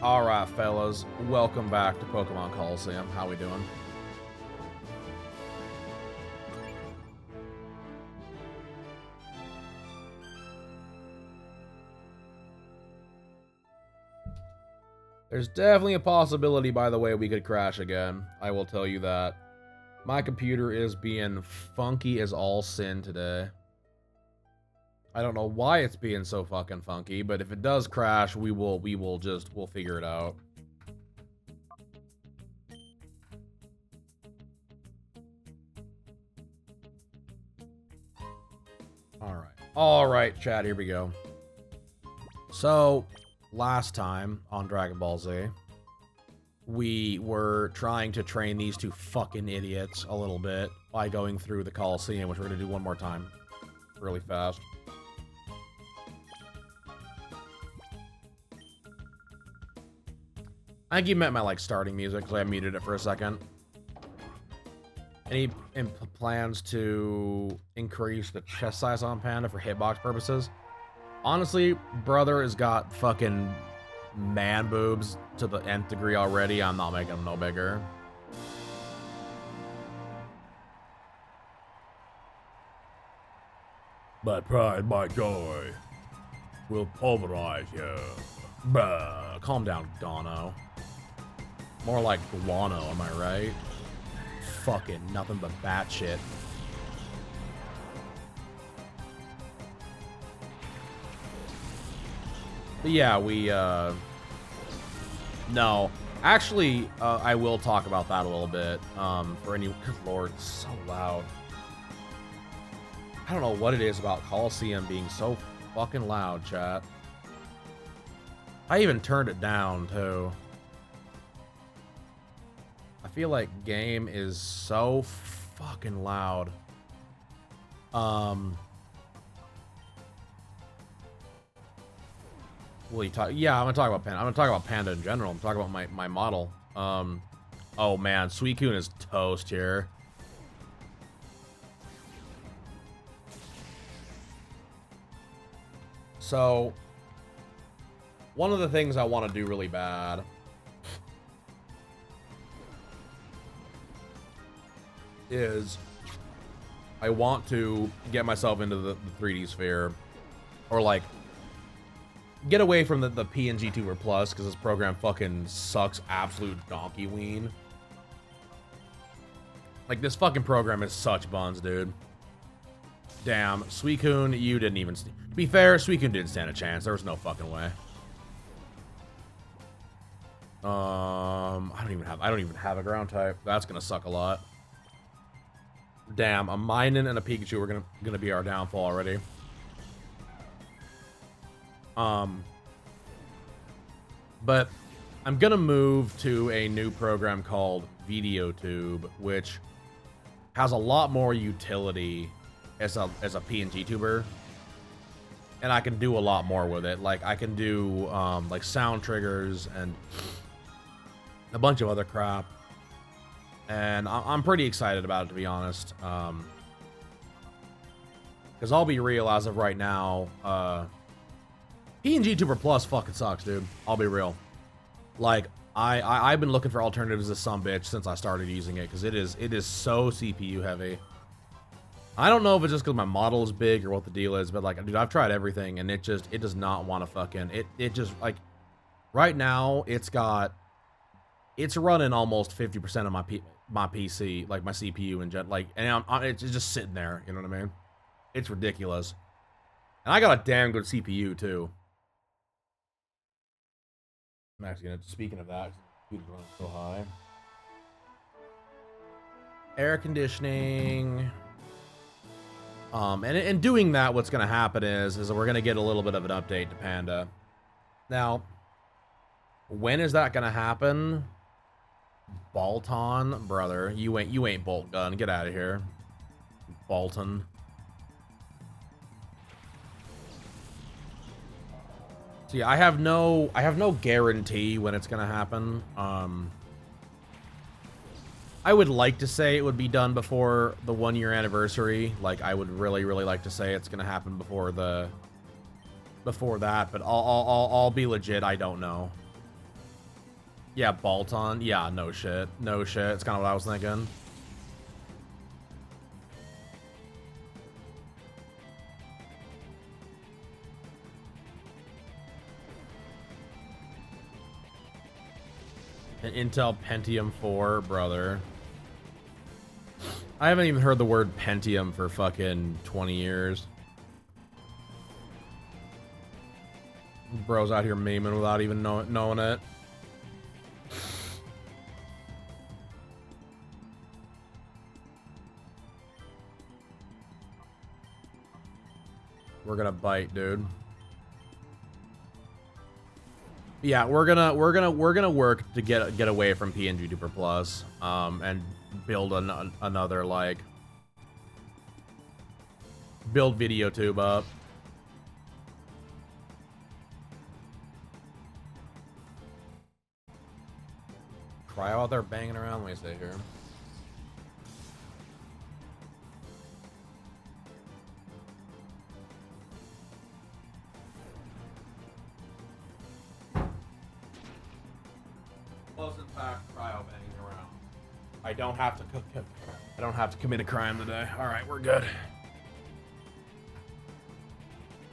Alright, fellas. Welcome back to Pokemon Colosseum. How we doing? There's definitely a possibility, by the way, we could crash again. I will tell you that. My computer is being funky as all sin today. I don't know why it's being so fucking funky, but if it does crash, we'll figure it out. Alright, chat, here we go. So, last time on Dragon Ball Z, we were trying to train these two fucking idiots a little bit by going through the Colosseum, which we're gonna do one more time. Really fast. I think you meant my, like, starting music, because I muted it for a second. Any plans to increase the chest size on Panda for hitbox purposes? Honestly, brother has got fucking man boobs to the nth degree already. I'm not making them no bigger. My pride, my joy, will pulverize you. Bruh. Calm down, Dono. More like guano, am I right? Fucking nothing but bat shit. But yeah, we, no. Actually, I will talk about that a little bit, for any, good lord, it's so loud. I don't know what it is about Colosseum being so fucking loud, chat. I even turned it down, too. I feel like game is so fucking loud. Will you talk? Yeah, I'm gonna talk about Panda. I'm gonna talk about Panda in general. I'm talking about my model. Oh man, Suicune is toast here. So, one of the things I want to do really bad is I want to get myself into the 3D sphere, or like get away from the PNG Tuber Plus, because this program fucking sucks absolute donkey ween. Like, this fucking program is such buns, dude. Damn, Suicune, you didn't even... To be fair, Suicune didn't stand a chance. There was no fucking way. I don't even have a ground type. That's gonna suck a lot. Damn, a Minun and a Pikachu are gonna be our downfall already. But I'm gonna move to a new program called VTuber, which has a lot more utility as a PNG tuber, and I can do a lot more with it. Like, I can do like sound triggers and a bunch of other crap, and I'm pretty excited about it, to be honest. Because I'll be real, as of right now, PNG Tuber Plus fucking sucks, dude. I'll be real. Like, I've been looking for alternatives to some bitch since I started using it, because it is so CPU heavy. I don't know if it's just because my model is big or what the deal is, but like, dude, I've tried everything, and it does not want to fucking, it just, like, right now, it's running almost 50% of my PC, like my CPU and like, and it's just sitting there, you know what I mean? It's ridiculous. And I got a damn good CPU too. I'm actually gonna, speaking of that, computer's running so high. Air conditioning. And in doing that, what's gonna happen is we're gonna get a little bit of an update to Panda. Now, when is that gonna happen? Bolton, brother, you ain't Bolt Gun. Get out of here, Bolton. So yeah, I have no guarantee when it's gonna happen. I would like to say it would be done before the 1-year anniversary. Like, I would really like to say it's gonna happen before that, but I'll be legit. I don't know. Yeah, Balton. Yeah, no shit. No shit. It's kind of what I was thinking. An Intel Pentium 4, brother. I haven't even heard the word Pentium for fucking 20 years. Bro's out here memeing without even knowing it. We're gonna bite, dude. Yeah, we're gonna work to get away from PNG Duper Plus, and build another like build VideoTube up. Cryo out there banging around. Let me stay here. Was in fact cryo banging around. I don't have to cook. I don't have to commit a crime today. All right, we're good.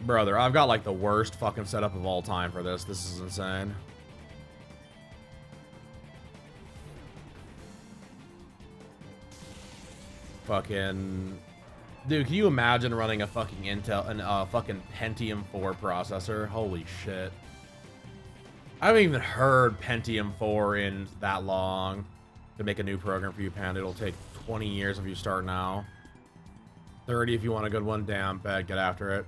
Brother, I've got like the worst fucking setup of all time for this. This is insane. Fucking, dude, can you imagine running a fucking fucking Pentium 4 processor? Holy shit. I haven't even heard Pentium 4 in that long to make a new program for you, Panda. It'll take 20 years if you start now. 30 if you want a good one. Damn, bet, get after it.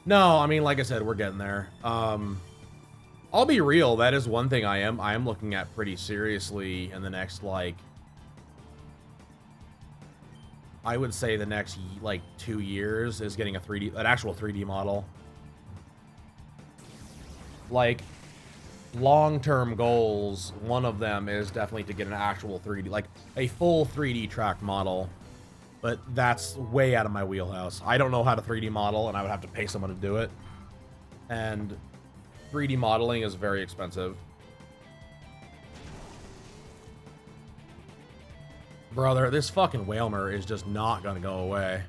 No, I mean, like I said, we're getting there. I'll be real, that is one thing I am looking at pretty seriously in the next, like, I would say the next, like, 2 years is getting an actual 3D model. Like, long-term goals, one of them is definitely to get an actual 3D, like, a full 3D tracked model. But that's way out of my wheelhouse. I don't know how to 3D model, and I would have to pay someone to do it. And 3D modeling is very expensive. Brother, this fucking Whalmer is just not gonna go away.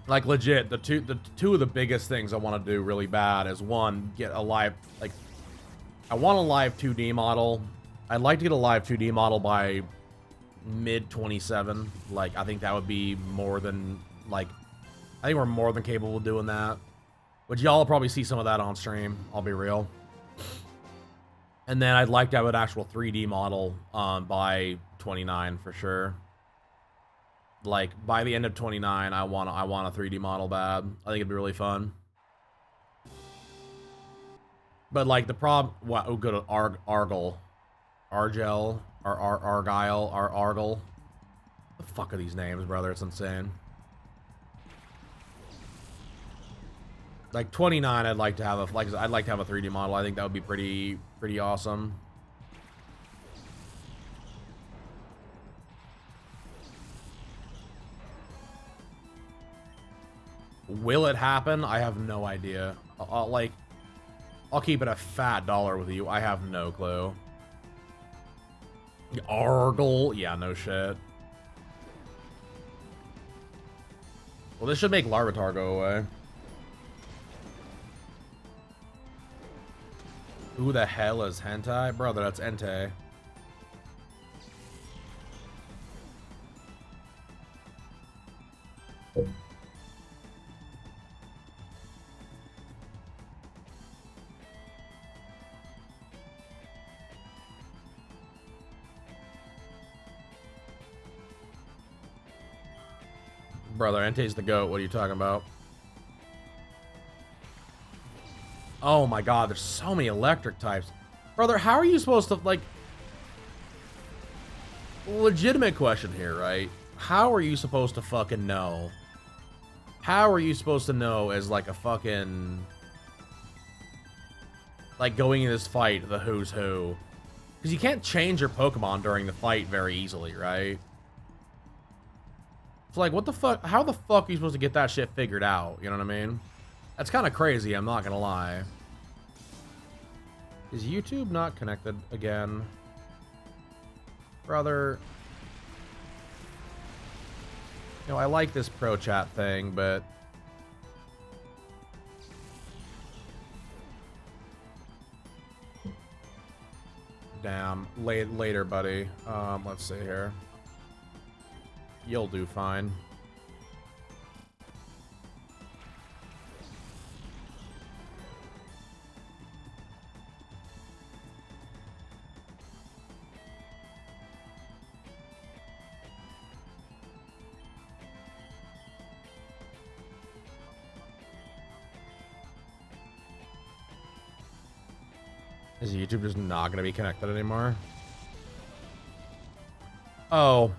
Like, legit, the two of the biggest things I want to do really bad is, one, get a live, like, I want a live 2D model. I'd like to get a live 2D model by mid-27. Like, I think that would be more than, like, I think we're more than capable of doing that. But y'all will probably see some of that on stream, I'll be real. And then I'd like to have an actual 3D model by 29 for sure. Like, by the end of 29, I want a 3D model bad. I think it'd be really fun. But, like, the problem... What? Oh, good. Argyle. Argyle. Argyle. Argyle. What the fuck are these names, brother? It's insane. Like, 29, I'd like to have a... Like, I'd like to have a 3D model. I think that would be pretty awesome. Will it happen? I have no idea. I'll keep it a fat dollar with you. I have no clue. Argyle? Yeah, no shit. Well, this should make Larvitar go away. Who the hell is Hentai? Brother, that's Entei. Brother, Entei's the GOAT. What are you talking about? Oh my god, there's so many electric types. Brother, how are you supposed to, like... Legitimate question here, right? How are you supposed to fucking know How are you supposed to know as like a fucking... like going in this fight, the who's who? Because you can't change your Pokemon during the fight very easily, right? It's like, what the fuck? How the fuck are you supposed to get that shit figured out? You know what I mean? That's kind of crazy, I'm not gonna lie. Is YouTube not connected again? Brother. You know, I like this pro chat thing, but... damn. Later, buddy. Let's see here. You'll do fine. Is YouTube just not going to be connected anymore? Oh.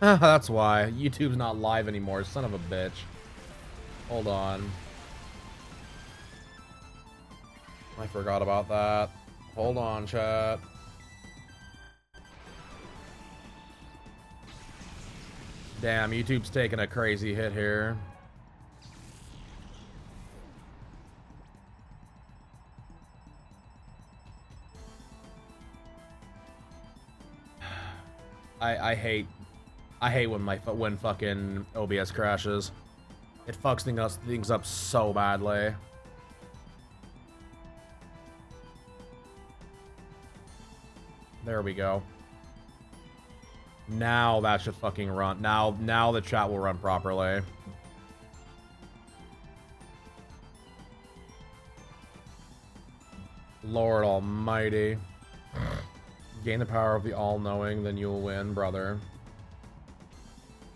That's why. YouTube's not live anymore, son of a bitch. Hold on. I forgot about that. Hold on, chat. Damn, YouTube's taking a crazy hit here. I hate when fucking OBS crashes. It fucks things up so badly. There we go. Now that should fucking run. Now the chat will run properly. Lord almighty. Gain the power of the all-knowing, then you'll win, brother.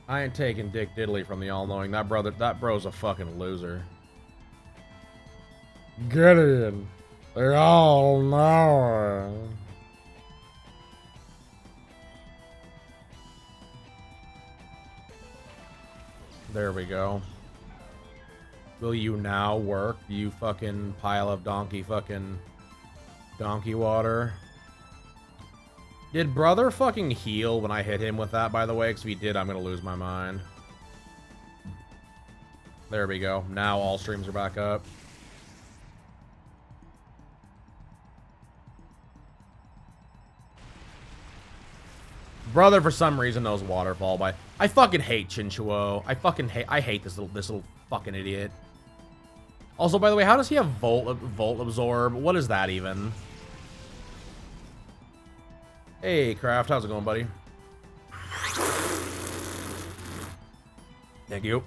I ain't taking Dick Diddley from the all-knowing. That bro's a fucking loser. Get in. The all-knowing. There we go. Will you now work, you fucking pile of donkey water? Did brother fucking heal when I hit him with that, by the way? Because if he did, I'm going to lose my mind. There we go. Now all streams are back up. Brother, for some reason, knows Waterfall by... I fucking hate Chinchuo. I hate this little fucking idiot. Also, by the way, how does he have Volt Absorb? What is that even? Hey, Kraft, how's it going, buddy? Thank you.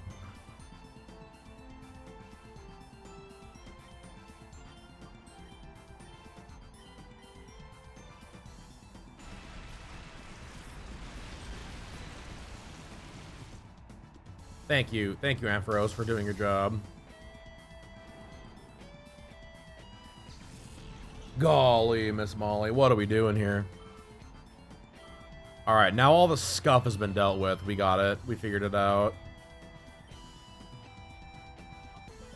Thank you, Ampharos, for doing your job. Golly, Miss Molly, what are we doing here? Alright, now all the scuff has been dealt with. We got it. We figured it out.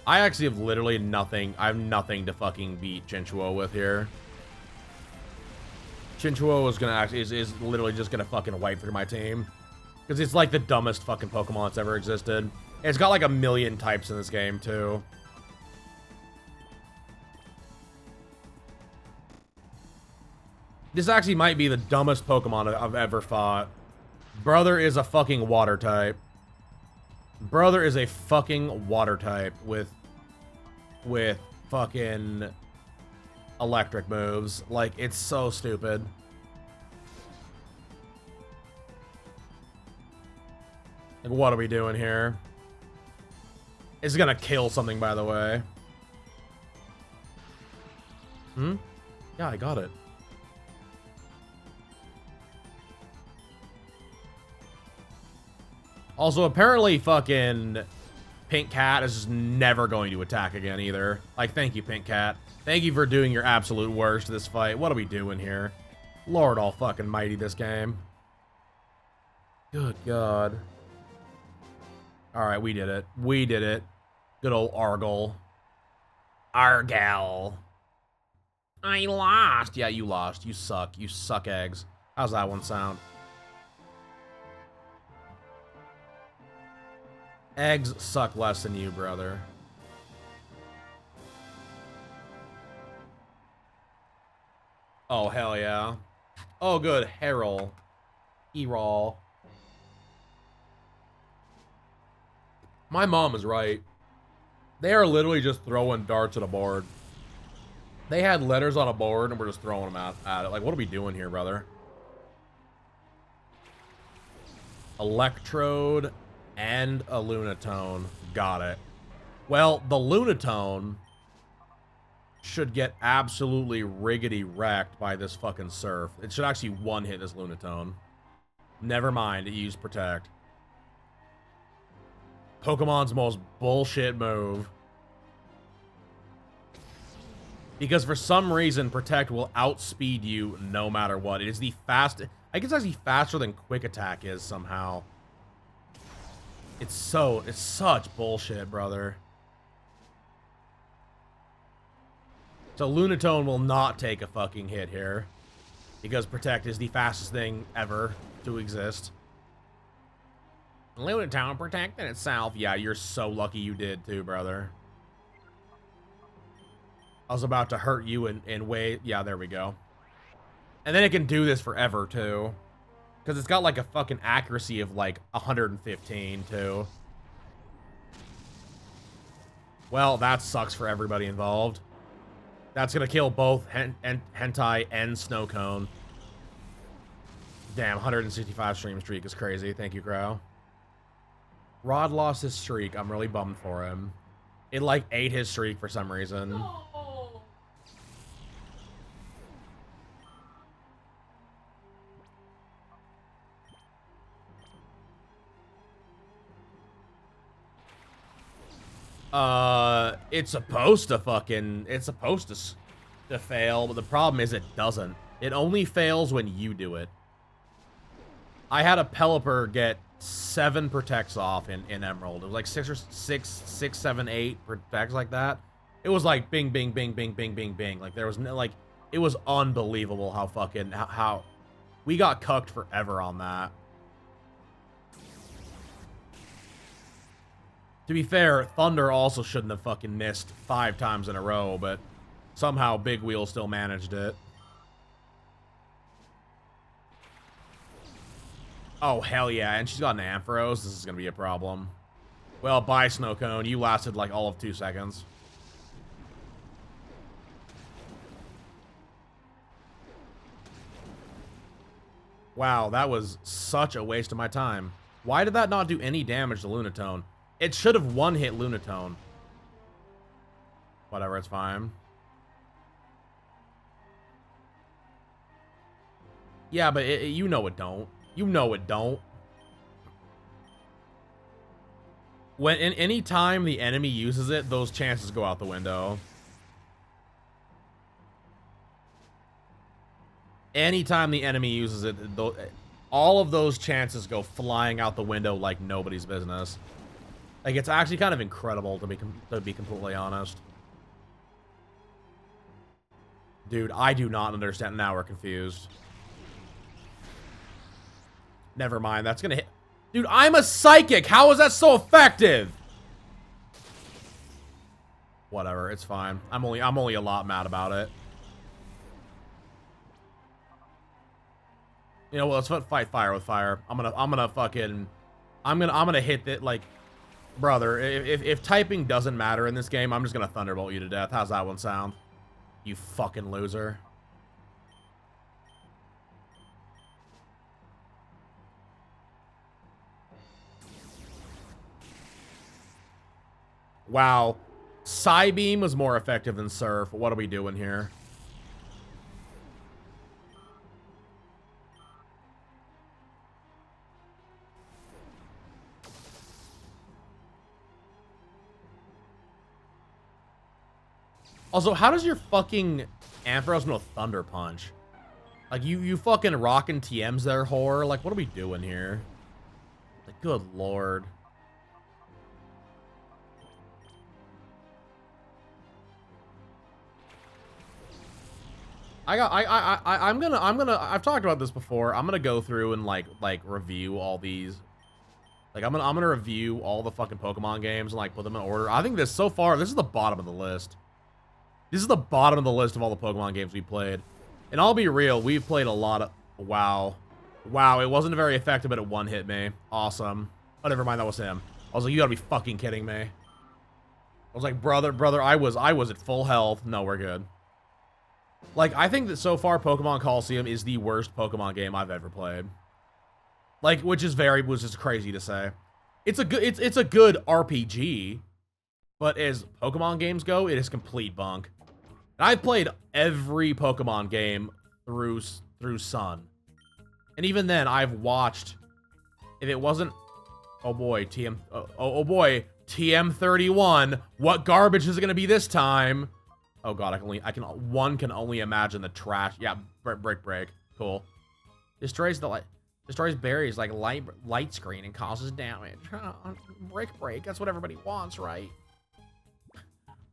I actually have literally nothing. I have nothing to fucking beat Chinchuo with here. Chinchuo is literally just gonna fucking wipe through my team. Because it's like the dumbest fucking Pokemon that's ever existed. It's got like 1,000,000 types in this game, too. This actually might be the dumbest Pokemon I've ever fought. Brother is a fucking water type. Brother is a fucking water type with fucking electric moves. Like, it's so stupid. Like, what are we doing here? It's gonna kill something, by the way. Hmm? Yeah, I got it. Also, apparently fucking Pink Cat is just never going to attack again either. Like, thank you, Pink Cat. Thank you for doing your absolute worst this fight. What are we doing here? Lord all fucking mighty, this game. Good God. All right, we did it. We did it. Good old Argyle. Argyle. I lost. Yeah, you lost. You suck. You suck eggs. How's that one sound? Eggs suck less than you, brother. Oh, hell yeah. Oh, good. Herol. Erol. My mom is right. They are literally just throwing darts at a board. They had letters on a board and we're just throwing them at it. Like, what are we doing here, brother? Electrode and a Lunatone. Got it. Well, the Lunatone should get absolutely riggedy wrecked by this fucking Surf. It should actually one-hit this Lunatone. Never mind, it used Protect. Pokemon's most bullshit move. Because for some reason, Protect will outspeed you no matter what. It is the fastest. I guess it's actually faster than Quick Attack is somehow. It's such bullshit, brother. So Lunatone will not take a fucking hit here. Because Protect is the fastest thing ever to exist. Lunatone protected itself. Yeah, you're so lucky you did too, brother. I was about to hurt you in way. Yeah, there we go. And then it can do this forever too. Because it's got like a fucking accuracy of like 115 too. Well, that sucks for everybody involved. That's gonna kill both Hentai and Snowcone. Damn, 165 stream streak is crazy. Thank you, Crow. Rod lost his streak. I'm really bummed for him. It like ate his streak for some reason. No. It's supposed to fail, but the problem is it doesn't. It only fails when you do it. I had a Pelipper get 7 protects off in Emerald. It was like 6, 7, 8 protects like that. It was like bing, bing, bing, bing, bing, bing, bing. Like there was no, like, it was unbelievable how fucking, how we got cucked forever on that. To be fair, Thunder also shouldn't have fucking missed 5 times in a row, but somehow Big Wheel still managed it. Oh, hell yeah, and she's got an Ampharos. This is gonna be a problem. Well, bye, Snowcone. You lasted like all of 2 seconds. Wow, that was such a waste of my time. Why did that not do any damage to Lunatone? It should have one-hit Lunatone. Whatever, it's fine. Yeah, but you know it don't. You know it don't. When any time the enemy uses it, those chances go out the window. Anytime the enemy uses it, all of those chances go flying out the window like nobody's business. Like, it's actually kind of incredible, to be completely honest. Dude, I do not understand. Now we're confused. Never mind, that's gonna hit. Dude, I'm a psychic! How is that so effective? Whatever, it's fine. I'm only a lot mad about it. You know what, let's fight fire with fire. I'm gonna hit it, like, brother, if typing doesn't matter in this game, I'm just gonna Thunderbolt you to death. How's that one sound? You fucking loser. Wow. Psybeam was more effective than Surf. What are we doing here? Also, how does your fucking Ampharos know Thunder Punch? Like, you fucking rockin' TMs there, whore. Like, what are we doing here? Like, good lord. I've talked about this before. I'm gonna go through and like review all these. Like I'm gonna review all the fucking Pokemon games and like put them in order. I think so far, this is the bottom of the list. This is the bottom of the list of all the Pokemon games we played. And I'll be real, we've played a lot of, wow. Wow, it wasn't very effective, but it one hit me. Awesome. Oh, never mind, that was him. I was like, you gotta be fucking kidding me. I was like, brother, I was at full health. No, we're good. Like, I think that so far, Pokemon Colosseum is the worst Pokemon game I've ever played. Like, which is crazy to say. It's a good RPG, but as Pokemon games go, it is complete bunk. And I've played every Pokemon game through Sun. And even then, I've watched, if it wasn't, oh boy, TM31, what garbage is it gonna be this time? Oh god, one can only imagine the trash. Yeah, break, cool. Destroys berries like light screen and causes damage. Break, that's what everybody wants, right?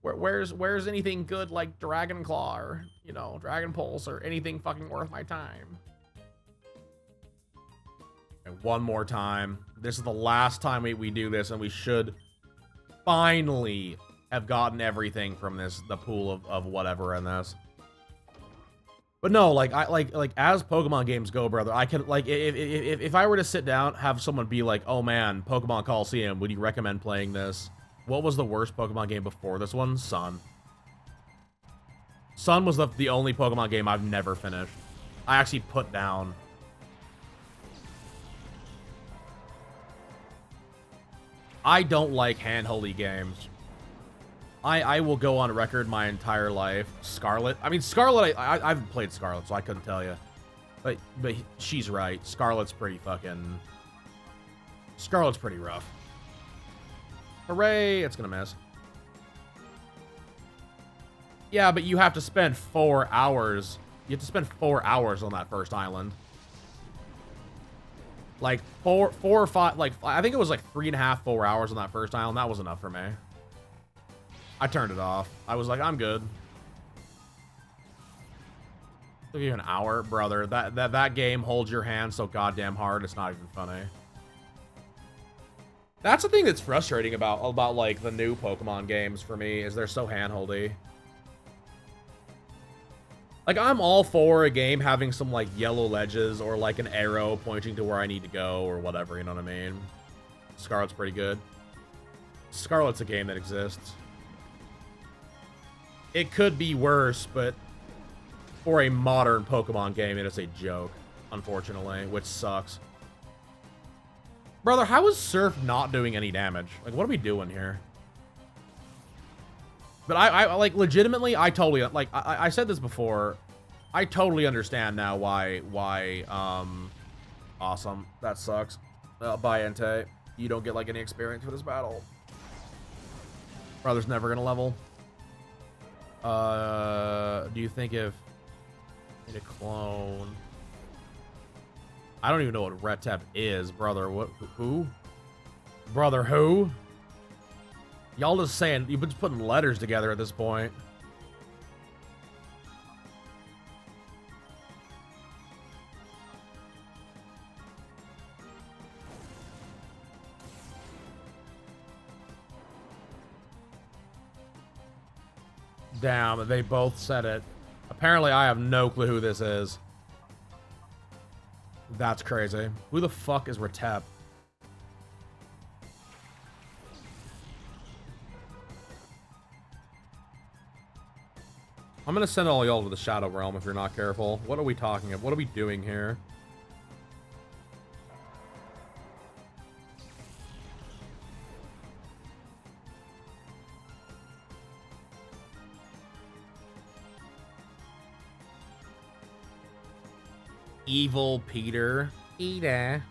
Where's anything good like Dragon Claw or, you know, Dragon Pulse or anything fucking worth my time? And one more time. This is the last time we do this, and we should finally have gotten everything from the pool of whatever in this. But no, like as Pokemon games go, brother, I can like if I were to sit down, have someone be like, "Oh man, Pokemon Colosseum, would you recommend playing this?" What was the worst Pokemon game before this one? Sun. Sun was the only Pokemon game I've never finished. I actually put down. I don't like handholdy games. I will go on record my entire life. Scarlet. I mean, Scarlet, I haven't played Scarlet, so I couldn't tell you. But she's right. Scarlet's pretty rough. Hooray! It's gonna miss. Yeah, but you have to spend 4 hours. You have to spend 4 hours on that first island. Like, four or five, like, I think it was like 3.5, 4 hours on that first island. That was enough for me. I turned it off. I was like, I'm good. Took you an hour, brother. That game holds your hand so goddamn hard, it's not even funny. That's the thing that's frustrating about like the new Pokemon games for me, is they're so handholdy. Like, I'm all for a game having some like yellow ledges or like an arrow pointing to where I need to go or whatever, you know what I mean? Scarlet's pretty good. Scarlet's a game that exists. It could be worse, but for a modern Pokemon game, it is a joke, unfortunately, which sucks. Brother, how is Surf not doing any damage? Like, what are we doing here? But I like, legitimately, I totally, like, I said this before. I totally understand now why, awesome. That sucks. Bye, Entei. You don't get, like, any experience for this battle. Brother's never gonna level. Do you think if in a clone? I don't even know what Retep is, brother. What? Who? Brother, who? Y'all just saying, you've been just putting letters together at this point. Damn, they both said it. Apparently, I have no clue who this is. That's crazy. Who the fuck is Retep? I'm gonna send all y'all to the Shadow Realm if you're not careful. What are we talking about? What are we doing here? Evil Peter. Peter.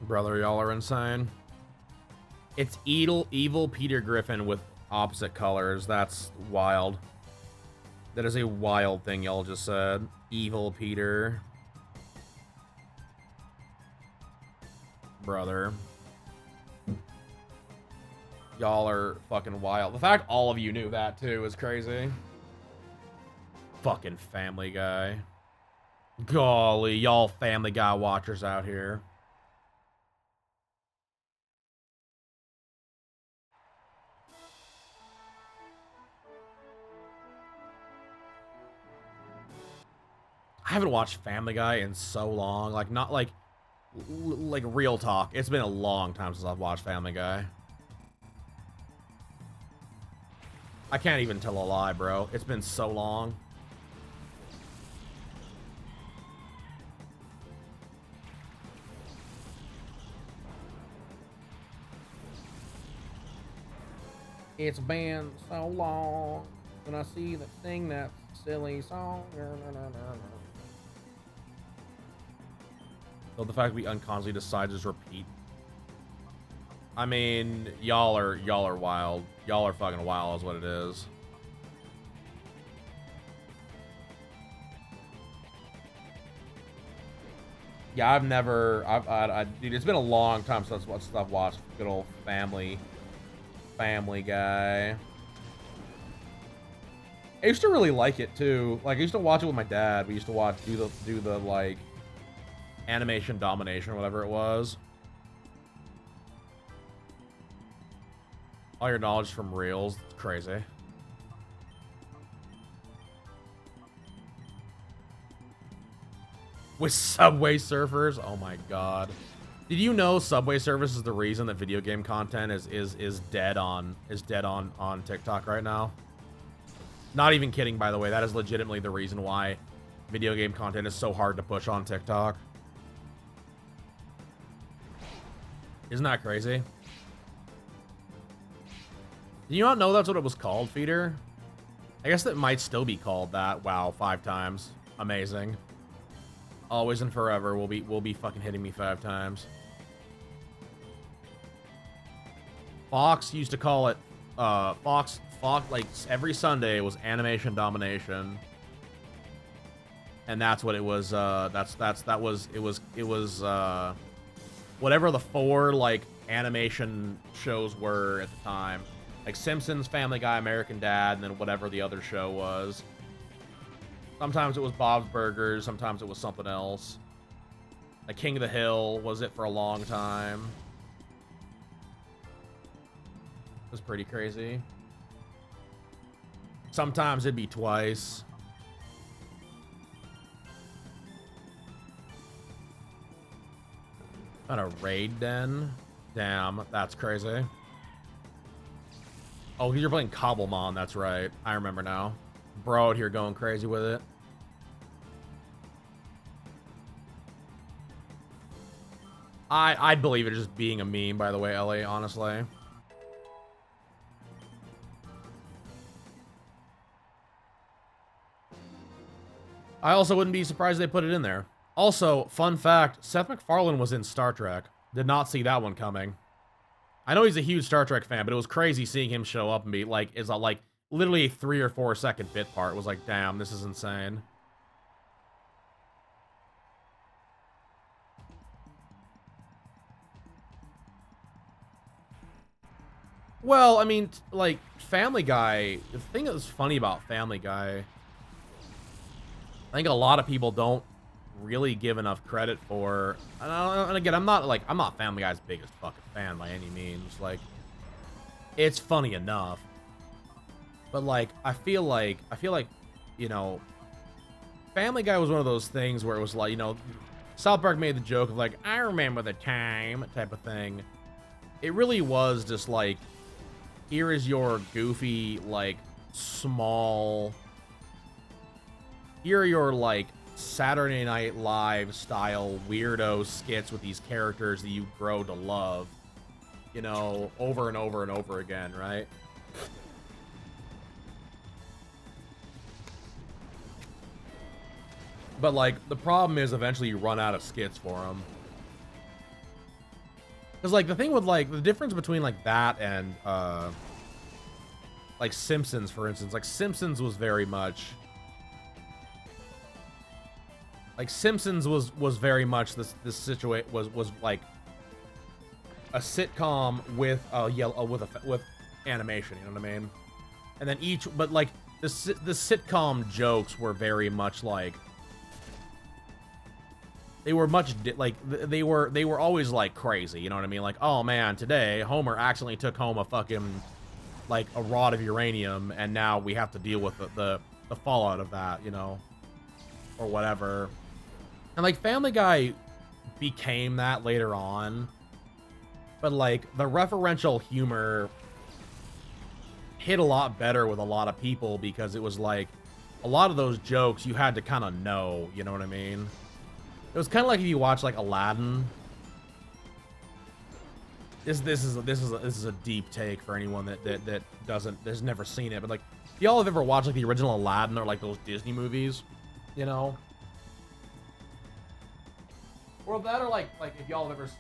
Brother, y'all are insane. It's evil Peter Griffin with opposite colors. That's wild. That is a wild thing y'all just said. Evil Peter. brother. Y'all are fucking wild. The fact all of you knew that, too, is crazy. Fucking Family Guy. Golly, y'all Family Guy watchers out here. I haven't watched Family Guy in so long. Like, not like real talk. It's been a long time since I've watched Family Guy. I can't even tell a lie, bro. It's been so long. It's been so long when I see that sing that silly song. So the fact we unconsciously decide to just repeat. I mean, y'all are wild. Y'all are fucking wild is what it is. Yeah, dude, it's been a long time since I've watched good old Family Guy. I used to really like it too. Like, I used to watch it with my dad. We used to do the like animation domination or whatever it was. All your knowledge from reels. It's crazy. With Subway Surfers? Oh my god. Did you know Subway Surfers is the reason that video game content is dead on TikTok right now? Not even kidding, by the way. That is legitimately the reason why video game content is so hard to push on TikTok. Isn't that crazy? Did you not know that's what it was called, Feeder? I guess that might still be called that. Wow, 5 times. Amazing. Always and forever will be fucking hitting me 5 times. Fox used to call it Fox like every Sunday was animation domination. And that's what it was it was whatever the 4 like animation shows were at the time. Like Simpsons, Family Guy, American Dad, and then whatever the other show was. Sometimes it was Bob's Burgers, sometimes it was something else. Like King of the Hill was it for a long time. It was pretty crazy. Sometimes it'd be twice. On a raid den? Damn, that's crazy. Oh, you're playing Cobblemon, that's right. I remember now. Bro out here going crazy with it. I'd believe it just being a meme, by the way, Ellie, honestly. I also wouldn't be surprised they put it in there. Also, fun fact, Seth MacFarlane was in Star Trek. Did not see that one coming. I know he's a huge Star Trek fan, but it was crazy seeing him show up and be like, is like literally a 3 or 4 second bit part. It was like, damn, this is insane. Well, I mean, like, Family Guy, the thing that was funny about Family Guy, I think a lot of people don't really give enough credit for, and again, I'm not Family Guy's biggest fucking fan by any means. Like, it's funny enough, but like, I feel like, you know, Family Guy was one of those things where it was like, you know, South Park made the joke of like, I remember the time type of thing. It really was just like, here is your goofy, like, small, here are your, like, Saturday Night Live style weirdo skits with these characters that you grow to love, you know, over and over and over again, right? But, like, the problem is eventually you run out of skits for them. Because, like, the thing with, like, the difference between, like, that and, like, Simpsons, for instance. Like, Simpsons was very much... Like, Simpsons was very much this situation, was, like... a sitcom with with animation, you know what I mean? And then but like the sitcom jokes were very much like they were they were always like crazy, you know what I mean? Like, oh man, today Homer accidentally took home a fucking like a rod of uranium, and now we have to deal with the fallout of that, you know, or whatever. And like Family Guy became that later on, but like the referential humor hit a lot better with a lot of people because it was like a lot of those jokes you had to kind of know, you know what I mean? It was kind of like if you watch like Aladdin. This is a deep take for anyone that has never seen it, but like y'all have ever watched like the original Aladdin or like those Disney movies, you know? Or that, or like if y'all have ever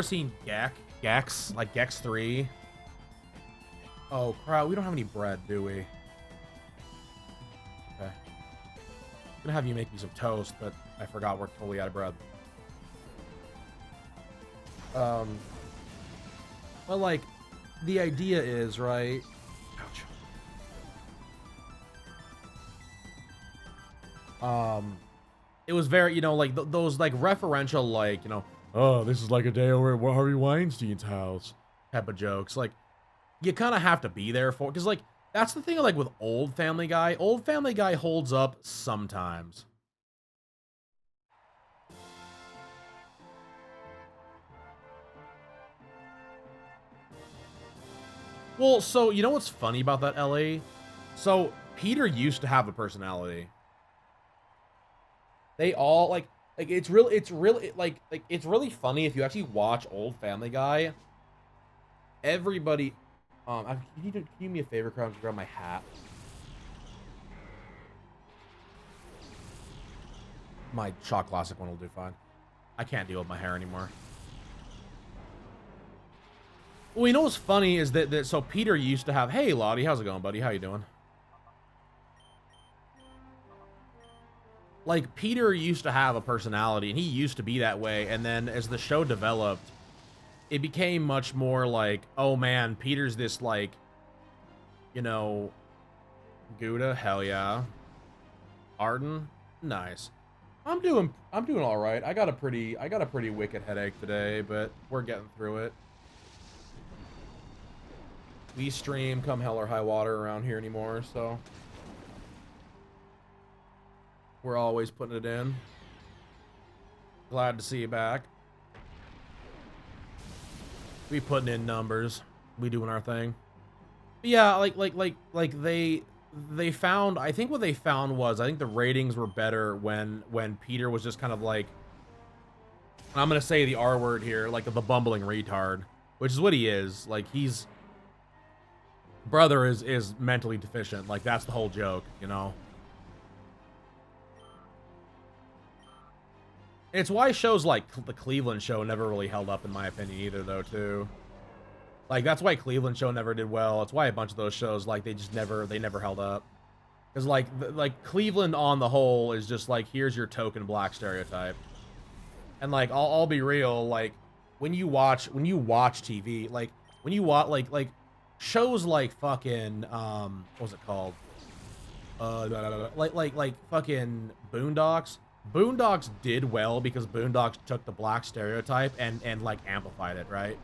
seen Gex, like Gex 3. Oh crap, we don't have any bread, do we? Okay. I'm gonna have you make me some toast, but I forgot we're totally out of bread. But like, the idea is, right? Ouch. It was very, you know, like those like referential, like, you know, oh, this is like a day over at Harvey Weinstein's house type of jokes. Like, you kind of have to be there for, because like that's the thing. Like with old Family Guy holds up sometimes. Well, so you know what's funny about that, LA? So Peter used to have a personality. They all like it's really it's really funny if you actually watch old Family Guy. Everybody, can you do me a favor, Crown? Grab my hat. My Chalk Classic one will do fine. I can't deal with my hair anymore. Well, you know what's funny is that so Peter used to have, hey Lottie, how's it going, buddy? How you doing? Like Peter used to have a personality, and he used to be that way. And then as the show developed, it became much more like, oh man, Peter's this like, you know, Gouda, hell yeah. Arden, nice. I'm doing all right. I got a pretty wicked headache today, but we're getting through it. We stream come hell or high water around here anymore, so we're always putting it in. Glad to see you back. We putting in numbers. We doing our thing. But yeah, like they found, I think what they found was, I think the ratings were better when Peter was just kind of like, I'm gonna say the R word here, like the bumbling retard, which is what he is. Like brother is mentally deficient. Like that's the whole joke, you know. It's why shows like the Cleveland Show never really held up, in my opinion, either, though, too. Like, that's why Cleveland Show never did well. It's why a bunch of those shows, like, they never held up. Because, like, Cleveland on the whole is just, like, here's your token black stereotype. And, like, I'll be real, like, when you watch TV, like, when you watch, like, shows like fucking, what was it called? Like fucking Boondocks. Boondocks did well because Boondocks took the black stereotype and like amplified it, right?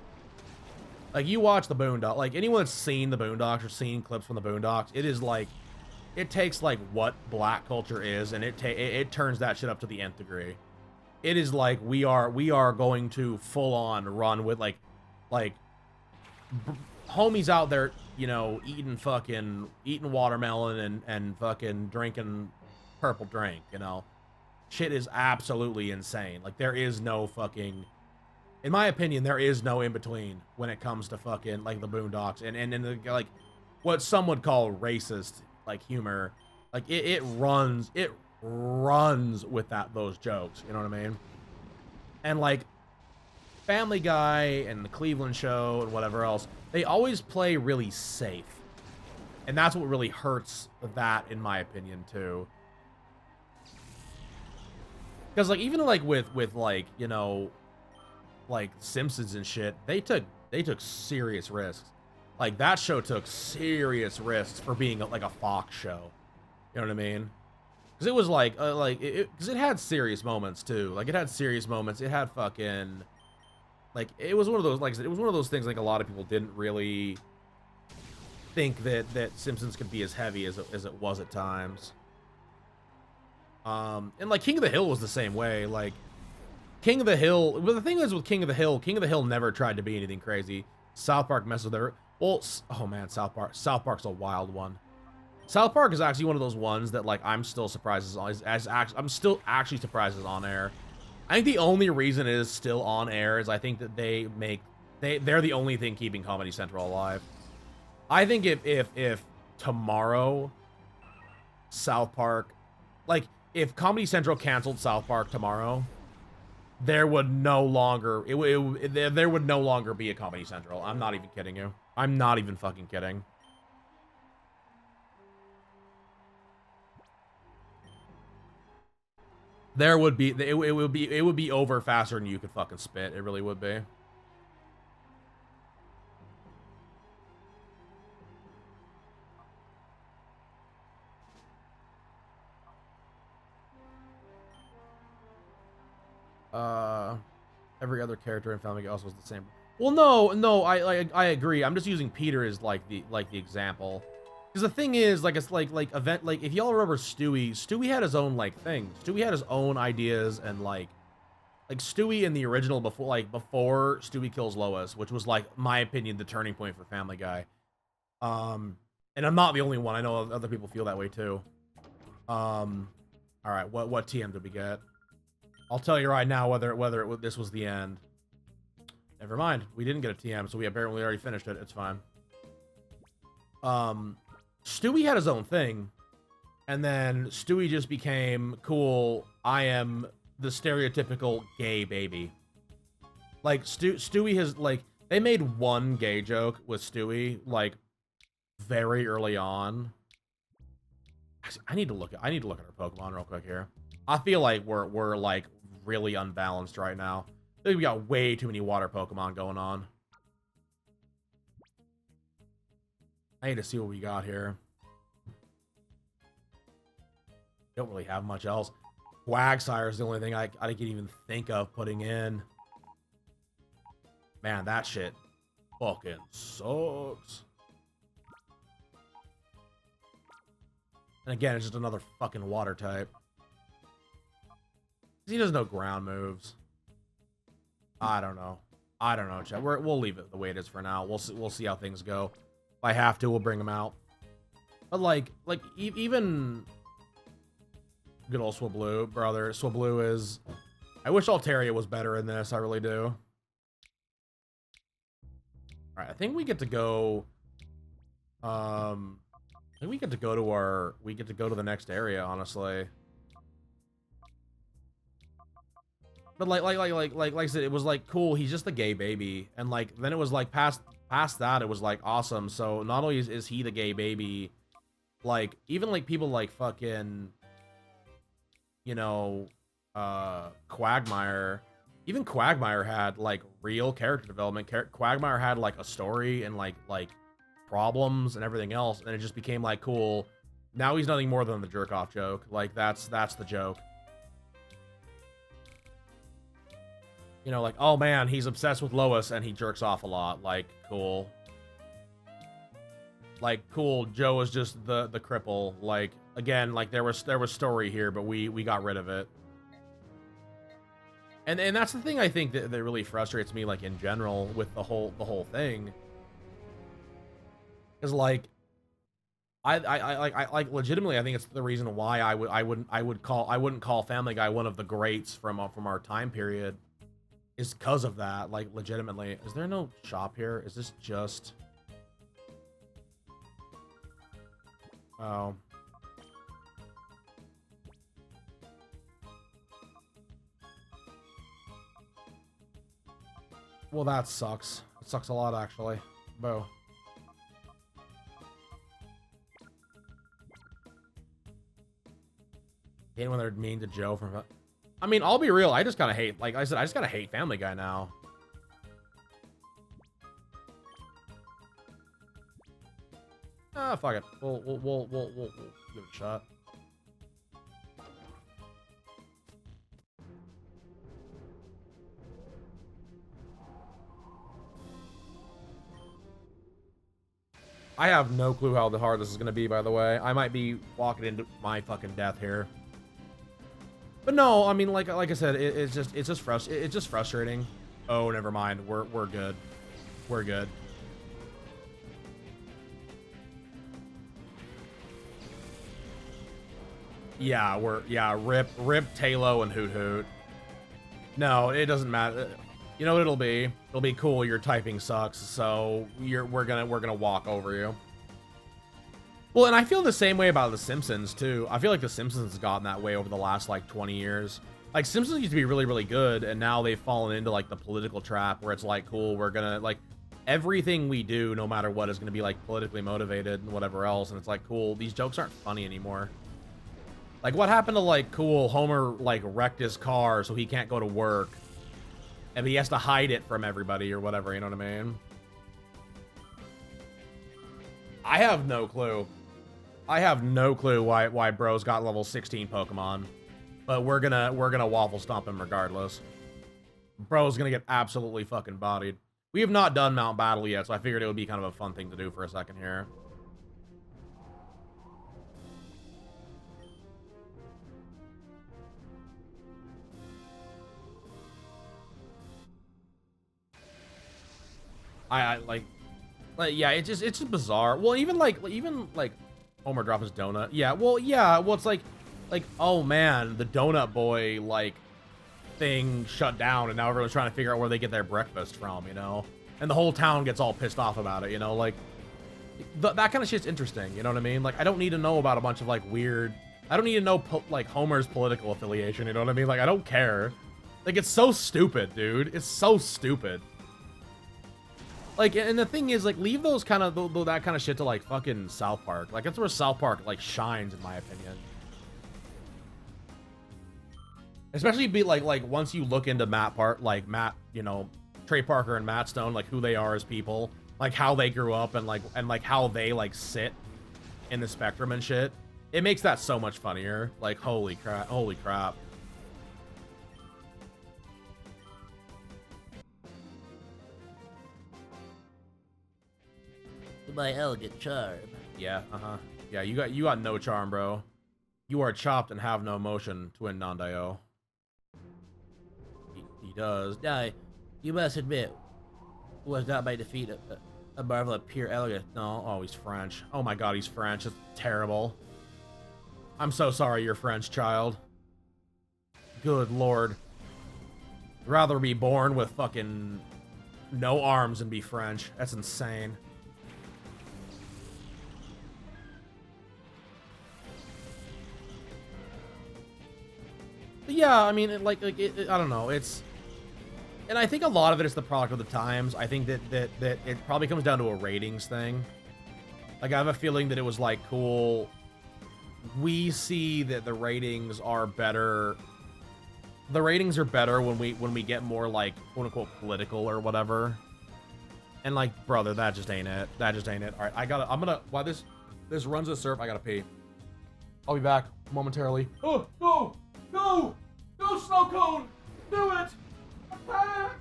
Like you watch the Boondocks, like anyone that's seen the Boondocks or seen clips from the Boondocks, it is like, it takes like what black culture is and it turns that shit up to the nth degree. It is like we are going to full on run with like homies out there, you know, eating watermelon and fucking drinking purple drink, you know. Shit is absolutely insane. Like, there is no fucking, in my opinion, there is no in between when it comes to fucking like the Boondocks and the, like what some would call racist like humor. Like it runs with those jokes, you know what I mean? And like Family Guy and the Cleveland Show and whatever else, they always play really safe. And that's what really hurts that, in my opinion, too. Because like even like with like, you know, like Simpsons and shit, they took serious risks. Like that show took serious risks for being like a Fox show. You know what I mean? Because it was like because it had serious moments too. Like it had serious moments. It had fucking like it was one of those like it was one of those things like a lot of people didn't really think that Simpsons could be as heavy as it was at times. And like King of the Hill was the same way. Like King of the Hill, but the thing is with King of the Hill never tried to be anything crazy. South Park messed with their well, oh man, South Park's a wild one. South Park is actually one of those ones that like I'm still surprised I'm still actually surprised is on air. I think the only reason it is still on air is I think that they're the only thing keeping Comedy Central alive. I think if tomorrow South Park, like if Comedy Central canceled South Park tomorrow, there would no longer there would no longer be a Comedy Central. I'm not even kidding you. I'm not even fucking kidding. There would be it would be over faster than you could fucking spit. It really would be. Every other character in Family Guy also was the same. Well, no, I agree. I'm just using Peter as like the example. Because the thing is, like, it's like event, like if y'all remember Stewie had his own like thing. Stewie had his own ideas and like Stewie in the original before Stewie kills Lois, which was like my opinion the turning point for Family Guy. And I'm not the only one. I know other people feel that way too. All right, what TM did we get? I'll tell you right now whether this was the end. Never mind. We didn't get a TM, so we apparently already finished it. It's fine. Stewie had his own thing, and then Stewie just became cool. I am the stereotypical gay baby. Like Stewie has like they made one gay joke with Stewie like very early on. Actually, I need to look at our Pokemon real quick here. I feel like we're like really unbalanced right now. I think we got way too many water Pokemon going on. I need to see what we got here. Don't really have much else. Quagsire is the only thing I can even think of putting in. Man, that shit fucking sucks. And again, it's just another fucking water type. He doesn't know ground moves. I don't know, chat. We'll leave it the way it is for now. We'll see how things go. If I have to, we'll bring him out. But like even good old Swablu, brother. Swablu is. I wish Altaria was better in this. I really do. All right, I think we get to go. I think we get to go to the next area. Honestly. But like I said, it was like cool. He's just a gay baby, and like then it was like past that, it was like awesome. So not only is he the gay baby, like even like people like fucking, you know, Quagmire. Even Quagmire had like real character development. Quagmire had like a story and like problems and everything else, and it just became like cool. Now he's nothing more than the jerk off joke. Like that's the joke. You know, like, oh man, he's obsessed with Lois and he jerks off a lot. Like, cool. Like, cool. Joe is just the cripple. Like, again, like there was story here, but we got rid of it. And that's the thing I think that really frustrates me, like in general, with the whole thing. Is like, I legitimately I think it's the reason why I wouldn't call Family Guy one of the greats from our time period. Is because of that, like, legitimately. Is there no shop here? Is this just... Oh. Well, that sucks. It sucks a lot, actually. Boo. Hate when they're mean to Joe from... I mean, I'll be real. I just kind of hate, like I said, I just kind of hate Family Guy now. Ah, fuck it. We'll give it a shot. I have no clue how hard this is gonna be, by the way. I might be walking into my fucking death here. But no, I mean, like I said, it's just frustrating. Oh, never mind. We're good. We're good. Yeah, rip Talo and Hoot Hoot. No, it doesn't matter. You know what it'll be? It'll be cool. Your typing sucks, so we're gonna walk over you. Well, and I feel the same way about The Simpsons too. I feel like The Simpsons has gotten that way over the last like 20 years. Like Simpsons used to be really, really good, and now they've fallen into like the political trap where it's like, cool, we're gonna like everything we do, no matter what, is gonna be like politically motivated and whatever else. And it's like, cool, these jokes aren't funny anymore. Like, what happened to like, cool, Homer like wrecked his car so he can't go to work, and he has to hide it from everybody or whatever, you know what I mean? I have no clue. I have no clue why bro's got level 16 Pokemon. But we're gonna waffle stomp him regardless. Bro's gonna get absolutely fucking bodied. We have not done Mount Battle yet, so I figured it would be kind of a fun thing to do for a second here. I like yeah, it's just bizarre. Well, even like Homer drop his donut. Yeah, well, it's like oh man, the donut boy like thing shut down, and now everyone's trying to figure out where they get their breakfast from, you know? And the whole town gets all pissed off about it, you know? Like that kind of shit's interesting, you know what I mean? Like I don't need to know about a bunch of like weird. I don't need to know like Homer's political affiliation, you know what I mean? Like I don't care. Like it's so stupid, dude. It's so stupid. Like, and the thing is, like, leave those kind of that kind of shit to like fucking South Park. Like, that's where South Park like shines, in my opinion. Especially be like once you look into Matt, you know, Trey Parker and Matt Stone, like who they are as people, like how they grew up, and like how they like sit in the spectrum and shit. It makes that so much funnier. Like, holy crap. My elegant charm. Yeah, yeah, you got no charm, bro. You are chopped and have no emotion, Twin Nondio. He does. Now, you must admit, was not my defeat a marvel of pure elegance. No, oh, he's French. Oh my god, he's French. It's terrible. I'm so sorry you're French, child. Good lord. I'd rather be born with fucking no arms than be French. That's insane. But yeah, I mean, I don't know. It's, and I think a lot of it is the product of the times. I think that it probably comes down to a ratings thing. Like, I have a feeling that it was like, cool, we see that the ratings are better. The ratings are better when we get more like quote unquote political or whatever. And like, brother, that just ain't it. That just ain't it. All right, while this runs the surf, I gotta pee. I'll be back momentarily. Oh, go! Go! Go, Snow Cone! Do it! Attack!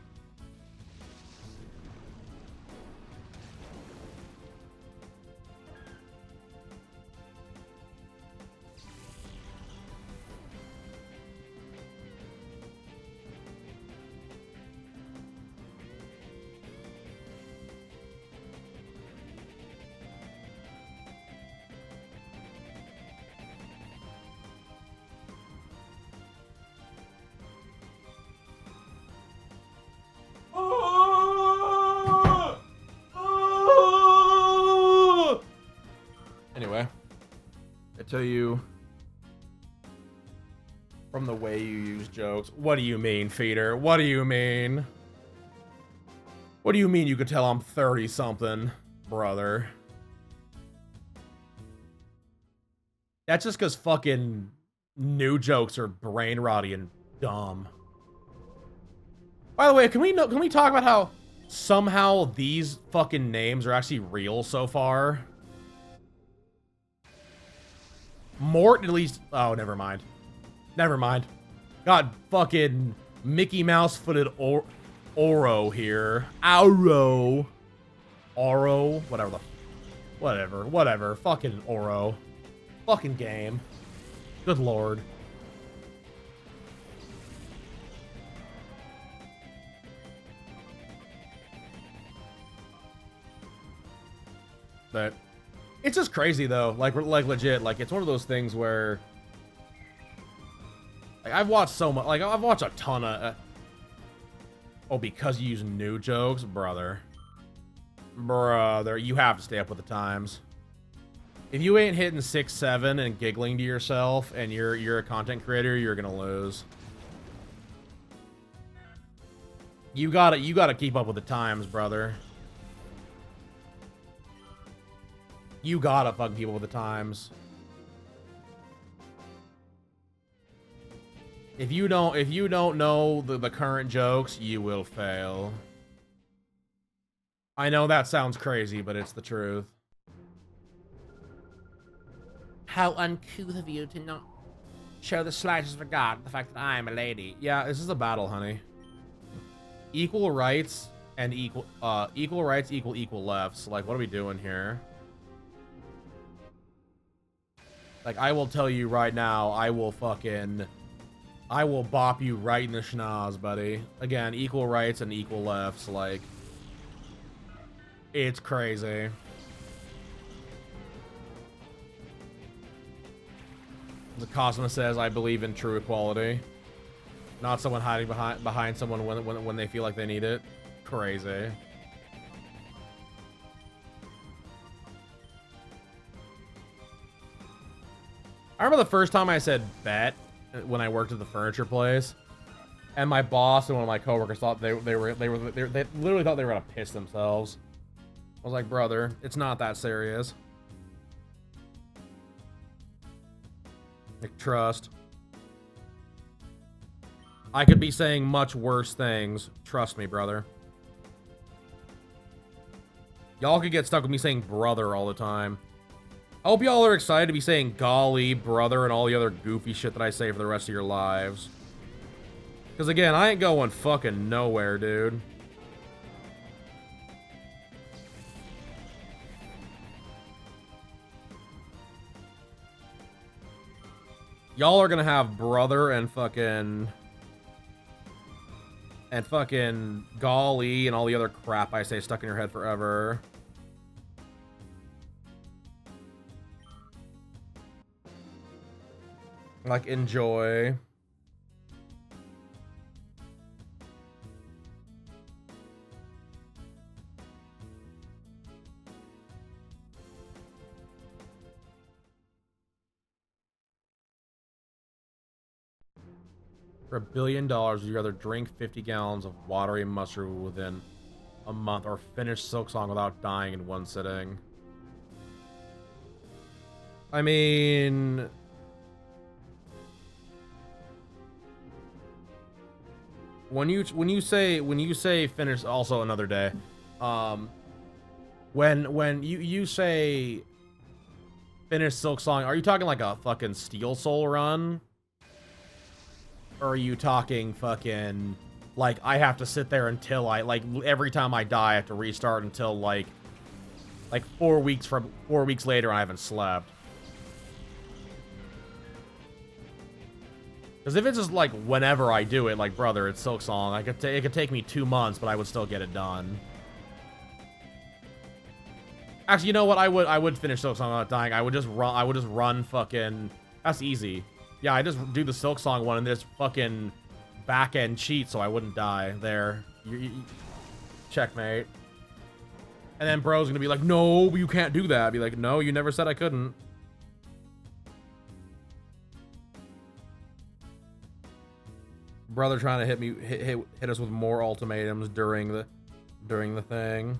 Anyway, I tell you, from the way you use jokes, what do you mean, Feeder? What do you mean? What do you mean you could tell I'm 30-something, brother? That's just because fucking new jokes are brain rotty and dumb. By the way, can we talk about how somehow these fucking names are actually real so far? Mort, at least. Oh, never mind. Never mind. Got fucking Mickey Mouse footed Oro here. Oro. Oro. Whatever. Fucking Oro. Fucking game. Good lord. But it's just crazy though. Like legit. Like it's one of those things where like I've watched so much. Like I've watched a ton of. Oh, because you use new jokes, brother. You have to stay up with the times. If you ain't hitting 6, 7 and giggling to yourself, and you're a content creator, you're gonna lose. You gotta keep up with the times, brother. You gotta fucking keep up with the times. If you don't know the current jokes, you will fail. I know that sounds crazy, but it's the truth. How uncouth of you to not show the slightest regard for the fact that I am a lady. Yeah, this is a battle, honey. Equal rights and equal rights equal lefts. Like, what are we doing here? Like, I will tell you right now, I will bop you right in the schnoz, buddy. Again, equal rights and equal lefts, like, it's crazy. The Cosmo says, I believe in true equality. Not someone hiding behind someone when they feel like they need it. Crazy. I remember the first time I said bet when I worked at the furniture place, and my boss and one of my coworkers thought they literally thought they were gonna piss themselves. I was like, brother, it's not that serious. Like, trust. I could be saying much worse things. Trust me, brother. Y'all could get stuck with me saying brother all the time. I hope y'all are excited to be saying golly, brother, and all the other goofy shit that I say for the rest of your lives. Because again, I ain't going fucking nowhere, dude. Y'all are gonna have brother and fucking golly and all the other crap I say stuck in your head forever. Like, enjoy. For $1 billion, would you rather drink 50 gallons of watery mustard within a month or finish Silk Song without dying in one sitting? I mean, when you say finish, also another day. When you say finish Silk Song, are you talking like a fucking Steel Soul run? Or are you talking fucking, like, I have to sit there until every time I die, I have to restart until, like 4 weeks later, I haven't slept? Because if it's just, like, whenever I do it, like, brother, it's Silk Song, it could take me 2 months, but I would still get it done. Actually, you know what? I would finish Silk Song without dying. I would just run fucking, that's easy. Yeah, I just do the Silk Song one and just fucking back-end cheat so I wouldn't die. There. Checkmate. And then bro's gonna be like, no, you can't do that. I'd be like, no, you never said I couldn't. Brother trying to hit us with more ultimatums during the thing.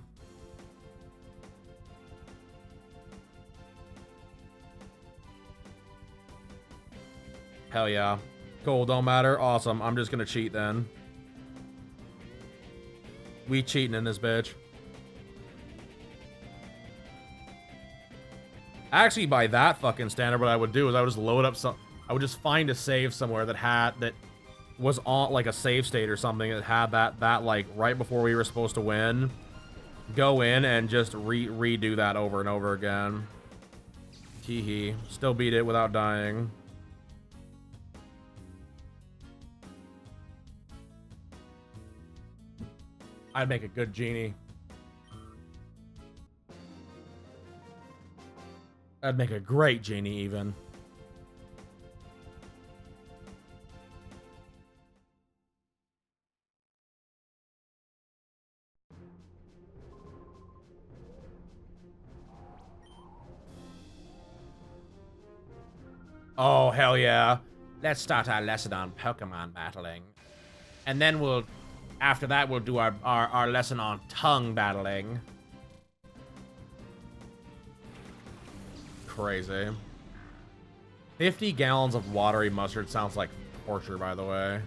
Hell yeah. Cool, don't matter. Awesome. I'm just gonna cheat then. We cheating in this bitch. Actually, by that fucking standard, what I would do is I would just load up some. I would just find a save somewhere that was on like a save state or something that had that like right before we were supposed to win. Go in and just redo that over and over again. Hee. Still beat it without dying. I'd make a good genie. I'd make a great genie, even. Oh, hell yeah. Let's start our lesson on Pokemon battling. And then after that, we'll do our lesson on tongue battling. Crazy. 50 gallons of watery mustard sounds like torture, by the way.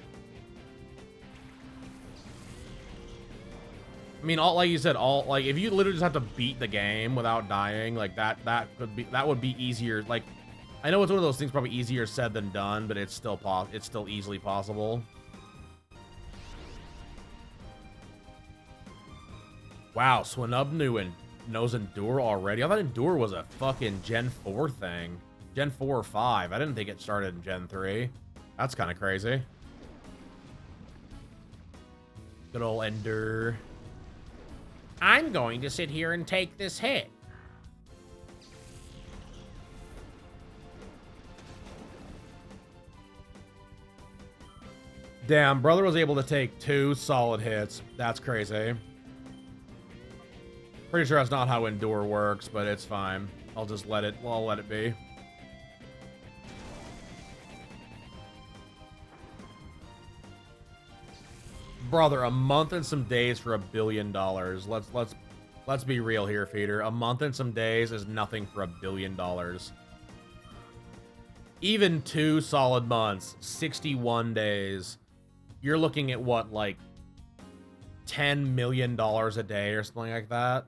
I mean, like you said, like if you literally just have to beat the game without dying, like that would be easier. Like, I know it's one of those things probably easier said than done, but it's still easily possible. Wow, Swinub knows Endure already. I thought Endure was a fucking Gen 4 thing. Gen 4 or 5. I didn't think it started in Gen 3. That's kind of crazy. Good old Endure. I'm going to sit here and take this hit. Damn, brother was able to take 2 solid hits. That's crazy. Pretty sure that's not how Endure works, but it's fine. I'll just let it be. Brother, a month and some days for $1 billion. Let's be real here, Feeder. A month and some days is nothing for $1 billion. Even 2 solid months, 61 days. You're looking at what, like $10 million a day or something like that?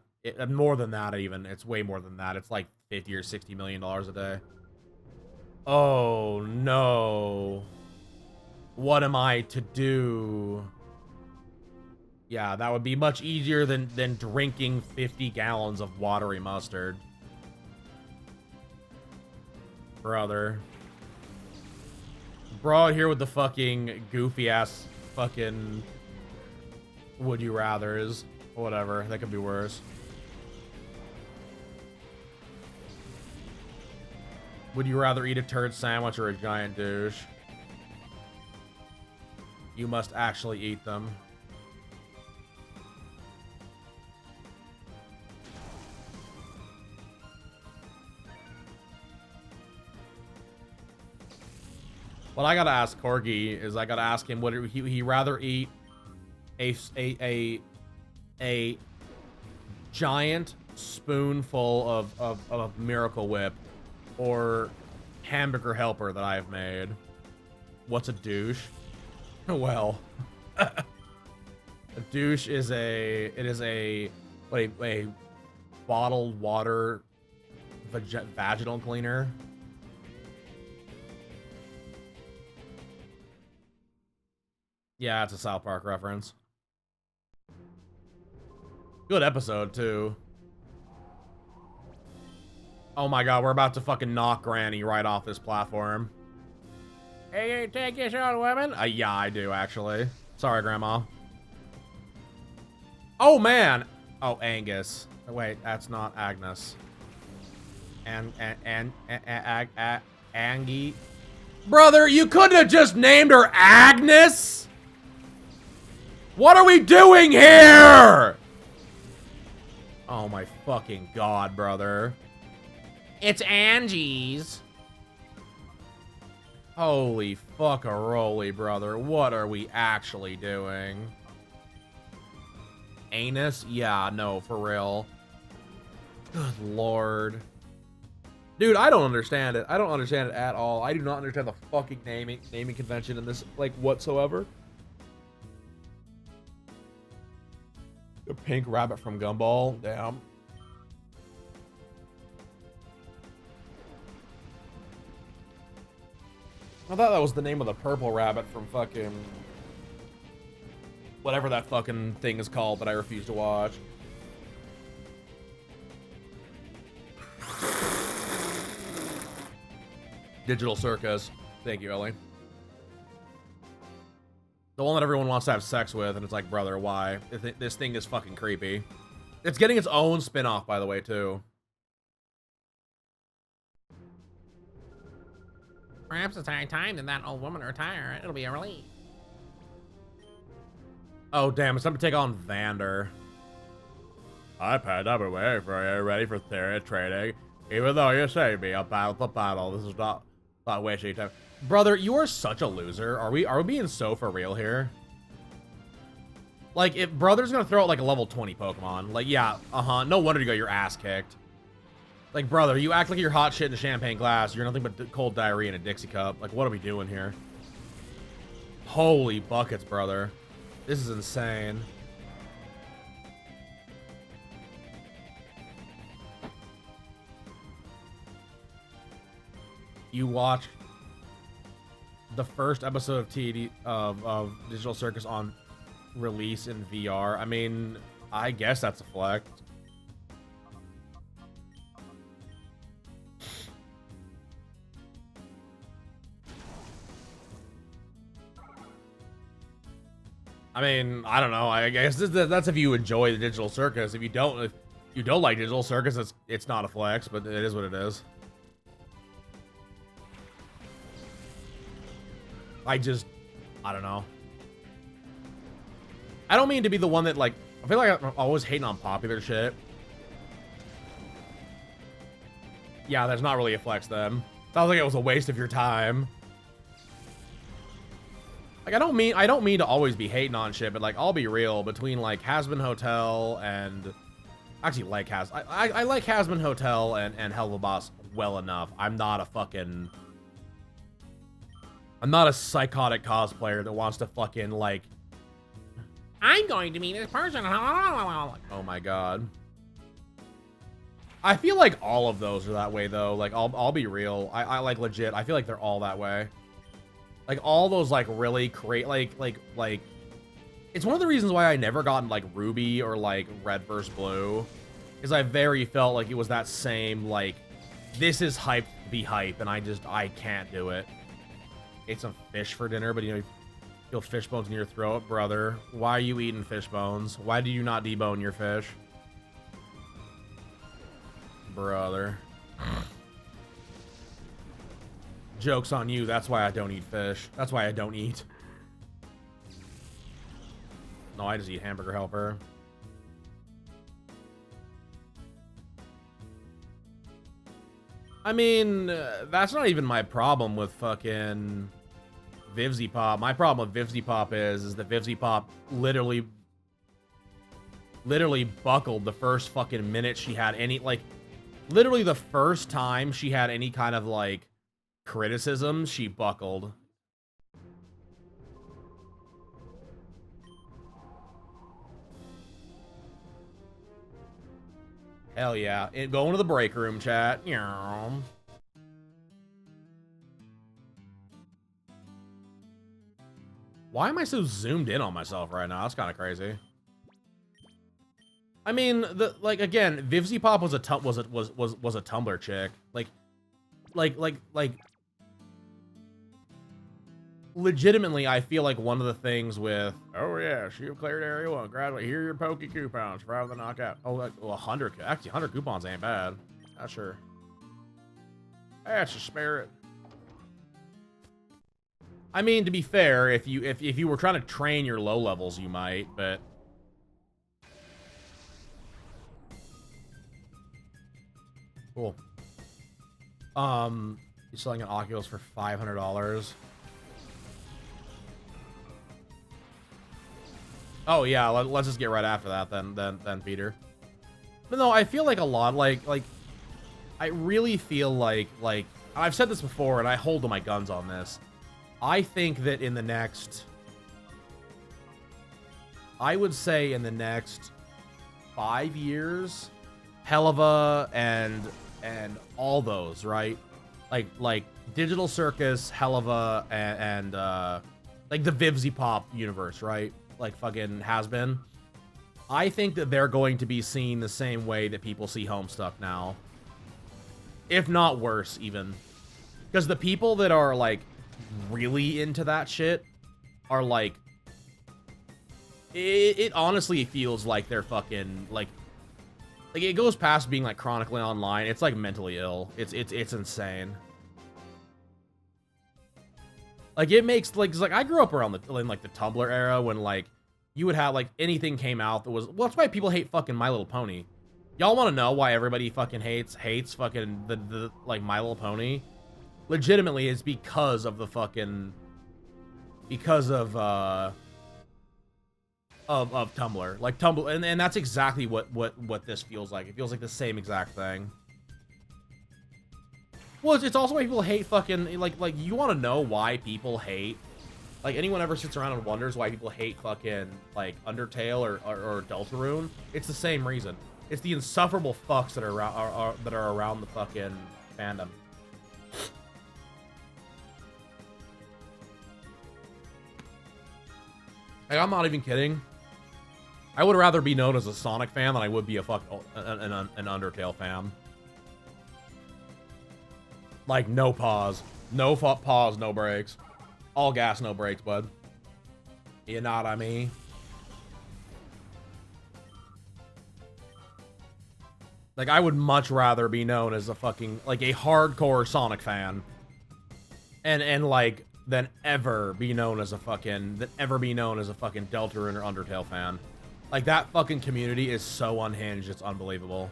More than that, even. It's way more than that. It's like 50 or 60 million dollars a day. Oh no. What am I to do? Yeah, that would be much easier than drinking 50 gallons of watery mustard. Brother. Bro here with the fucking goofy ass fucking would you rathers. Whatever, that could be worse. Would you rather eat a turd sandwich or a giant douche? You must actually eat them. What I gotta ask Corgi is I gotta ask him would he rather eat a giant spoonful of Miracle Whip or Hamburger Helper that I have made. What's a douche? Well, a douche is a bottled water vaginal cleaner. Yeah, it's a South Park reference. Good episode, too. Oh my god, we're about to fucking knock Granny right off this platform. Hey, you take this on women? Yeah, I do, actually. Sorry, Grandma. Oh, man! Oh, Angus. Wait, that's not Agnes. Angie? Brother, you couldn't have just named her Agnes? What are we doing here? Oh my fucking god, brother. It's Angie's. Holy fuck-a-roly, brother. What are we actually doing? Anus? Yeah, no, for real. Good lord. Dude, I don't understand it. I don't understand it at all. I do not understand the fucking naming convention in this, like, whatsoever. The pink rabbit from Gumball. Damn. I thought that was the name of the purple rabbit from fucking... whatever that fucking thing is called that I refuse to watch. Digital Circus. Thank you, Ellie. The one that everyone wants to have sex with, and it's like, brother, why? This thing is fucking creepy. It's getting its own spin-off, by the way, too. Perhaps it's high time that that old woman retire. It'll be a relief. Oh, damn, it's time to take on Vander. Hi, Panda, I've been waiting for you. Ready for theory training? Even though you saved me, I'll battle for battle. This is not wasting time. Brother, you are such a loser. Are we being so for real here? Like, if Brother's gonna throw out like a level 20 Pokemon, like, yeah, no wonder you got your ass kicked. Like, brother, you act like you're hot shit in a champagne glass. You're nothing but cold diarrhea in a Dixie cup. Like, what are we doing here? Holy buckets, brother. This is insane. You watch the first episode of TD of Digital Circus on release in VR. I mean, I guess that's a flex. I mean, I don't know. I guess that's if you enjoy the Digital Circus. If you don't like Digital Circus, it's not a flex, but it is what it is. I don't know. I don't mean to be the one that, like, I feel like I'm always hating on popular shit. Yeah, there's not really a flex then. Sounds like it was a waste of your time. Like, I don't mean to always be hating on shit, but, like, I'll be real, between, like, Hasbin Hotel and... Actually, like I like Hasbin Hotel and Hell of a Boss well enough. I'm not a psychotic cosplayer that wants to fucking, like... I'm going to meet this person. Oh my god. I feel like all of those are that way, though. Like, I'll be real. I like, legit, I feel like they're all that way. Like, all those, like, really like, it's one of the reasons why I never gotten, like, Ruby or, like, Red vs. Blue. Is I very felt like it was that same, like, this is hype to be hype, and I can't do it. Ate some fish for dinner, but, you know, you feel fish bones in your throat. Brother, why are you eating fish bones? Why do you not debone your fish? Brother. Joke's on you. That's why I don't eat fish. That's why I don't eat. No, I just eat Hamburger Helper. I mean, that's not even my problem with fucking Vivzy Pop. My problem with Vivzy Pop is that Vivzy Pop literally buckled the first fucking minute she had any, like, literally the first time she had any kind of, like, criticism, she buckled. Hell yeah. Going to the break room, chat. Why am I so zoomed in on myself right now? That's kind of crazy. I mean, again, Vivzy Pop was a Tumblr chick. Like legitimately, I feel like one of the things with, oh yeah, she cleared area 1, gradually, here are your Poke coupons for the knockout. Oh, like, well, 100, actually 100 coupons ain't bad. Not sure. That's a spirit. I mean, to be fair, if you were trying to train your low levels, you might, but cool. You're selling an Oculus for $500. Oh yeah, let's just get right after that then, Peter. But no, I feel like a lot, like I really feel like I've said this before, and I hold to my guns on this. I think that in the next, I would say in the next 5 years, Helluva and all those, right? Like Digital Circus, Helluva, and like the Vivzy Pop universe, right? Like fucking has been. I think that they're going to be seen the same way that people see Homestuck now. If not worse, even. Because the people that are, like, really into that shit are, like... It honestly feels like they're fucking, like, it goes past being, like, chronically online. It's, like, mentally ill. It's insane. Like, it makes, like, 'cause, like, I grew up around in, like, the Tumblr era when, like, you would have, like, anything came out that was... Well, that's why people hate fucking My Little Pony. Y'all want to know why everybody fucking hates fucking the like, My Little Pony? Legitimately, it's because of the fucking... Because of Tumblr. Like, Tumblr... And that's exactly what this feels like. It feels like the same exact thing. Well, it's also why people hate fucking... Like, you want to know why people hate... Like, anyone ever sits around and wonders why people hate fucking, like, Undertale or Deltarune? It's the same reason. It's the insufferable fucks that are around the fucking fandom. Like, I'm not even kidding. I would rather be known as a Sonic fan than I would be a an Undertale fan. Like, no pause. No pause, no breaks. All gas, no brakes, bud. You know what I mean? Like, I would much rather be known as a fucking, like, a hardcore Sonic fan. And like, than ever be known as a fucking Deltarune or Undertale fan. Like, that fucking community is so unhinged, it's unbelievable.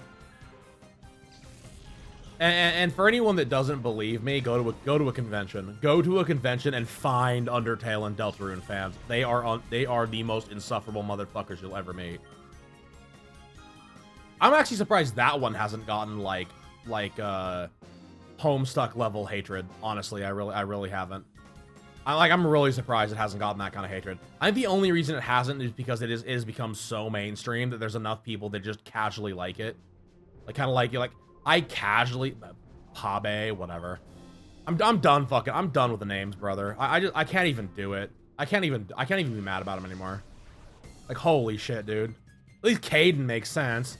And for anyone that doesn't believe me, go to a convention. Go to a convention and find Undertale and Deltarune fans. They are the most insufferable motherfuckers you'll ever meet. I'm actually surprised that one hasn't gotten like Homestuck level hatred. Honestly, I really haven't. I'm really surprised it hasn't gotten that kind of hatred. I think the only reason it hasn't is because it is become so mainstream that there's enough people that just casually like it. Like, kind of like, you're like, I casually... Pabe, whatever. I'm done fucking... I'm done with the names, brother. I can't even do it. I can't even be mad about them anymore. Like, holy shit, dude. At least Caden makes sense.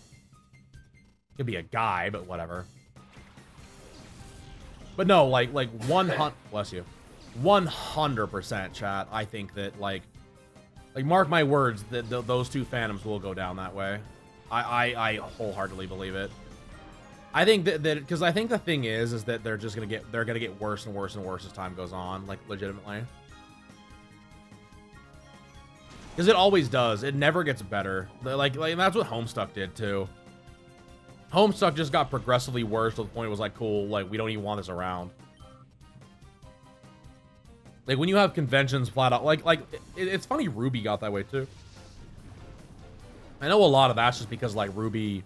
Could be a guy, but whatever. But no, like 100... Bless you. 100% chat. I think that, like mark my words, that those two fandoms will go down that way. I wholeheartedly believe it. I think that because I think the thing is that they're gonna get worse and worse and worse as time goes on, like, legitimately. Because it always does. It never gets better. Like that's what Homestuck did too. Homestuck just got progressively worse to the point it was like, cool, like, we don't even want this around. Like, when you have conventions flat out, it's funny Ruby got that way too. I know a lot of that's just because, like, Ruby...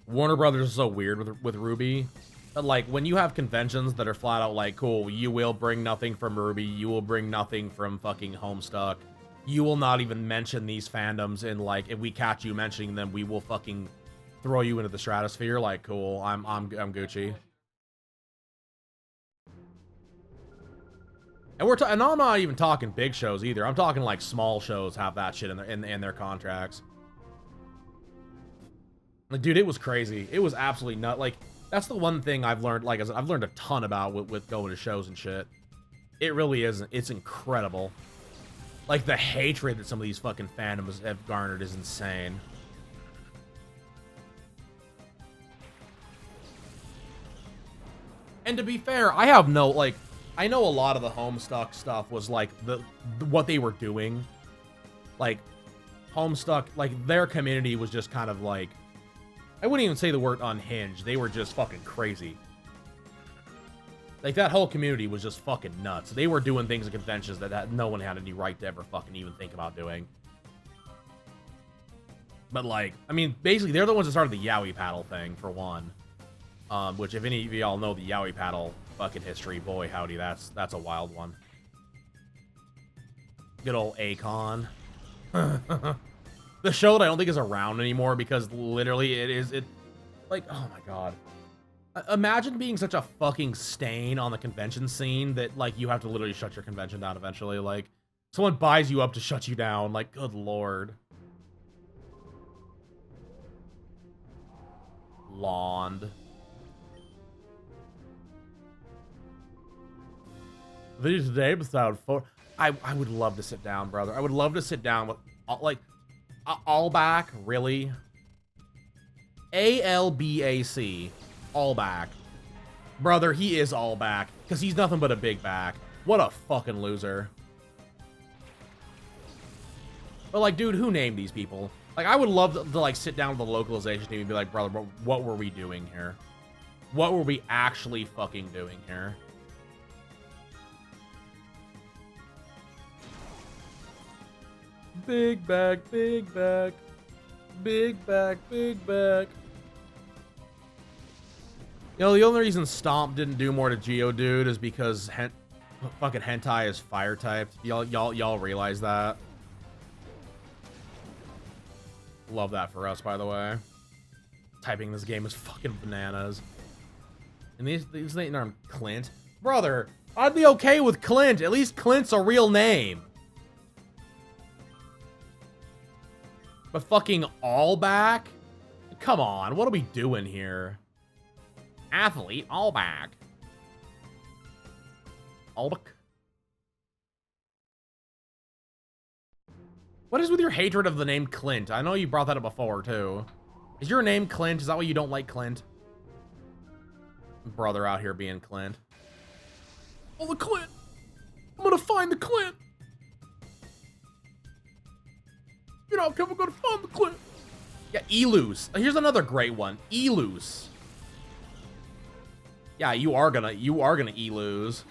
Warner Brothers is so weird with Ruby. But, like, when you have conventions that are flat out like, cool, you will bring nothing from Ruby, you will bring nothing from fucking Homestuck, you will not even mention these fandoms, and, like, if we catch you mentioning them, we will fucking throw you into the stratosphere. Like, cool, I'm Gucci. And and I'm not even talking big shows either. I'm talking, like, small shows have that shit in their contracts. Like, dude, it was crazy. It was absolutely nut. Like, that's the one thing I've learned. Like, I've learned a ton about with going to shows and shit. It really is. It's incredible. Like, the hatred that some of these fucking fandoms have garnered is insane. And to be fair, I have no, like... I know a lot of the Homestuck stuff was, like, what they were doing. Like, Homestuck, like, their community was just kind of, like... I wouldn't even say the word unhinged. They were just fucking crazy. Like, that whole community was just fucking nuts. They were doing things at conventions that no one had any right to ever fucking even think about doing. But like, I mean, basically they're the ones that started the Yowie paddle thing for one. Which if any of y'all know the Yowie paddle bucket history, boy howdy, that's a wild one. Good old Akon. The show that I don't think is around anymore because literally it like, oh my god. Imagine being such a fucking stain on the convention scene that like you have to literally shut your convention down eventually. Like someone buys you up to shut you down. Like, good lord. Lond. Video today, episode 4. I would love to sit down, brother. I would love to sit down with, like, all back, really? ALBAC. All back. Brother, he is all back. Because he's nothing but a big back. What a fucking loser. But, like, dude, who named these people? Like, I would love to like, sit down with the localization team and be like, brother, what were we doing here? What were we actually fucking doing here? Big back, big back. Big back, big back. You know, the only reason Stomp didn't do more to Geodude is because fucking hentai is fire typed. Y'all realize that? Love that for us, by the way. Typing this game is fucking bananas. And these names Clint. Brother, I'd be okay with Clint. At least Clint's a real name. But fucking all back? Come on, what are we doing here? Athlete, all back. All back. What is with your hatred of the name Clint? I know you brought that up before, too. Is your name Clint? Is that why you don't like Clint? Brother out here being Clint. Oh, the Clint! I'm gonna find the Clint! You're not gonna find the Clint! Yeah, Elus. Here's another great one. Elus. Yeah, you are gonna Elus.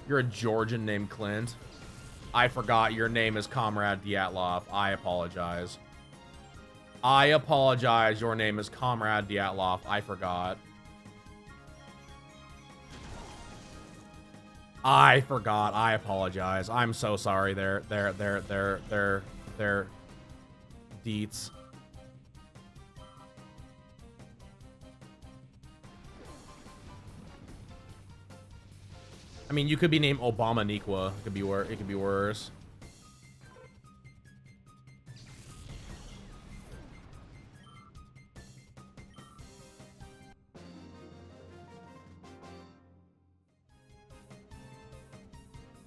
You're a Georgian named Clint. I forgot your name is Comrade Dyatlov. I apologize. I apologize. Your name is Comrade Dyatlov. I forgot. I forgot. I apologize. I'm so sorry. They're deets. I mean, you could be named Obama Nikwa. It could be worse. It could be worse.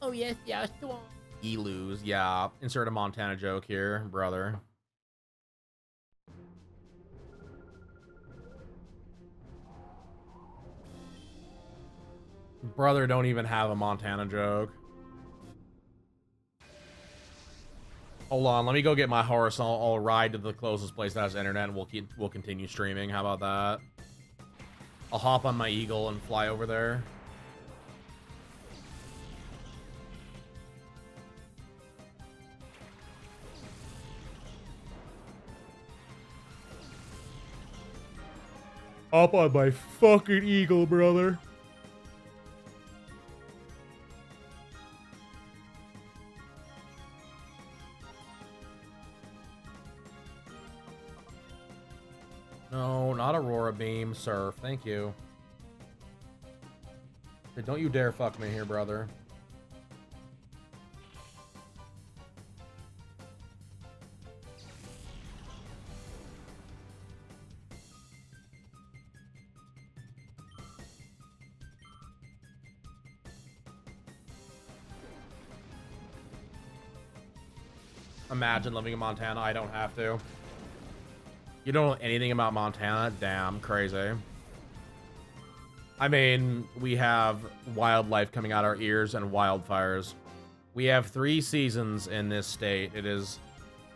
Oh yes, yeah, sure. Elus, yeah. Insert a Montana joke here, brother. Brother don't even have a Montana joke. Hold on, let me go get my horse. I'll ride to the closest place that has internet, and we'll continue streaming. How about that? I'll hop on my eagle and fly over there. Hop on my fucking eagle, brother. No, not Aurora Beam, Surf. Thank you. Hey, don't you dare fuck me here, brother. Imagine living in Montana. I don't have to. You don't know anything about Montana? Damn, crazy. I mean, we have wildlife coming out our ears and wildfires. We have 3 seasons in this state. It is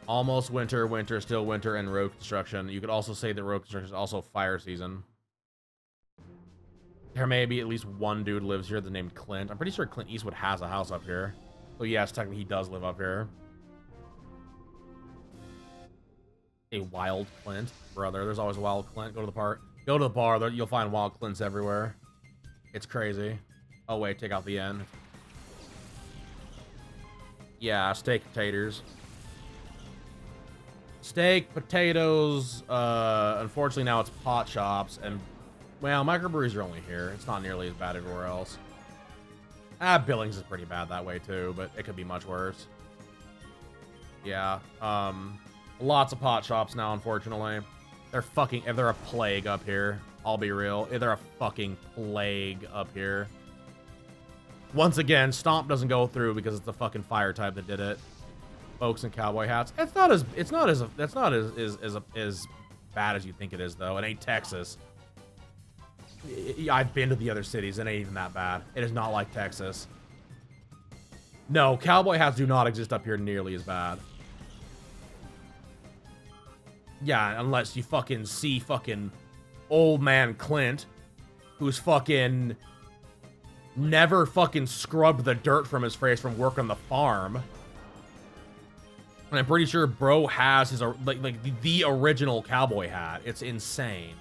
almost winter, winter, still winter, and road construction. You could also say that road construction is also fire season. There may be at least one dude lives here that's named Clint. I'm pretty sure Clint Eastwood has a house up here. So yes, technically he does live up here. A wild Clint, brother. There's always a wild Clint. Go to the park. Go to the bar. You'll find wild Clints everywhere. It's crazy. Oh wait, take out the end. Yeah, steak taters. Steak, potatoes. Unfortunately now it's pot shops and, well, microbreweries are only here. It's not nearly as bad everywhere else. Billings is pretty bad that way too, but it could be much worse. Yeah. Lots of pot shops now, unfortunately. They're a plague up here. I'll be real. They're a fucking plague up here. Once again, Stomp doesn't go through because it's the fucking fire type that did it. Folks in cowboy hats. That's not as bad as you think it is, though. It ain't Texas. I've been to the other cities. It ain't even that bad. It is not like Texas. No, cowboy hats do not exist up here nearly as bad. Yeah, unless you fucking see fucking old man Clint, who's fucking never fucking scrubbed the dirt from his face from work on the farm. And I'm pretty sure bro has his like the original cowboy hat. It's insane.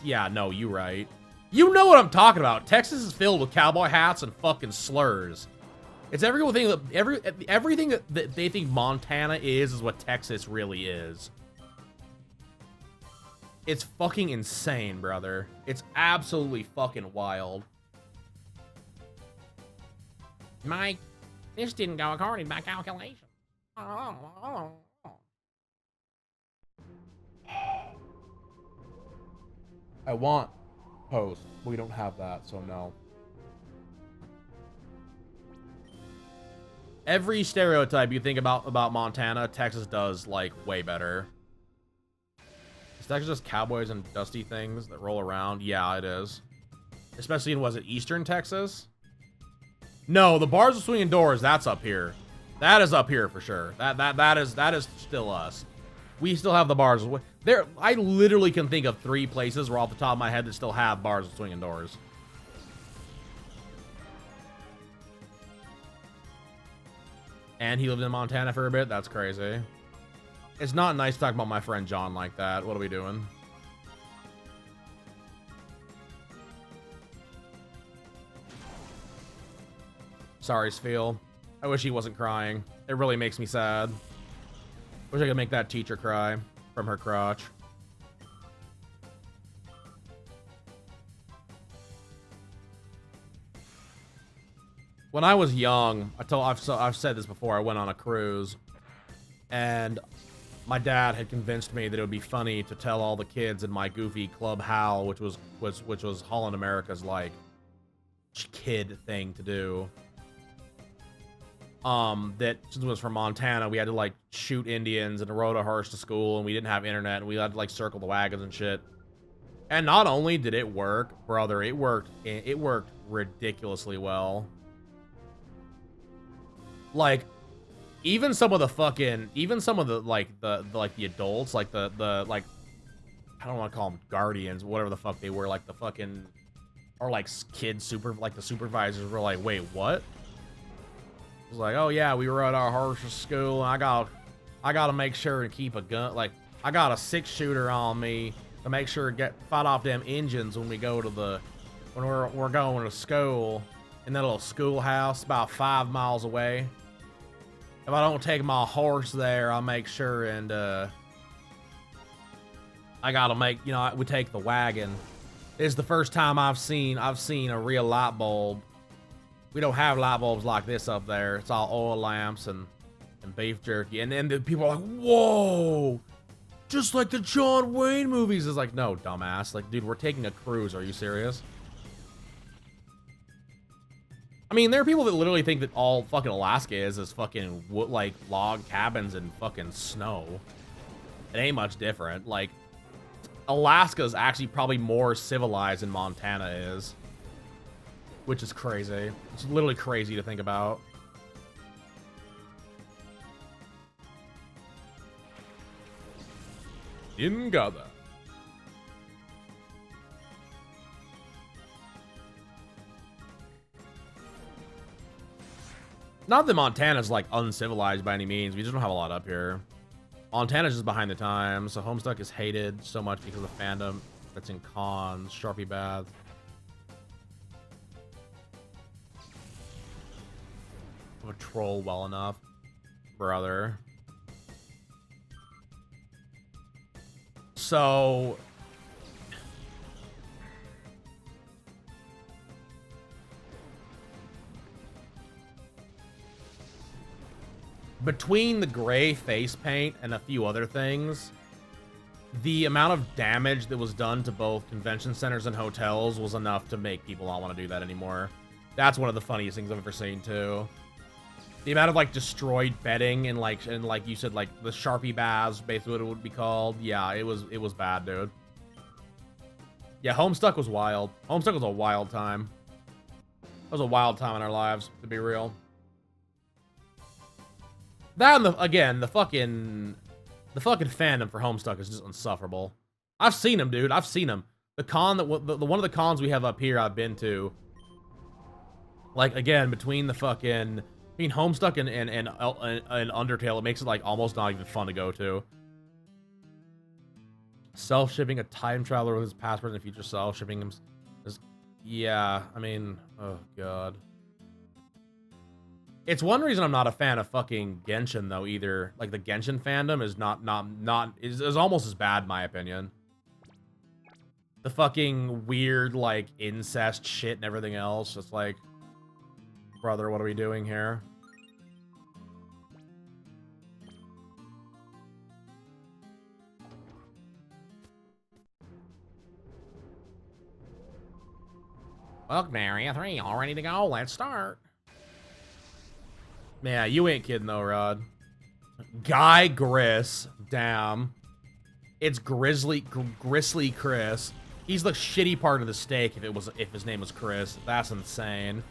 Yeah, no, you right. You know what I'm talking about. Texas is filled with cowboy hats and fucking slurs. It's everything that they think Montana is what Texas really is. It's fucking insane, brother. It's absolutely fucking wild. Mike, this didn't go according to my calculation. I want post. We don't have that, so no. Every stereotype you think about Montana, Texas does, like, way better. Is Texas just cowboys and dusty things that roll around? Yeah, it is. Especially in, was it Eastern Texas? No, the bars of swinging doors, that's up here. That is up here for sure. That is still us. We still have the bars. There, I literally can think of 3 places where off the top of my head that still have bars of swinging doors. And he lived in Montana for a bit? That's crazy. It's not nice to talk about my friend John like that. What are we doing? Sorry, Spheel. I wish he wasn't crying. It really makes me sad. Wish I could make that teacher cry from her crotch. When I was young, I've said this before, I went on a cruise, and my dad had convinced me that it would be funny to tell all the kids in my goofy Club Hal, which was Holland America's, like, kid thing to do. That since it was from Montana, we had to, like, shoot Indians and rode a hearse to school, and we didn't have internet, and we had to, like, circle the wagons and shit. And not only did it work, brother, it worked ridiculously well. Like, even some of the adults, like the like, I don't want to call them guardians, whatever the fuck they were, like the fucking, or like kids the supervisors were like, wait, what? It was like, oh yeah, we rode our horse to school, and I gotta make sure and keep a gun, like, I got a 6-shooter on me to make sure to fight off them engines when we go to when we're going to school in that little schoolhouse about 5 miles away. If I don't take my horse there, I'll make sure and, I gotta make, you know, we take the wagon. This is the first time I've seen a real light bulb. We don't have light bulbs like this up there. It's all oil lamps and beef jerky. And then the people are like, whoa, just like the John Wayne movies. It's like, no, dumbass. Like, dude, we're taking a cruise. Are you serious? I mean, there are people that literally think that all fucking Alaska is fucking like log cabins and fucking snow. It ain't much different. Like, Alaska's actually probably more civilized than Montana is, which is crazy. It's literally crazy to think about. Didn't got that. Not that Montana's like uncivilized by any means. We just don't have a lot up here. Montana's just behind the times, so Homestuck is hated so much because of fandom. That's in cons. Sharpie Bath. A troll well enough, brother. So between the gray face paint and a few other things, the amount of damage that was done to both convention centers and hotels was enough to make people not want to do that anymore. That's one of the funniest things I've ever seen too. The amount of like destroyed bedding and like you said, like the Sharpie baths, basically what it would be called. Yeah, it was bad, dude. Yeah, Homestuck was wild. Homestuck was a wild time. It was a wild time in our lives, to be real. That and the fucking fandom for Homestuck is just insufferable. I've seen him, dude. I've seen him. The con that the one of the cons we have up here, I've been to. Like again, between Homestuck and Undertale, it makes it like almost not even fun to go to. Self-shipping a time traveler with his past, present, and future self, shipping him. Yeah, I mean, oh god. It's one reason I'm not a fan of fucking Genshin though either. Like the Genshin fandom is is almost as bad in my opinion. The fucking weird like incest shit and everything else. It's like, brother, what are we doing here? Welcome to Area 3, all ready to go. Let's start. Man, you ain't kidding though, Rod. Guy Griss, damn. It's Grizzly Chris. He's the shitty part of the steak if his name was Chris. That's insane.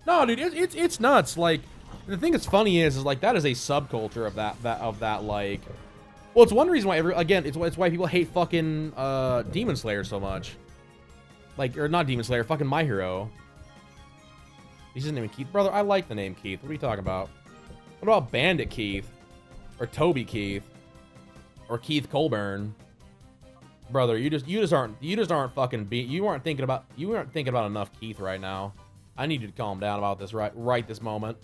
No, dude, it's nuts. Like, the thing that's funny is like that is a subculture of that like. Well, it's one reason why it's why people hate fucking Demon Slayer so much. Like, or not Demon Slayer, fucking My Hero. He's his name Keith. Brother, I like the name Keith. What are you talking about? What about Bandit Keith? Or Toby Keith? Or Keith Colburn? Brother, you just aren't fucking you aren't thinking about enough Keith right now. I need you to calm down about this right this moment.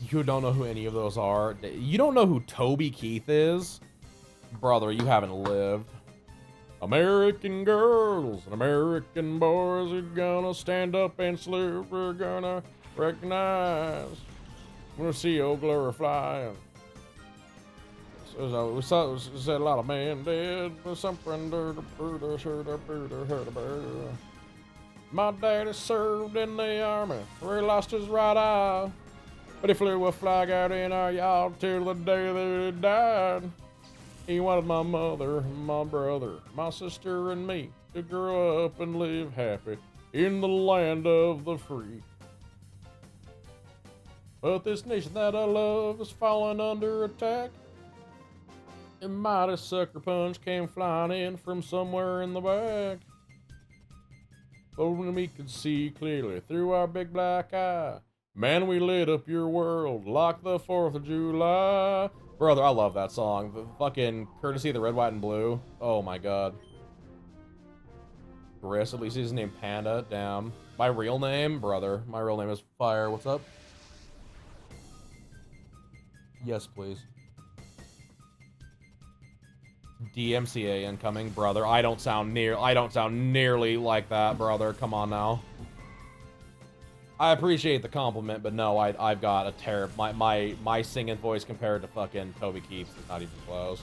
You don't know who any of those are. You don't know who Toby Keith is? Brother, you haven't lived. American girls and American boys are gonna stand up and salute. We're gonna recognize. We're gonna see old glory flying. We said a lot of men dead. My daddy served in the army where he lost his right eye. But he flew a flag out in our yard till the day that he died. He wanted my mother, my brother, my sister, and me to grow up and live happy in the land of the free. But this nation that I love is falling under attack. A mighty sucker punch came flying in from somewhere in the back. But when we could see clearly through our big black eye, man, we lit up your world like the 4th of July. Brother, I love that song. The fucking courtesy of the Red, White, and Blue. Oh my god. Chris, at least his name Panda. Damn. My real name? Brother. My real name is Fire. What's up? Yes, please. DMCA incoming, brother. I don't sound nearly like that, brother. Come on now. I appreciate the compliment, but no, I've got a terrible my singing voice compared to fucking Toby Keith's is not even close.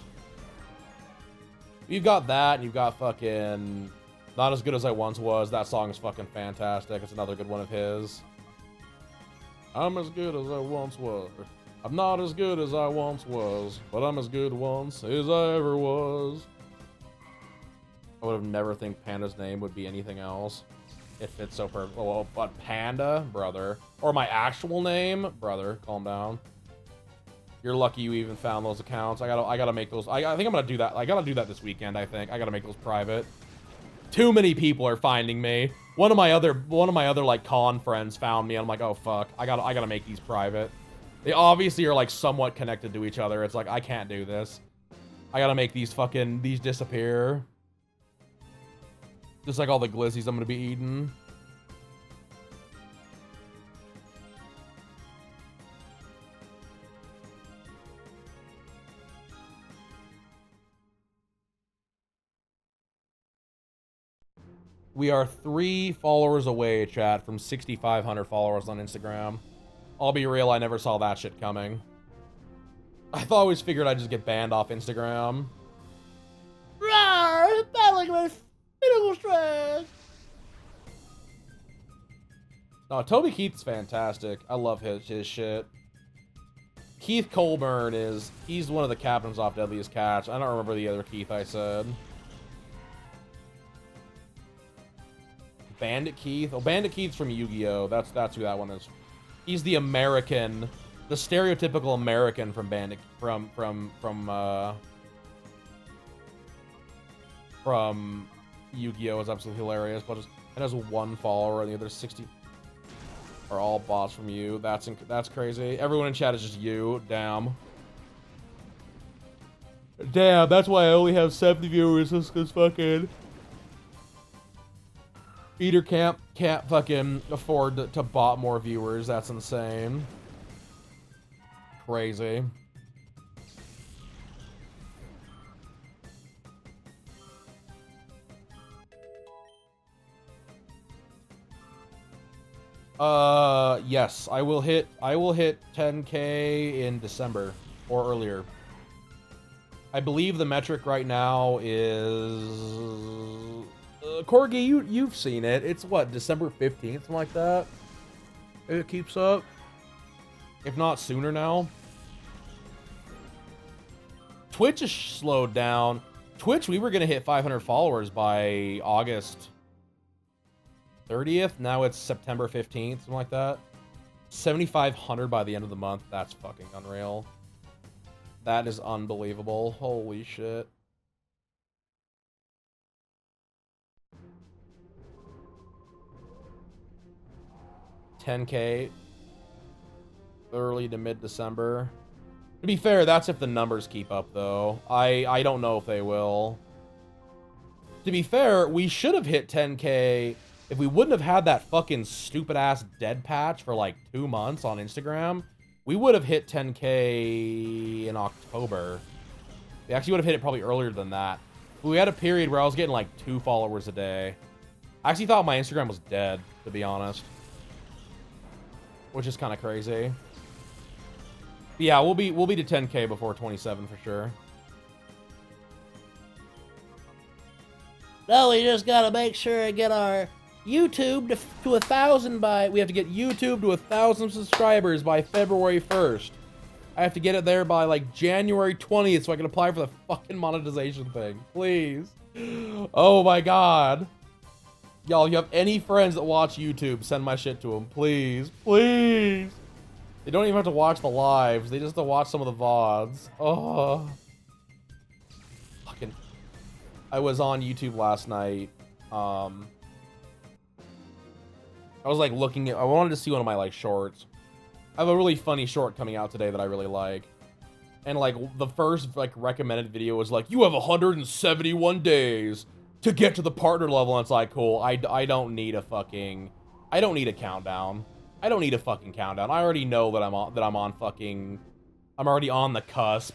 You've got that, and you've got fucking Not As Good As I Once Was. That song is fucking fantastic. It's another good one of his. I'm as good as I once was. I'm not as good as I once was, but I'm as good once as I ever was. I would have never think Panda's name would be anything else. It fits so perfect. Well, but Panda, brother. Or my actual name, brother. Calm down. You're lucky you even found those accounts. I gotta make those. I think I'm gonna do that. I gotta do that this weekend. I think I gotta make those private. Too many people are finding me. One of my other like con friends found me. And I'm like, oh fuck, I gotta make these private. They obviously are like somewhat connected to each other. It's like, I can't do this. I gotta make these disappear. Just like all the glizzies I'm gonna be eating. We are 3 followers away, chat, from 6,500 followers on Instagram. I'll be real, I never saw that shit coming. I always figured I'd just get banned off Instagram. Rawr! Battling my physical stress. No, Toby Keith's fantastic. I love his shit. Keith Colburn he's one of the captains off Deadliest Catch. I don't remember the other Keith I said. Bandit Keith? Oh, Bandit Keith's from Yu-Gi-Oh! That's who that one is. He's the American, the stereotypical American from Bandit from Yu-Gi-Oh! Is absolutely hilarious, but it has 1 follower and the other 60 are all bots from you. That's crazy. Everyone in chat is just you. Damn. Damn, that's why I only have 70 viewers. This is fucking Eater can't fucking afford to bot more viewers. That's insane. Crazy. Yes, I will hit 10K in December or earlier. I believe the metric right now is Corgi, you've seen it. It's what, December 15th, something like that. It keeps up. If not sooner now. Twitch is slowed down. Twitch, we were gonna hit 500 followers by August 30th. Now it's September 15th, something like that. 7,500 by the end of the month. That's fucking unreal. That is unbelievable. Holy shit. $10K early to mid-December. To be fair, that's if the numbers keep up, though. I don't know if they will. To be fair, we should have hit 10K if we wouldn't have had that fucking stupid-ass dead patch for like 2 months on Instagram. We would have hit 10K in October. We actually would have hit it probably earlier than that. But we had a period where I was getting like 2 followers a day. I actually thought my Instagram was dead, to be honest. Which is kind of crazy. But yeah, we'll be to 10K before 27 for sure. No, we just gotta make sure and get our YouTube to 1,000 by... We have to get YouTube to 1,000 subscribers by February 1st. I have to get it there by like January 20th so I can apply for the fucking monetization thing. Please. Oh my god. Y'all, you have any friends that watch YouTube, send my shit to them. Please. Please. They don't even have to watch the lives. They just have to watch some of the VODs. Oh. Fucking... I was on YouTube last night. I was like looking at... I wanted to see one of my like shorts. I have a really funny short coming out today that I really like. And like the first like recommended video was like, you have 171 days to get to the partner level. And it's like, cool. I don't need a fucking... I don't need a countdown. I don't need a fucking countdown. I already know that I'm on fucking... I'm already on the cusp.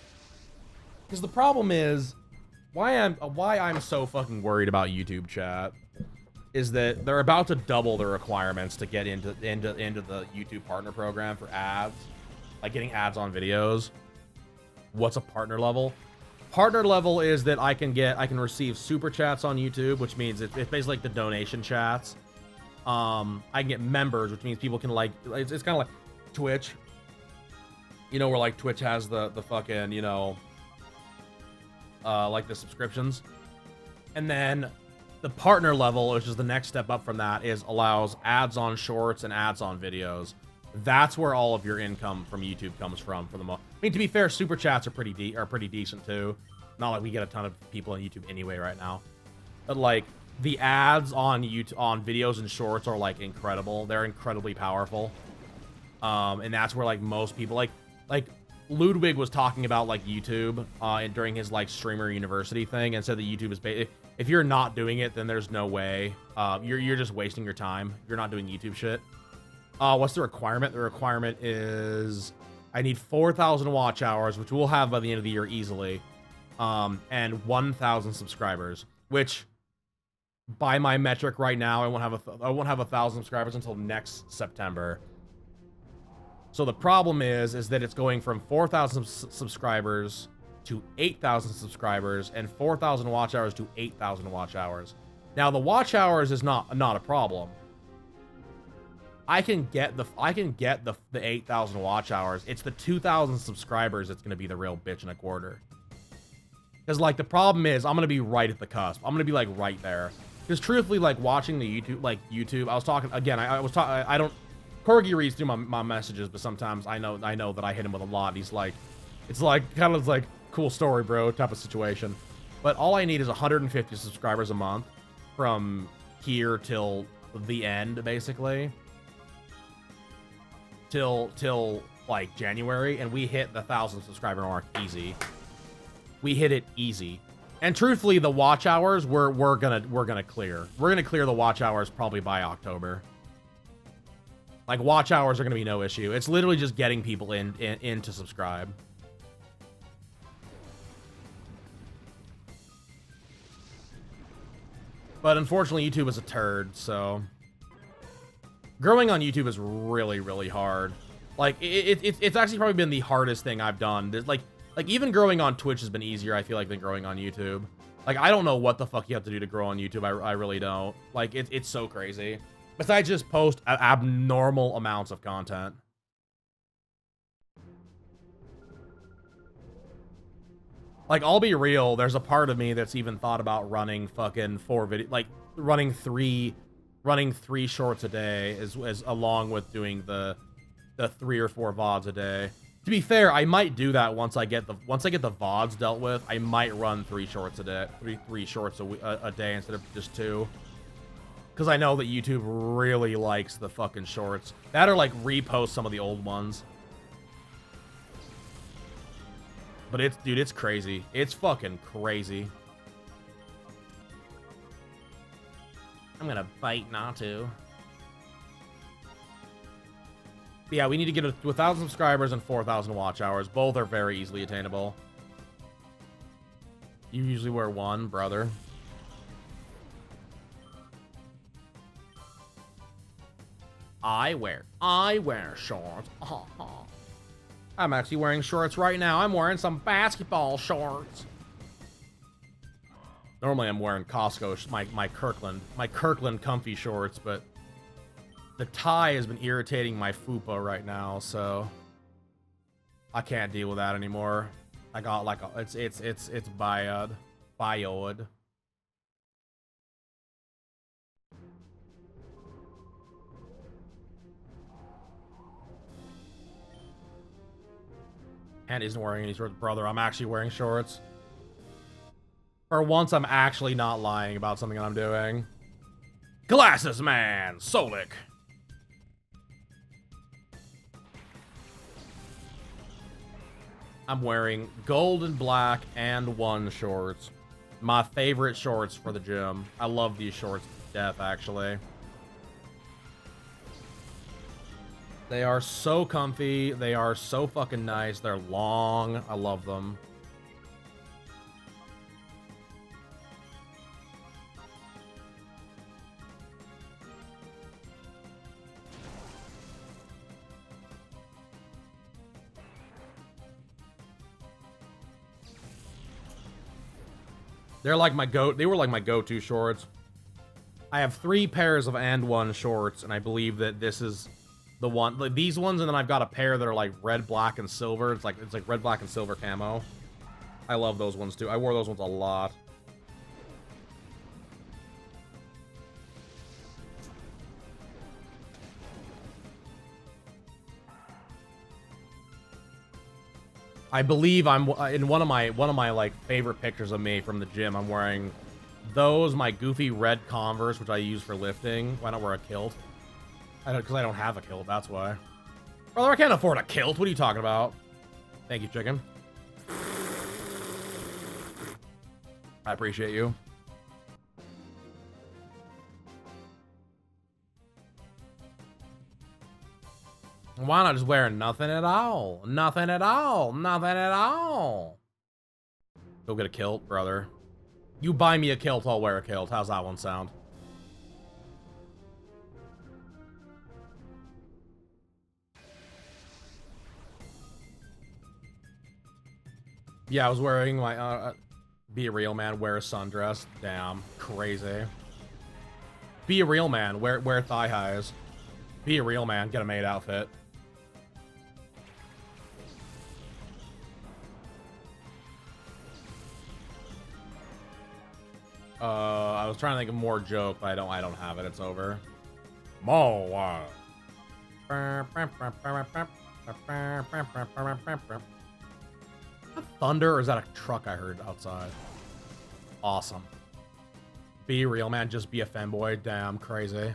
Because the problem is... Why I'm so fucking worried about YouTube chat is that they're about to double the requirements to get into the YouTube partner program for ads. Like getting ads on videos. What's a partner level? Partner level is that I can receive super chats on YouTube, which means it's basically like the donation chats. I can get members, which means people can like, it's kind of like Twitch. You know, where like Twitch has the fucking, you know, like the subscriptions. And then the partner level, which is the next step up from that, allows ads on shorts and ads on videos. That's where all of your income from YouTube comes from for the most. I mean, to be fair, super chats are pretty decent too. Not like we get a ton of people on YouTube anyway right now. But like, the ads on YouTube, on videos and shorts are like incredible. They're incredibly powerful. And that's where like most people like Ludwig was talking about like YouTube during his like streamer university thing, and said that YouTube is if you're not doing it, then there's no way. You're just wasting your time. You're not doing YouTube shit. What's the requirement? The requirement is I need 4,000 watch hours, which we'll have by the end of the year easily, and 1,000 subscribers. Which, by my metric right now, I won't have 1,000 subscribers until next September. So the problem is that it's going from 4,000 subscribers to 8,000 subscribers and 4,000 watch hours to 8,000 watch hours. Now the watch hours is not a problem. I can get the 8,000 watch hours. It's the 2,000 subscribers that's gonna be the real bitch in a quarter. Because like the problem is I'm gonna be right at the cusp. I'm gonna be like right there. Because truthfully, like watching the YouTube, I was talking again. I don't. Corgi reads through my messages, but sometimes I know that I hit him with a lot. He's like, it's like kind of like cool story, bro, type of situation. But all I need is 150 subscribers a month from here till the end, basically. Till like January, and we hit the 1,000 subscriber mark easy. We hit it easy. And truthfully, the watch hours we're gonna clear. We're gonna clear the watch hours probably by October. Like, watch hours are going to be no issue. It's literally just getting people in to subscribe. But unfortunately, YouTube is a turd, so... Growing on YouTube is really, really hard. Like, it's actually probably been the hardest thing I've done. There's, like, even growing on Twitch has been easier, I feel like, than growing on YouTube. Like, I don't know what the fuck you have to do to grow on YouTube. I really don't. Like, it's so crazy. Besides just post abnormal amounts of content. Like, I'll be real, there's a part of me that's even thought about running fucking 4 video, like running three shorts a day as along with doing the 3 or 4 VODs a day. To be fair, I might do that once I get the VODs dealt with. I might run 3 shorts a day, three shorts a day instead of just 2. Because I know that YouTube really likes the fucking shorts. That or, like, repost some of the old ones. But dude, it's crazy. It's fucking crazy. I'm gonna bite not to. But yeah, we need to get to 1,000 subscribers and 4,000 watch hours. Both are very easily attainable. You usually wear 1, brother. I wear shorts. I'm actually wearing shorts right now. I'm wearing some basketball shorts. Normally I'm wearing Costco, my Kirkland comfy shorts, but the tie has been irritating my fupa right now, so I can't deal with that anymore. I got like it's bioed. And isn't wearing any shorts. Brother, I'm actually wearing shorts. For once, I'm actually not lying about something I'm doing. Glasses Man, Solik. I'm wearing gold and black and 1 shorts. My favorite shorts for the gym. I love these shorts to death, actually. They are so comfy. They are so fucking nice. They're long. I love them. They were like my go-to shorts. I have 3 pairs of and 1 shorts, and I believe that this is the one, like these ones, and then I've got a pair that are like red, black, and silver. It's like red, black, and silver camo. I love those ones too. I wore those ones a lot. I believe I'm in one of my like favorite pictures of me from the gym. I'm wearing those, my goofy red Converse, which I use for lifting. Why not wear a kilt? Because I don't have a kilt, that's why. Brother, I can't afford a kilt. What are you talking about? Thank you, chicken. I appreciate you. Why not just wear nothing at all? Nothing at all. Nothing at all. Go get a kilt, brother. You buy me a kilt, I'll wear a kilt. How's that one sound? Yeah, I was wearing my, be a real man, wear a sundress. Damn, crazy. Be a real man, wear thigh highs. Be a real man, get a maid outfit. I was trying to think of more joke, but I don't have it. It's over. Mo. Thunder, or is that a truck I heard outside? Awesome. Be real, man. Just be a femboy. Damn, crazy.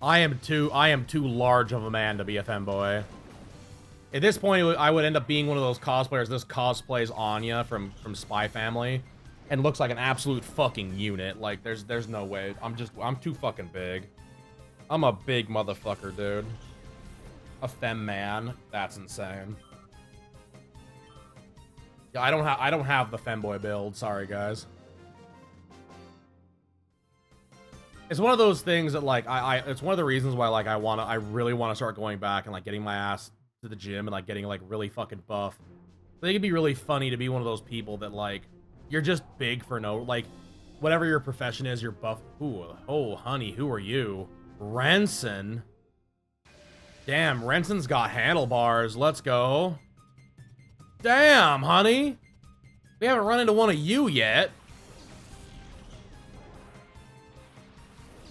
I am too large of a man to be a femboy. At this point, I would end up being one of those cosplayers. This cosplays Anya from Spy Family, and looks like an absolute fucking unit. Like, there's no way. I'm too fucking big. I'm a big motherfucker, dude. A femme man. That's insane. Yeah, I don't have the femboy build. Sorry, guys. It's one of those things that, like, it's one of the reasons why, like, I really want to start going back and, like, getting my ass to the gym and, like, getting, like, really fucking buff. I think it'd be really funny to be one of those people that, like, you're just big for no, like, whatever your profession is, you're buff. Ooh, oh, honey, who are you? Renson? Damn, Renson's got handlebars. Let's go. Damn, honey. We haven't run into one of you yet.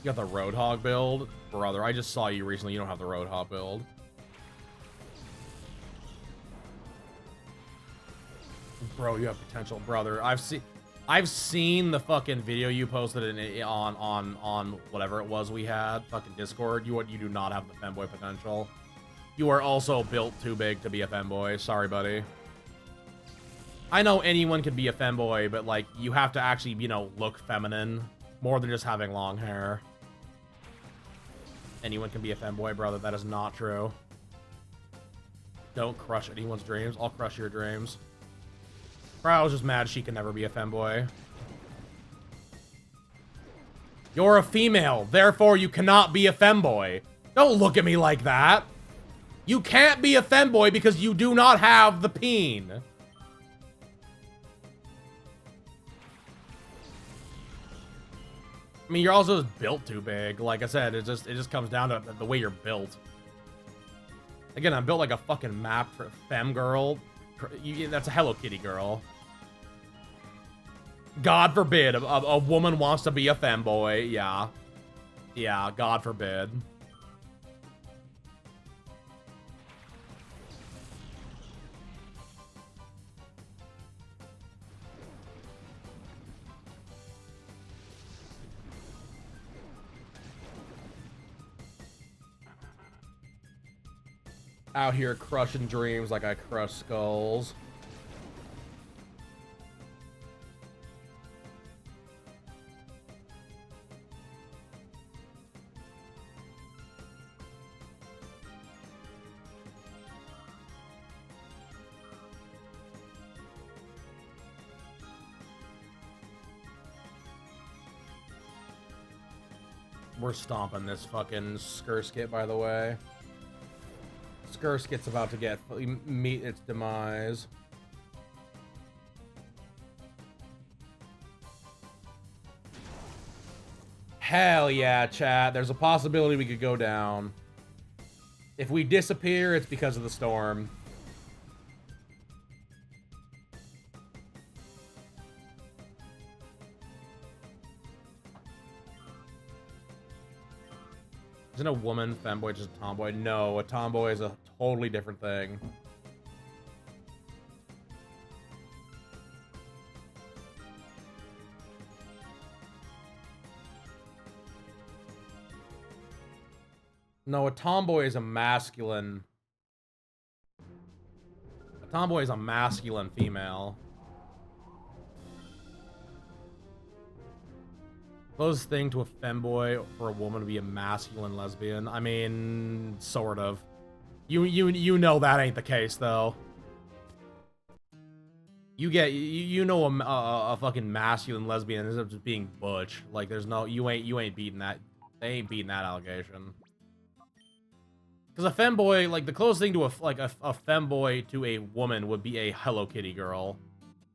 You got the Roadhog build? Brother, I just saw you recently. You don't have the Roadhog build. Bro, you have potential, brother. I've seen the fucking video you posted on whatever it was we had, fucking Discord. You do not have the femboy potential. You are also built too big to be a femboy. Sorry, buddy. I know anyone can be a femboy, but, like, you have to actually, you know, look feminine more than just having long hair. Anyone can be a femboy, brother. That is not true. Don't crush anyone's dreams. I'll crush your dreams. Bro, I was just mad she can never be a femboy. You're a female, therefore you cannot be a femboy. Don't look at me like that. You can't be a femboy because you do not have the peen. I mean, you're also just built too big. Like I said, it just comes down to the way you're built. Again, I'm built like a fucking map for femme girl. That's a Hello Kitty girl. God forbid a woman wants to be a femboy. Yeah. Yeah, God forbid. Out here crushing dreams like I crush skulls. We're stomping this fucking Skirskit, by the way. Skirskit's about to meet its demise. Hell yeah, chat. There's a possibility we could go down. If we disappear, it's because of the storm. Isn't a woman femboy just a tomboy? No, a tomboy is a totally different thing. No, a tomboy is a masculine. A tomboy is a masculine female. Closest thing to a femboy for a woman to be a masculine lesbian. I mean, sort of. You know that ain't the case though. You know a fucking masculine lesbian ends up just being butch. Like there's no you ain't beating that. They ain't beating that allegation. Because a femboy, like the closest thing to a femboy to a woman would be a Hello Kitty girl.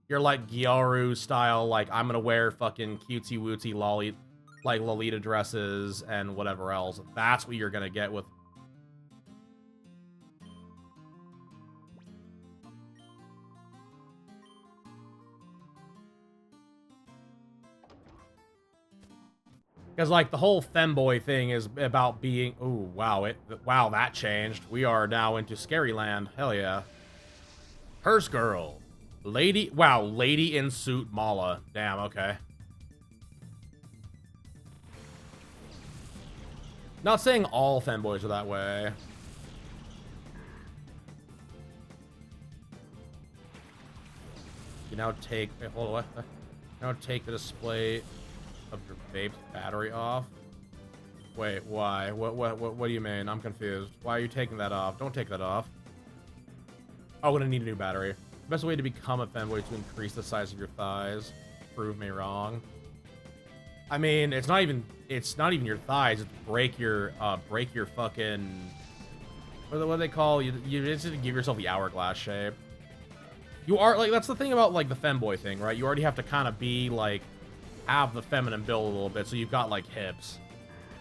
You're like Gyaru style, like I'm gonna wear fucking cutesy wootsy Lolita dresses and whatever else. That's what you're gonna get with. Because like the whole femboy thing is about being. Ooh, wow! Wow, that changed. We are now into scary land. Hell yeah. Hearse girl. Lady, wow, lady in suit Mala. Damn, okay. Not saying all femboys are that way. You now take, wait, hold on, what? Now take the display of your vape's battery off. Wait, why? What do you mean? I'm confused. Why are you taking that off? Don't take that off. Oh, I'm gonna need a new battery. The best way to become a femboy is to increase the size of your thighs. Prove me wrong. I mean, it's not even your thighs. It's break your fucking what do they call you? You just give yourself the hourglass shape. You are like that's the thing about like the femboy thing, right? You already have to kind of be like have the feminine build a little bit, so you've got like hips.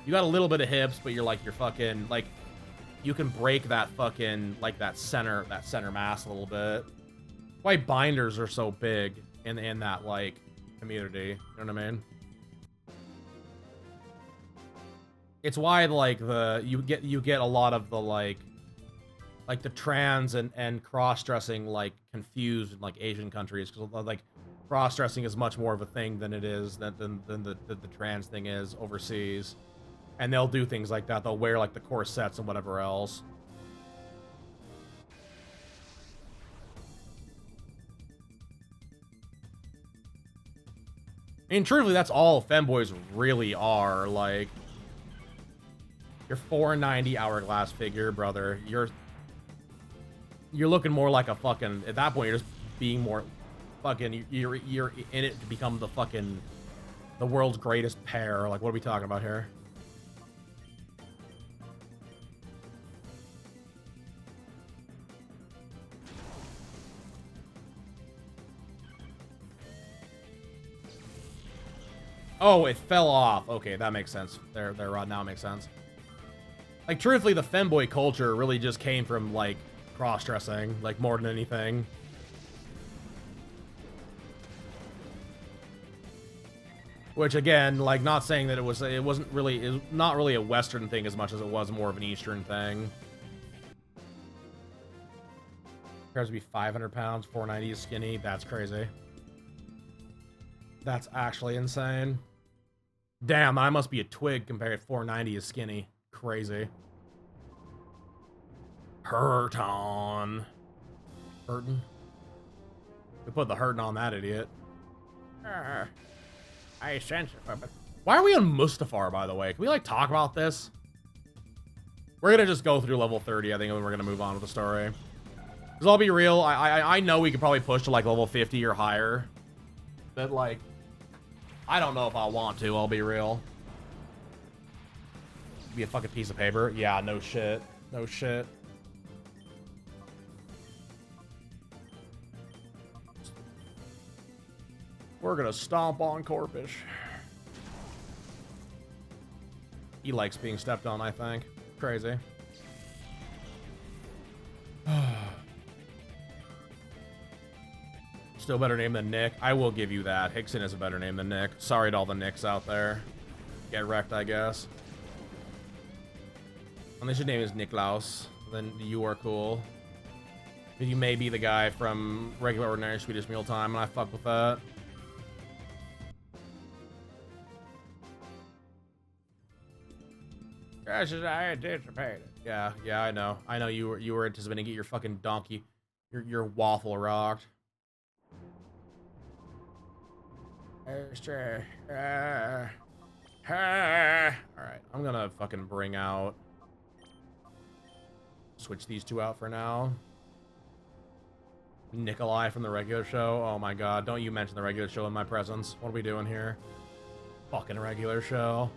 You got a little bit of hips, but you're fucking like you can break that fucking like that center mass a little bit. Why binders are so big in that like community, you know what I mean? It's why like you get a lot of the like the trans and cross-dressing like confused in like Asian countries because like cross-dressing is much more of a thing than it is than the trans thing is overseas, and they'll do things like that. They'll wear like the corsets and whatever else. I mean, truthfully, that's all femboys really are. Like, your 490 hourglass figure, brother. You're looking more like a fucking. At that point, you're just being more fucking. You're in it to become the world's greatest pair. Like, what are we talking about here? Oh, it fell off. Okay, that makes sense. There, Rod. Now it makes sense. Like, truthfully, the femboy culture really just came from, like, cross-dressing, like, more than anything. Which, again, like, not saying that it wasn't really, not really a Western thing as much as it was more of an Eastern thing. Appears to be 500 pounds, 490 is skinny. That's crazy. That's actually insane. Damn, I must be a twig compared to 490 is skinny. Crazy. Hurton. Hurton? We put the hurting on that idiot. I sense it. Why are we on Mustafar, by the way? Can we, like, talk about this? We're gonna just go through level 30, I think, and we're gonna move on with the story. Because I'll be real, I know we could probably push to, like, level 50 or higher. But, like, I don't know if I want to, I'll be real. Be a fucking piece of paper? Yeah, no shit. No shit. We're gonna stomp on Corpish. He likes being stepped on, I think. Crazy. Still better name than Nick. I will give you that. Hickson is a better name than Nick. Sorry to all the Nicks out there. Get wrecked, I guess. Unless your name is Niklaus, then you are cool. You may be the guy from Regular Ordinary Swedish Mealtime, and I fuck with that. As I anticipated. Yeah, I know. I know you were anticipating to get your fucking donkey, your waffle rocked. Alright, I'm gonna fucking bring out... Switch these two out for now. Nikolai from the regular show. Oh my god, don't you mention the regular show in my presence. What are we doing here? Fucking regular show.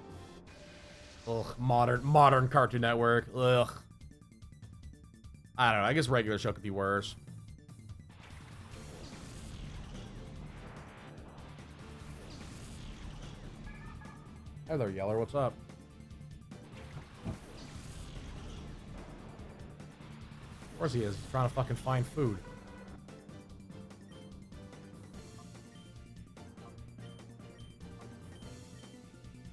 Ugh, modern Cartoon Network. Ugh. I don't know, I guess regular show could be worse. Hey there, Yeller, what's up? Of course he is. He's trying to fucking find food.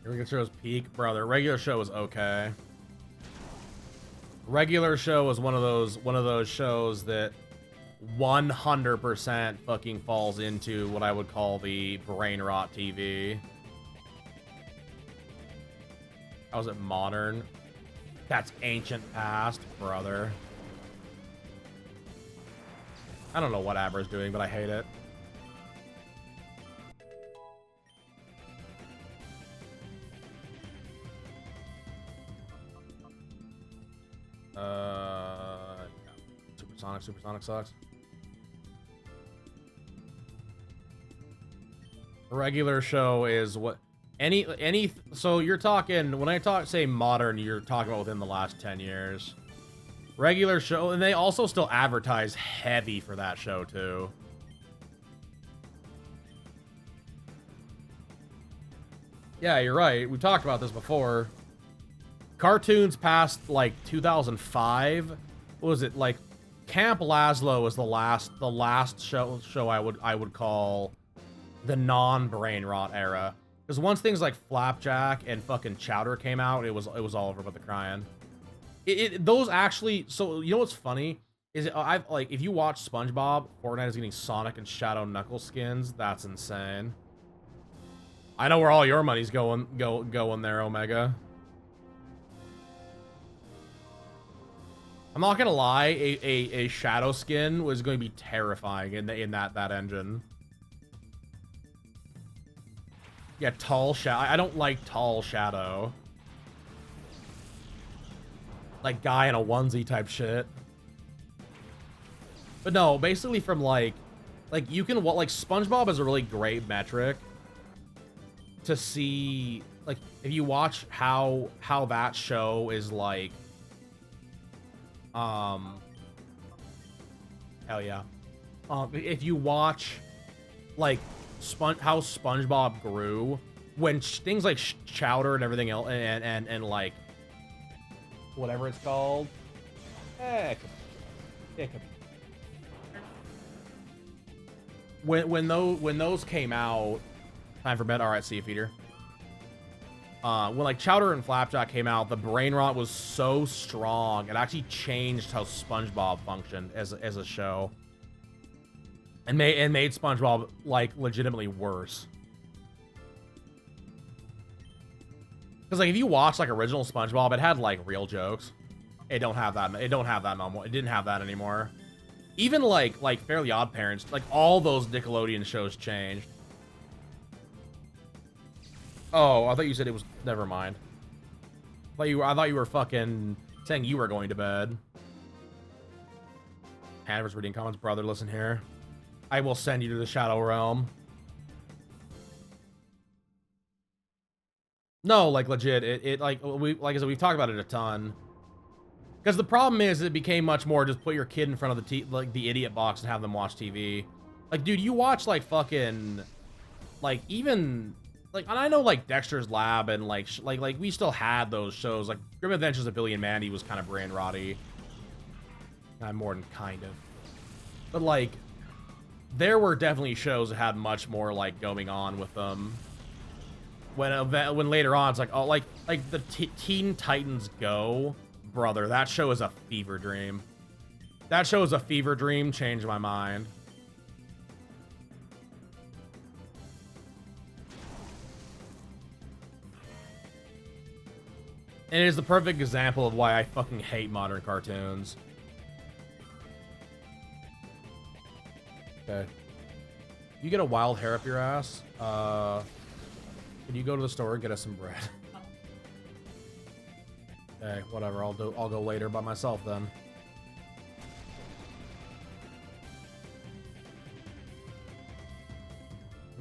Regular show's peak, brother. Regular show was okay. Regular show was one of those shows that 100% fucking falls into what I would call the brain rot TV. How is it modern? That's ancient past, brother. I don't know what Abra's doing, but I hate it. Supersonic sucks. Regular show is what any so you're talking when I say modern, you're talking about within the last 10 years. Regular show, and they also still advertise heavy for that show too. Yeah, you're right. We talked about this before. Cartoons past like 2005, what was it, like Camp Lazlo was the last show I would call the non-brain rot era. Because once things like Flapjack and fucking Chowder came out, it was all over but the crying. Those actually, so you know what's funny is I've like if you watch SpongeBob, Fortnite is getting Sonic and Shadow Knuckles skins. That's insane. I know where all your money's going there, Omega. I'm not gonna lie, a Shadow skin was going to be terrifying in that engine. Yeah, tall Shadow. I don't like tall Shadow. Like guy in a onesie type shit. But no, basically from like you can like SpongeBob is a really great metric to see like if you watch how that show is like hell yeah. If you watch like how SpongeBob grew when things like Chowder and everything else and like whatever it's called. It could be. When those came out, time for bed. All right, see you, feeder. When like Chowder and Flapjack came out, the brain rot was so strong it actually changed how SpongeBob functioned as a show, and made SpongeBob like legitimately worse. Because like if you watch like original SpongeBob, it had like real jokes. It don't have that. It don't have that no more. It didn't have that anymore. Even like Fairly Odd Parents, like all those Nickelodeon shows changed. Oh, I thought you said it was. Never mind. I thought you were fucking saying you were going to bed. Hannah's reading comments, brother. Listen here. I will send you to the Shadow Realm. No, like legit. It like I said, we've talked about it a ton. Because the problem is, it became much more just put your kid in front of the idiot box and have them watch TV. Like, dude, you watch like fucking, like even. Like, and I know, like, Dexter's Lab and, like, we still had those shows. Like, Grim Adventures of Billy and Mandy was kind of brain rotty. More than kind of. But, like, there were definitely shows that had much more, like, going on with them. When later on, it's like, oh, like the Teen Titans Go, brother, that show is a fever dream. That show is a fever dream, changed my mind. And it is the perfect example of why I fucking hate modern cartoons. Okay. You get a wild hair up your ass. Can you go to the store and get us some bread? Okay, whatever. I'll go later by myself then.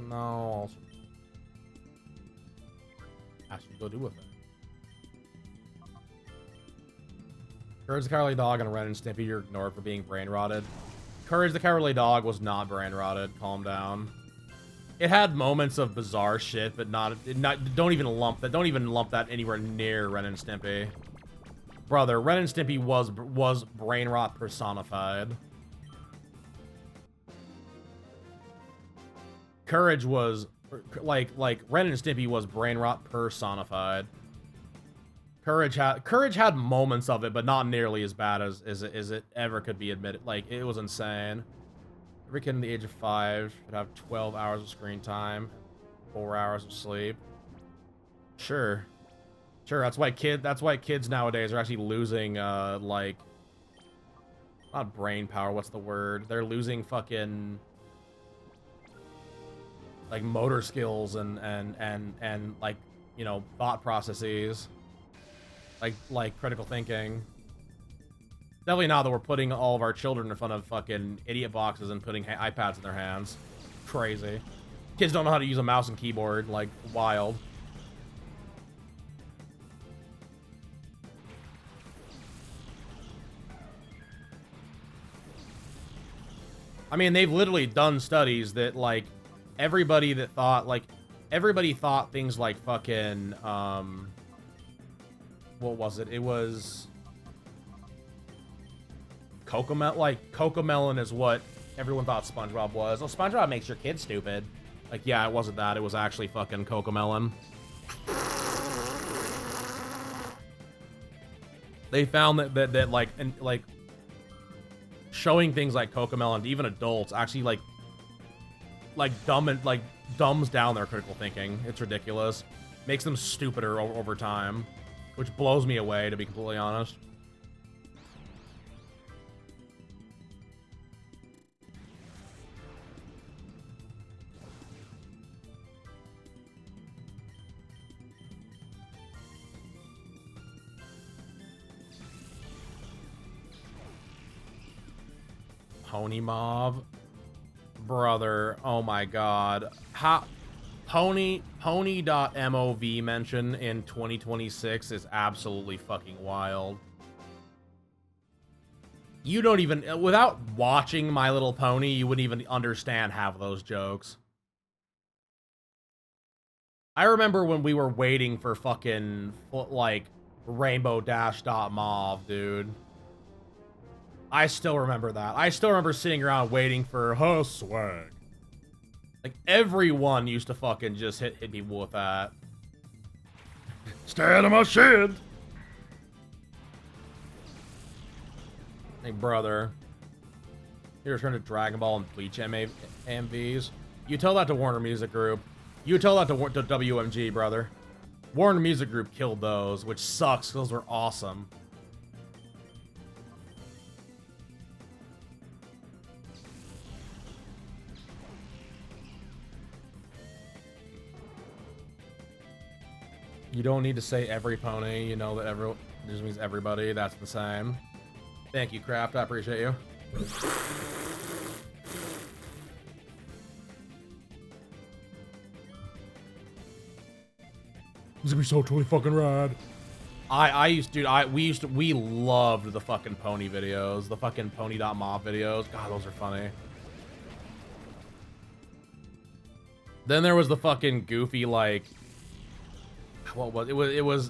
No, I'll actually go do with it. Courage the Cowardly Dog and Ren and Stimpy, you're ignored for being brain rotted. Courage the Cowardly Dog was not brain rotted. Calm down. It had moments of bizarre shit, but don't even lump that anywhere near Ren and Stimpy. Brother, Ren and Stimpy was brain rot personified. Courage was like Ren and Stimpy was brain rot personified. Courage had moments of it, but not nearly as bad as it ever could be admitted. Like, it was insane. Every kid in the age of 5 should have 12 hours of screen time, 4 hours of sleep. Sure, that's why kids nowadays are actually losing like, not brain power, what's the word? They're losing fucking like motor skills and like, you know, thought processes. Like critical thinking. Definitely not that we're putting all of our children in front of fucking idiot boxes and putting iPads in their hands. Crazy. Kids don't know how to use a mouse and keyboard. Like, wild. I mean, they've literally done studies that, like, everybody thought things like fucking, what was it? It was Cocomelon. Like, Cocomelon is what everyone thought SpongeBob was. Oh, SpongeBob makes your kids stupid. Like, yeah, it wasn't that. It was actually fucking Cocomelon. They found that like showing things like Cocomelon to even adults actually dumbs down their critical thinking. It's ridiculous. Makes them stupider over time. Which blows me away, to be completely honest. Pony Mob. Brother, oh my god. How... Pony.mov mention in 2026 is absolutely fucking wild. You don't even, without watching My Little Pony, you wouldn't even understand half of those jokes. I remember when we were waiting for fucking, like, Rainbow Dash Mauve, dude. I still remember that. I still remember sitting around waiting for her swag. Like, everyone used to fucking just hit people with that. Stay out of my shit! Hey, brother. You return to Dragon Ball and Bleach MVs. You tell that to Warner Music Group. You tell that to WMG, brother. Warner Music Group killed those, which sucks. Those were awesome. You don't need to say every pony. You know that it just means everybody. That's the same. Thank you, Kraft. I appreciate you. This is gonna be so totally fucking rad. We loved the fucking pony videos, the fucking pony.mob videos. God, those are funny. Then there was the fucking goofy, like, what was it was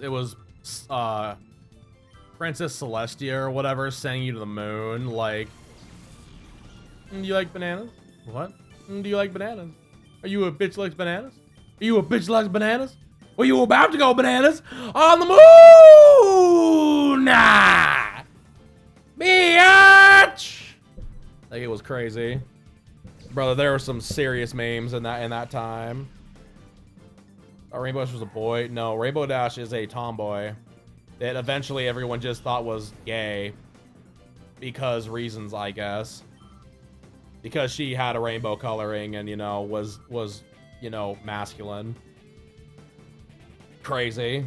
Princess Celestia or whatever sending you to the moon, like, do you like bananas? What? Do you like bananas? Are you a bitch likes bananas? Are you a bitch likes bananas? Well, you were about to go bananas on the moon! Nah! Bitch! Like, it was crazy. Brother, there were some serious memes in that time. Oh, Rainbow Dash was a boy? No, Rainbow Dash is a tomboy. that eventually everyone just thought was gay. Because reasons, I guess. Because she had a rainbow coloring and, you know, was, you know, masculine. Crazy.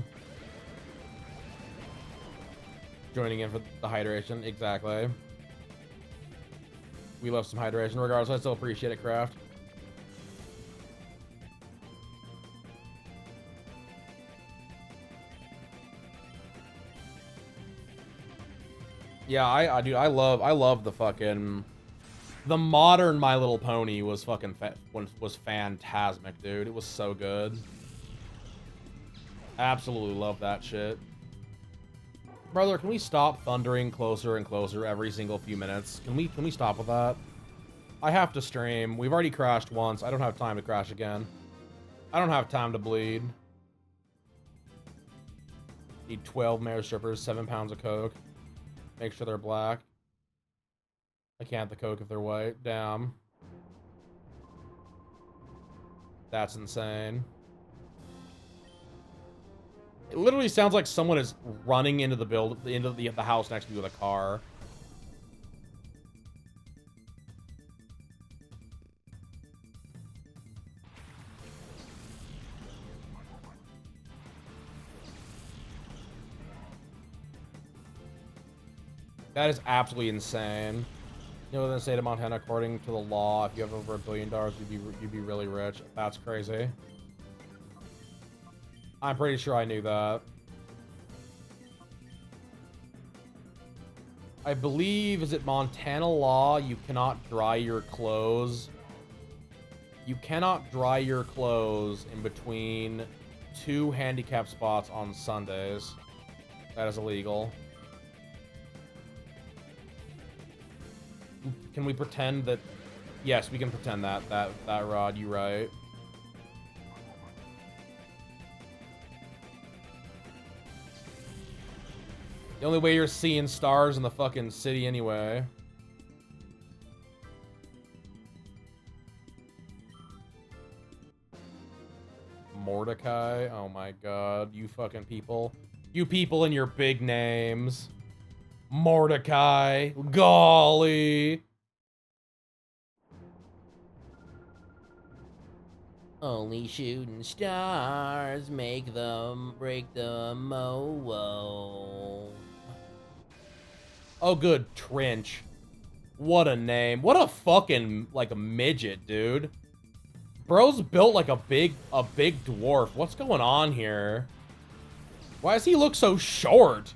Joining in for the hydration, exactly. We love some hydration. Regardless, I still appreciate it, Craft. Yeah, dude, I love the fucking, the modern My Little Pony was fucking was phantasmic, dude. It was so good. Absolutely love that shit. Brother, can we stop thundering closer and closer every single few minutes? Can we stop with that? I have to stream. We've already crashed once. I don't have time to crash again. I don't have time to bleed. Need 12 mare strippers, 7 pounds of coke. Make sure they're black. I can't have the coke if they're white. Damn. That's insane. It literally sounds like someone is running into the house next to me with a car. That is absolutely insane. You know, in the state of Montana, according to the law, if you have over $1 billion, you'd be really rich. That's crazy. I'm pretty sure I knew that. I believe, is it Montana law? You cannot dry your clothes. You cannot dry your clothes in between 2 handicap spots on Sundays. That is illegal. Can we pretend that? Yes, we can pretend that, Rod, you right. The only way you're seeing stars in the fucking city anyway. Mordecai? Oh my god, you fucking people. You people and your big names. Mordecai. Golly. Only shooting stars make them break them. Oh, whoa. Oh, good. Trench. What a name. What a fucking, like, a midget, dude. Bro's built like a big dwarf. What's going on here? Why does he look so short?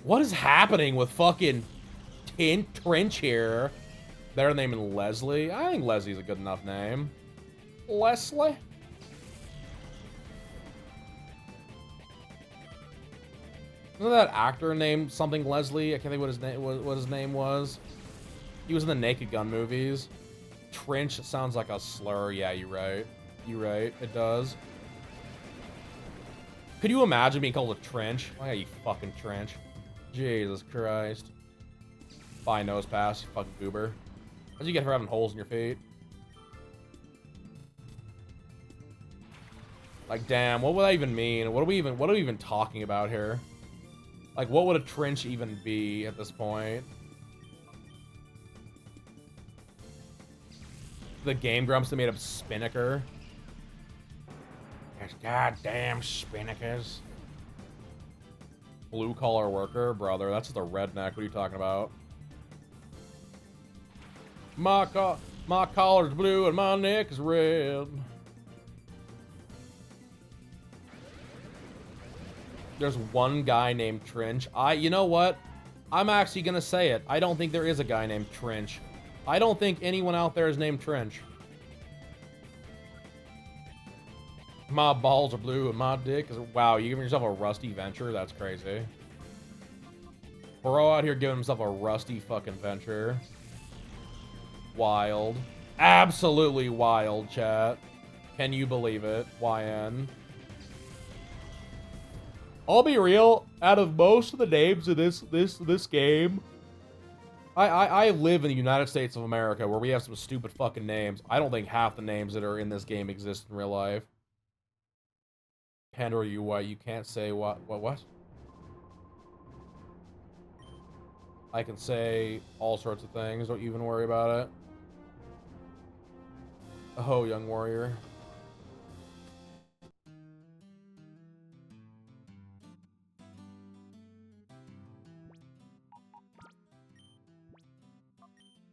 What is happening with fucking Trench here? Better name than Leslie? I think Leslie's a good enough name. Leslie? Isn't that actor named something Leslie? I can't think what his name was. He was in the Naked Gun movies. Trench sounds like a slur. Yeah, you're right. You're right. It does. Could you imagine being called a trench? Oh yeah, you fucking trench. Jesus Christ. Bye, nose pass, you fucking goober. How'd you get for having holes in your feet? Like, damn, what would that even mean? What are we even talking about here? Like, what would a trench even be at this point? The Game Grumps that made up Spinnaker. There's goddamn Spinnakers. Blue collar worker, brother. That's just a redneck. What are you talking about? My collar's blue and my neck is red. There's one guy named Trench. You know what? I'm actually gonna say it. I don't think there is a guy named Trench. I don't think anyone out there is named Trench. My balls are blue and my dick is... Wow, you giving yourself a rusty venture? That's crazy. Bro out here giving himself a rusty fucking venture. Wild. Absolutely wild, chat. Can you believe it? YN. I'll be real, out of most of the names in this game, I live in the United States of America where we have some stupid fucking names. I don't think half the names that are in this game exist in real life. Panda or you can't say what? I can say all sorts of things, don't you even worry about it. Oh, young warrior.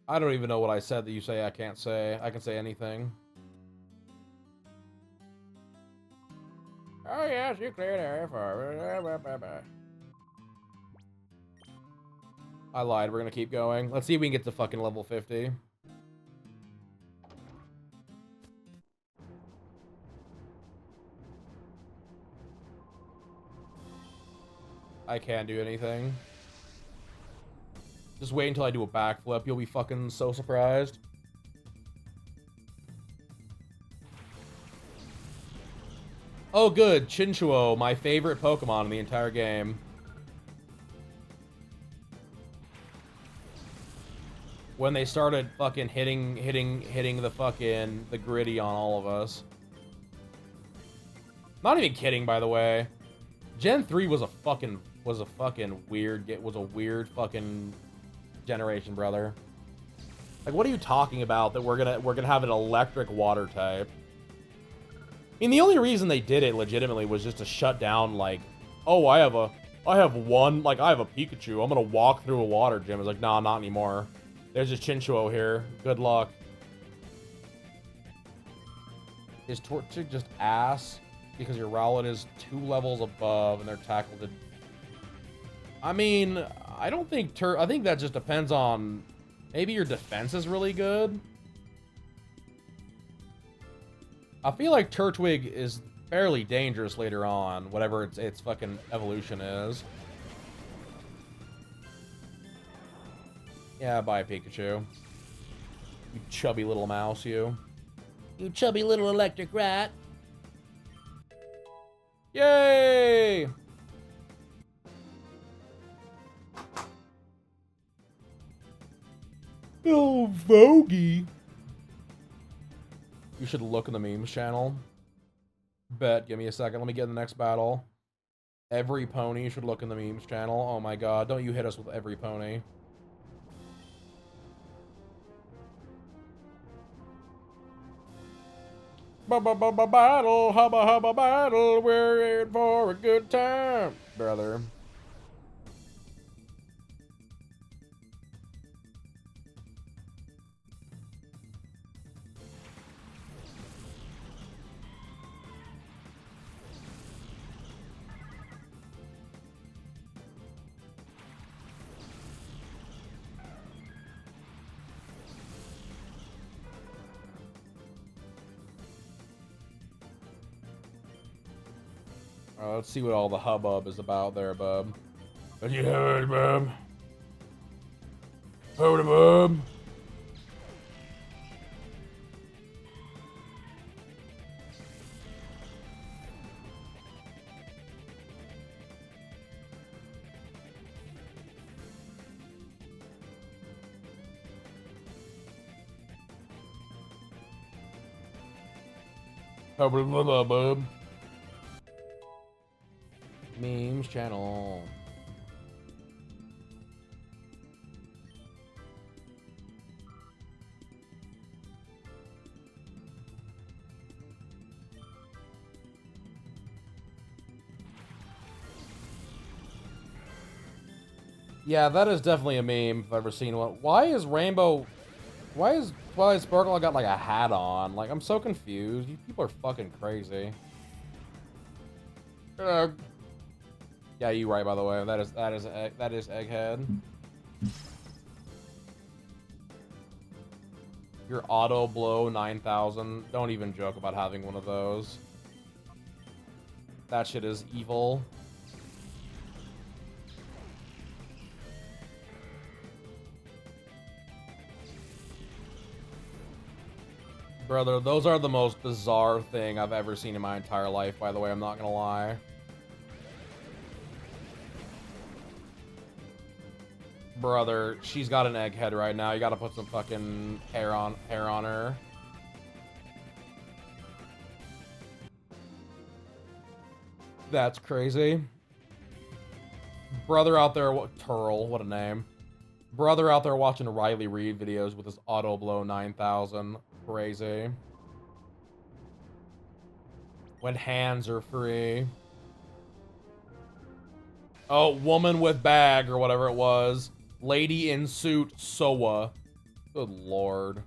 I don't even know what I said that you say I can't say. I can say anything. Oh yes, you cleared area for. I lied. We're gonna keep going. Let's see if we can get to fucking level 50. I can't do anything. Just wait until I do a backflip. You'll be fucking so surprised. Oh, good. Chinchuo, my favorite Pokemon in the entire game. When they started fucking hitting the gritty on all of us. Not even kidding, by the way. Gen 3 was a weird fucking generation, brother. Like, what are you talking about that we're gonna have an electric water type? I mean, the only reason they did it legitimately was just to shut down, like, oh, I have a Pikachu. I'm gonna walk through a water gym. It's like, nah, not anymore. There's a Chinchuo here. Good luck. Is Torchic just ass? Because your Rowlet is 2 levels above and their tackle did... I mean, I don't think I think that just depends on... Maybe your defense is really good? I feel like Turtwig is fairly dangerous later on, whatever its fucking evolution is. Yeah, bye, Pikachu. You chubby little mouse, you. You chubby little electric rat. Yay! Oh, Vogie. You should look in the memes channel. Bet, give me a second. Let me get in the next battle. Every pony should look in the memes channel. Oh my god, don't you hit us with every pony. Battle, hubba battle, we're in for a good time, brother. Let's see what all the hubbub is about there, bub. What you heard, bub? Hold it, bub. Hold it, bub. Memes channel. Yeah, that is definitely a meme if I've ever seen one. Why is Twilight Sparkle got like a hat on? Like, I'm so confused. You people are fucking crazy. Yeah, you right, by the way. That is Egghead. Your auto blow 9000. Don't even joke about having one of those. That shit is evil. Brother, those are the most bizarre thing I've ever seen in my entire life, by the way, I'm not gonna lie. Brother, she's got an egghead right now. You gotta put some fucking hair on her. That's crazy. Brother out there, Turl, what a name. Brother out there watching Riley Reid videos with his Auto Blow 9000. Crazy. When hands are free. Oh, woman with bag or whatever it was. Lady in suit, Soa. Good lord.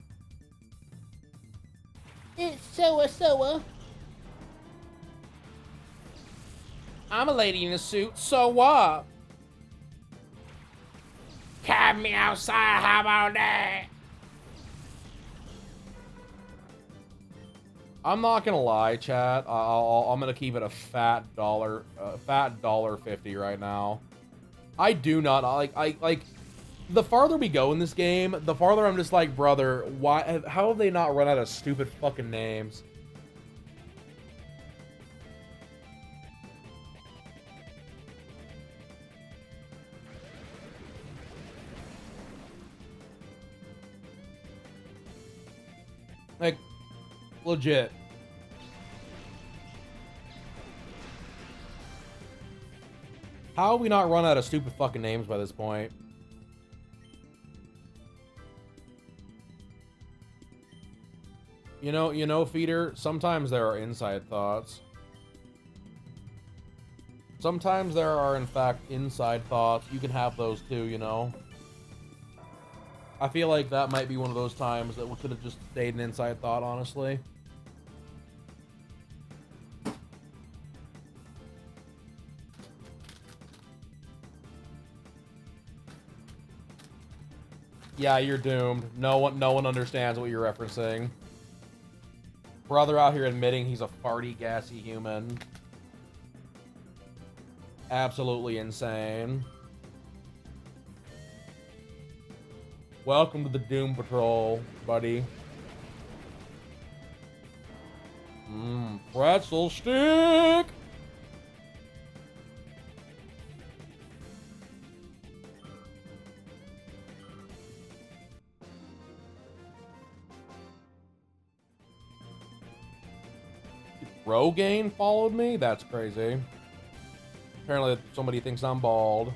It's Soa. I'm a lady in a suit, so what? Have me outside, how about that? I'm not gonna lie, chat. I'm gonna keep it a fat $1.50 right now. I do not like. The farther we go in this game, the farther I'm just like, brother, why? How have they not run out of stupid fucking names? Like, legit. How have we not run out of stupid fucking names by this point? You know, Feeder, sometimes there are inside thoughts. Sometimes there are, in fact, inside thoughts. You can have those too, you know? I feel like that might be one of those times that we could have just stayed an inside thought, honestly. Yeah, you're doomed. No one understands what you're referencing. Brother out here admitting he's a farty, gassy human. Absolutely insane. Welcome to the Doom Patrol, buddy. Pretzel stick! Rogaine followed me? That's crazy. Apparently somebody thinks I'm bald.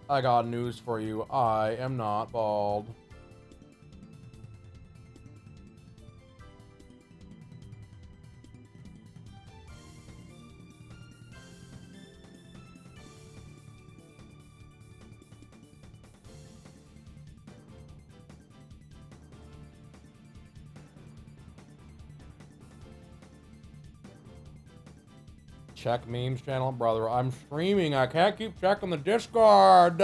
I got news for you. I am not bald. Check memes channel, brother. I'm streaming. I can't keep checking the Discord.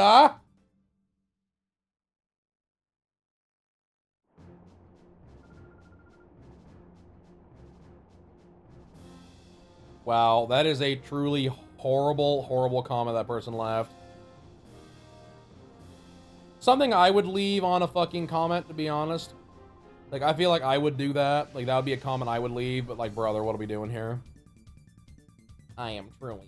Wow, that is a truly horrible, horrible comment that person left. Something I would leave on a fucking comment, to be honest. Like, I feel like I would do that. Like, that would be a comment I would leave, but like, brother, what are we doing here? I am truly.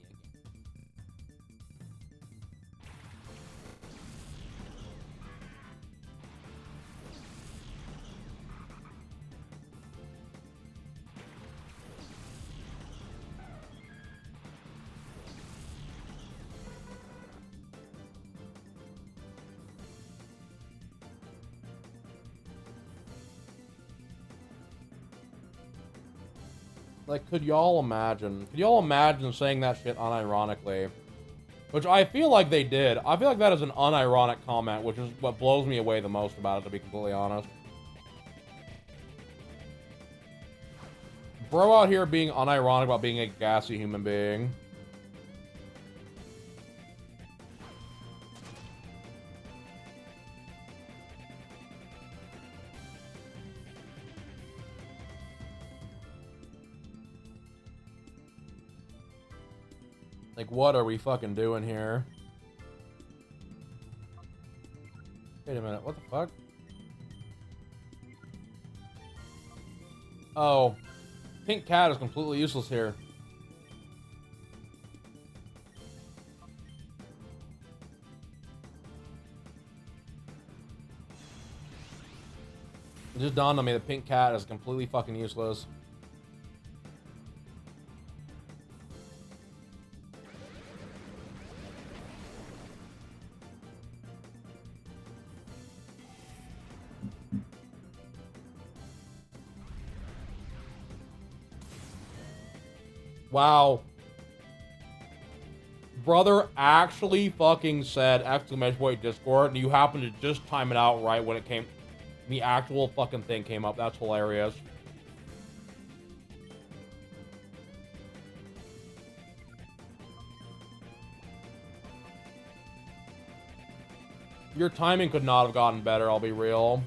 Like, could y'all imagine? Could y'all imagine saying that shit unironically? Which I feel like they did. I feel like that is an unironic comment, which is what blows me away the most about it, to be completely honest. Bro out here being unironic about being a gassy human being. Like, what are we fucking doing here? Wait a minute, what the fuck? Oh. Pink cat is completely useless here. It just dawned on me that pink cat is completely fucking useless. Wow. Brother actually fucking said exclamation point Discord, and you happened to just time it out right when it came, the actual fucking thing came up. That's hilarious. Your timing could not have gotten better, I'll be real.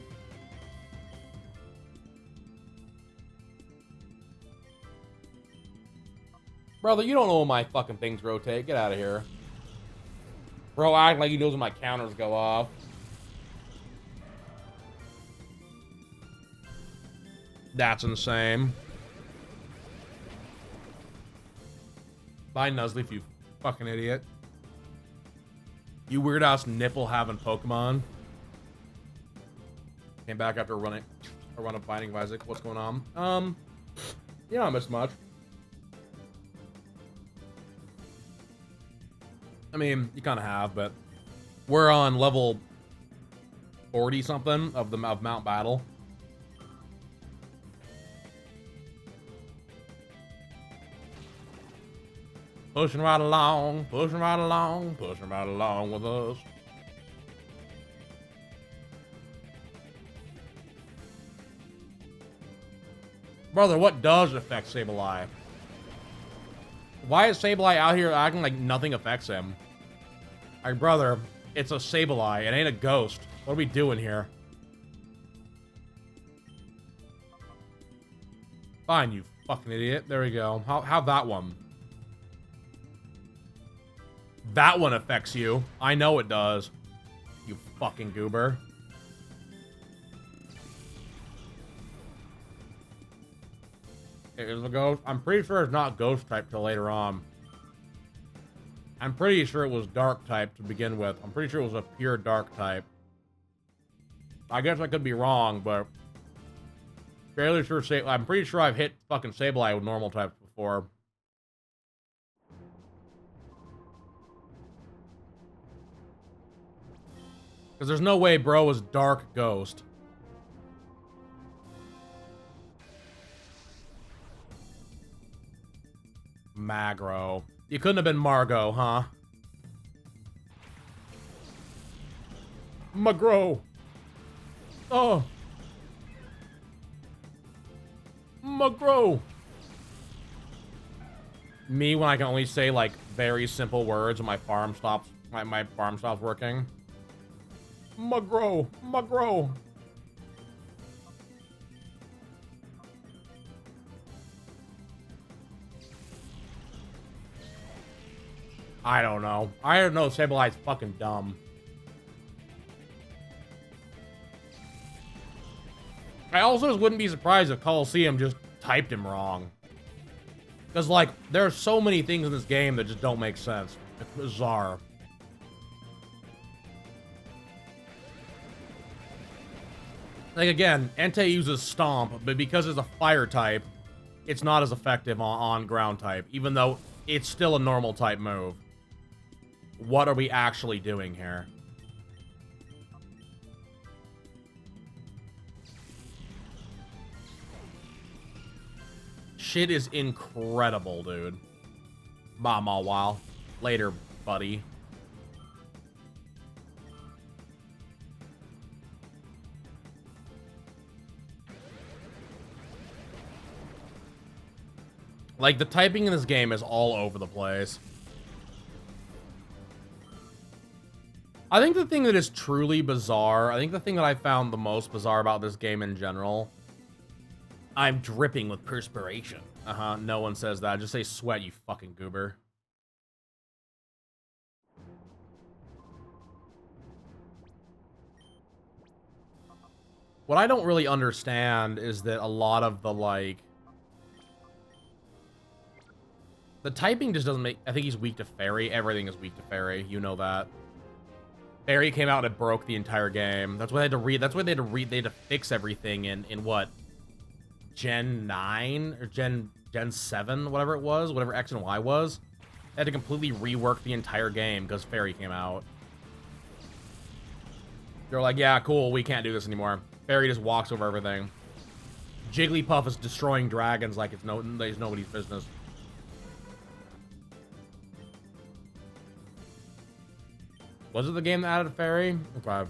Brother, you don't know when my fucking things rotate. Get out of here. Bro, act like he knows when my counters go off. That's insane. Bye, Nuzleaf, you fucking idiot. You weird ass nipple having Pokemon. Came back after a run of Binding of Isaac. What's going on? You don't miss much. I mean, you kind of have, but we're on level 40 something of Mount Battle. Pushing right along, pushing right along, pushing right along with us. Brother, what does affect Sableye? Why is Sableye out here acting like nothing affects him? Like, brother, it's a Sableye. It ain't a ghost. What are we doing here? Fine, you fucking idiot. There we go. How that one? That one affects you. I know it does. You fucking goober. Is a ghost? I'm pretty sure it's not ghost type till later on. I'm pretty sure it was dark type to begin with. I'm pretty sure it was a pure dark type. I guess I could be wrong, but fairly sure. I'm pretty sure I've hit fucking Sableye with normal types before. Because there's no way bro was dark ghost. Magro. You couldn't have been Margot, huh? Magro. Oh. Magro. Me when I can only say like very simple words when my farm stops working. Magro. Magro. I don't know. I don't know. Sableye's fucking dumb. I also wouldn't be surprised if Colosseum just typed him wrong. Because, like, there are so many things in this game that just don't make sense. It's bizarre. Like, again, Entei uses Stomp, but because it's a fire type, it's not as effective on ground type, even though it's still a normal type move. What are we actually doing here? Shit is incredible, dude. Bye, Mawile. Later, buddy. Like, the typing in this game is all over the place. I think the thing that is truly bizarre, I think the thing that I found the most bizarre about this game in general, I'm dripping with perspiration. No one says that. Just say sweat, you fucking goober. What I don't really understand is that a lot of the, like... The typing just doesn't make... I think he's weak to Fairy. Everything is weak to Fairy. You know that. Fairy came out and it broke the entire game. That's why they had to read. That's why they had to fix everything in what, Gen 9 or Gen 7, whatever it was, whatever X and Y was. They had to completely rework the entire game because Fairy came out. They're like, yeah, cool, we can't do this anymore. Fairy just walks over everything. Jigglypuff is destroying dragons like it's nobody's business. Was it the game that added Fairy? Okay. I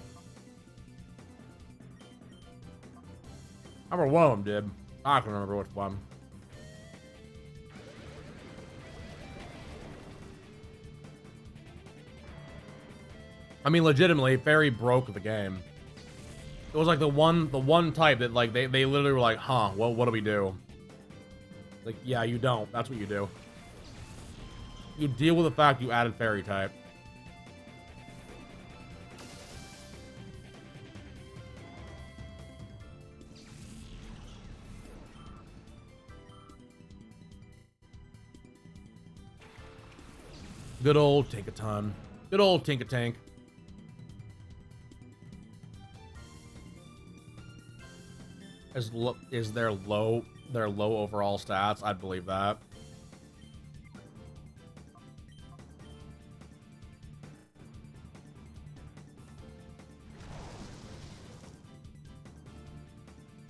remember one of them did. I can remember which one. I mean, legitimately, Fairy broke the game. It was like the one type that like they literally were like, huh, well, what do we do? Like, yeah, you don't. That's what you do. You deal with the fact you added Fairy type. Good old Tinkaton. Good old Tinkatank. Is their low overall stats? I'd believe that.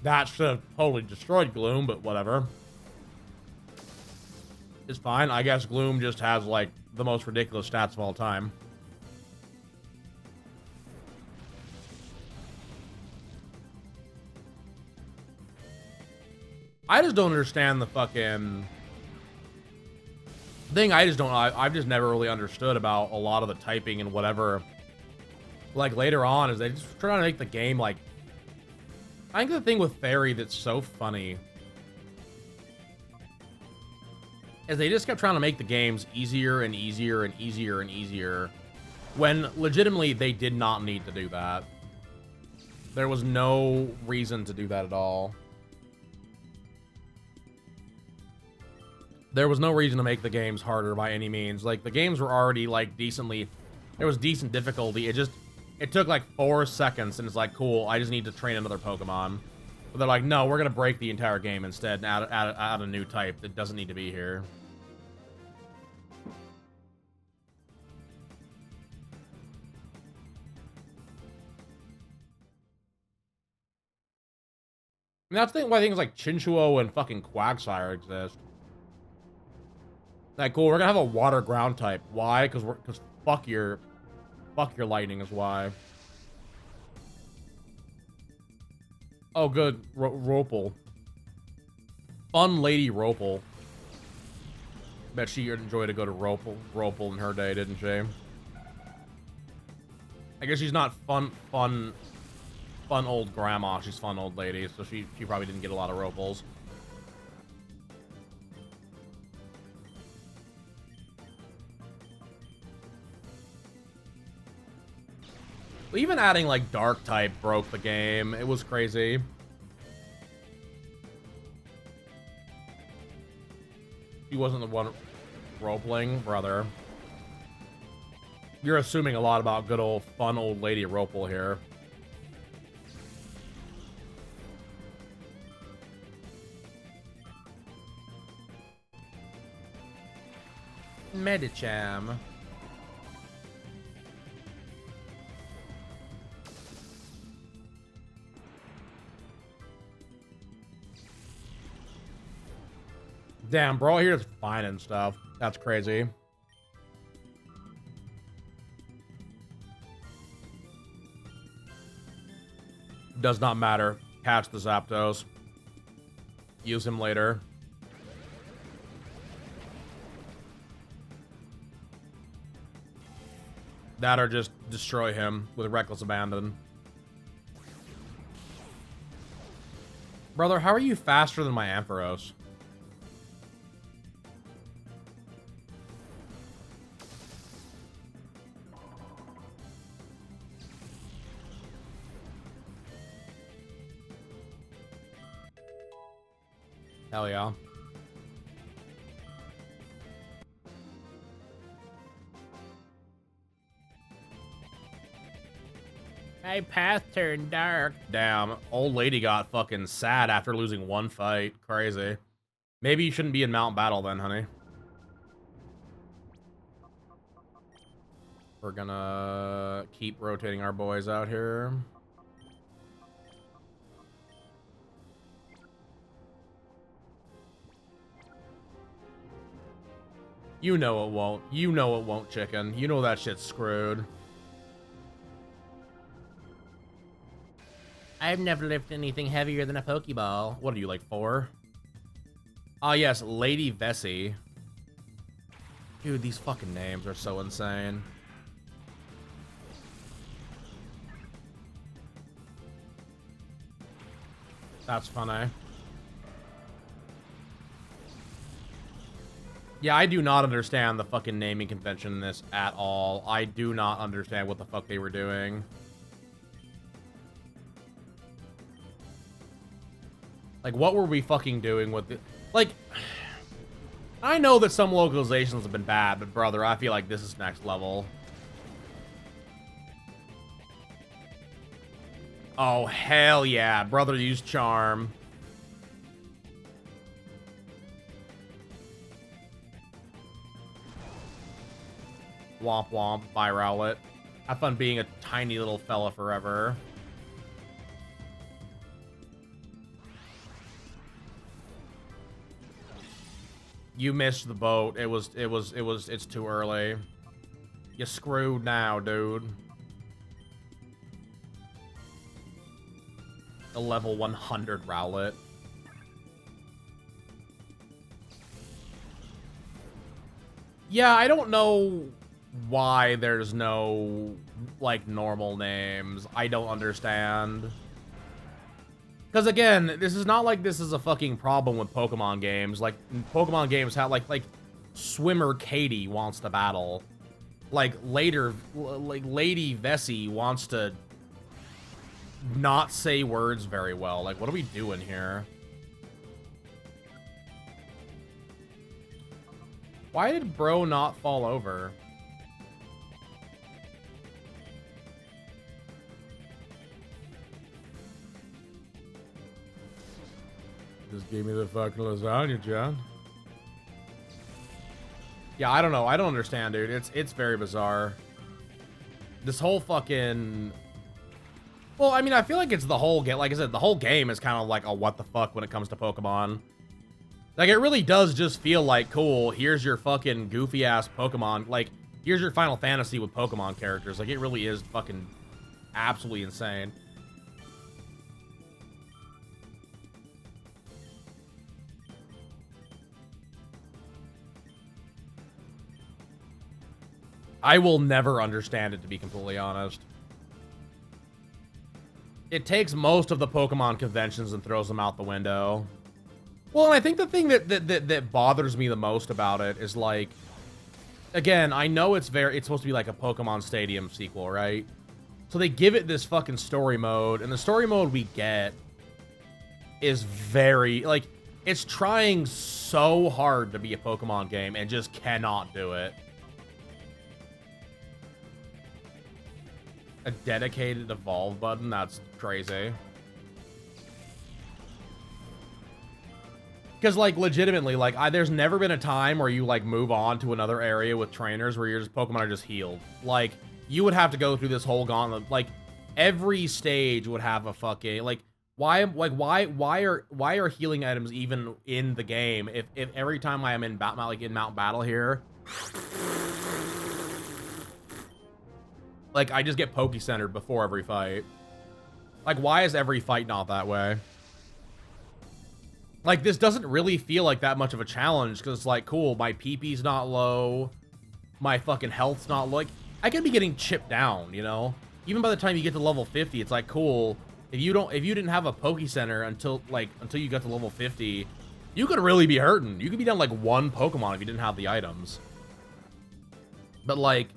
That should have totally destroyed Gloom, but whatever. It's fine. I guess Gloom just has like the most ridiculous stats of all time. I just don't understand the fucking thing. I've just never really understood about a lot of the typing and whatever. Like later on, is they just trying to make the game like. I think the thing with Fairy that's so funny is they just kept trying to make the games easier and easier and easier and easier, when legitimately they did not need to do that. There was no reason to do that at all. There was no reason to make the games harder by any means. Like, the games were already, like, decently. There was decent difficulty. It took, like, 4 seconds, and it's like, cool, I just need to train another Pokemon. But they're like, no, we're gonna break the entire game instead and add a new type that doesn't need to be here. I mean, that's why things like Chinchuo and fucking Quagsire exist. Like, cool, we're gonna have a water ground type. Why? Because fuck your lightning is why. Oh, good. Ropal. Fun lady Ropal. Bet she enjoyed to go to Ropal in her day, didn't she? I guess she's not fun old grandma. She's fun old lady, so she probably didn't get a lot of Ropals. Even adding, like, Dark type broke the game. It was crazy. She wasn't the one roleplaying, brother. You're assuming a lot about good old fun old lady Ropal here. Medicham. Damn, bro, here's fine and stuff. That's crazy. Does not matter. Catch the Zapdos. Use him later. That or just destroy him with reckless abandon. Brother, how are you faster than my Ampharos? Hell yeah. My path turned dark. Damn, old lady got fucking sad after losing one fight. Crazy. Maybe you shouldn't be in Mount Battle then, honey. We're gonna keep rotating our boys out here. You know it won't. You know it won't, chicken. You know that shit's screwed. I've never lifted anything heavier than a Pokeball. What are you, like 4? Ah, yes, Lady Vessi. Dude, these fucking names are so insane. That's funny. Yeah, I do not understand the fucking naming convention in this at all. I do not understand what the fuck they were doing. Like, what were we fucking doing with it? Like, I know that some localizations have been bad, but brother, I feel like this is next level. Oh, hell yeah. Brother used Charm. Womp womp, Virowlet. Have fun being a tiny little fella forever. You missed the boat. It's too early. You screwed now, dude. The level 100 Rowlet. Yeah, I don't know why there's no, like, normal names. I don't understand. Because, again, this is not like this is a fucking problem with Pokemon games. Like, Pokemon games have, like Swimmer Katie wants to battle. Like, later, like, Lady Vessi wants to not say words very well. Like, what are we doing here? Why did bro not fall over? Just give me the fucking lasagna, John. Yeah, I don't know. I don't understand, dude. It's very bizarre. This whole fucking... Well, I mean, I feel like it's the whole game. Like I said, the whole game is kind of like a what the fuck when it comes to Pokemon. Like, it really does just feel like, cool, here's your fucking goofy-ass Pokemon. Like, here's your Final Fantasy with Pokemon characters. Like, it really is fucking absolutely insane. I will never understand it, to be completely honest. It takes most of the Pokemon conventions and throws them out the window. Well, and I think the thing that bothers me the most about it is, like, again, I know it's supposed to be like a Pokemon Stadium sequel, right? So they give it this fucking story mode, and the story mode we get is very, like, it's trying so hard to be a Pokemon game and just cannot do it. A dedicated evolve button? That's crazy. Because, like, legitimately, like, there's never been a time where you, like, move on to another area with trainers where your Pokemon are just healed. Like, you would have to go through this whole gauntlet. Like, every stage would have a fucking, like, why are healing items even in the game if every time I am in Mount Battle here, like, I just get Poke-centered before every fight. Like, why is every fight not that way? Like, this doesn't really feel like that much of a challenge, because it's like, cool, my PP-'s not low, my fucking health's not low. Like, I could be getting chipped down, you know? Even by the time you get to level 50, it's like, cool, if you didn't have a Poke-center until you got to level 50, you could really be hurting. You could be down, like, one Pokemon if you didn't have the items. But, like,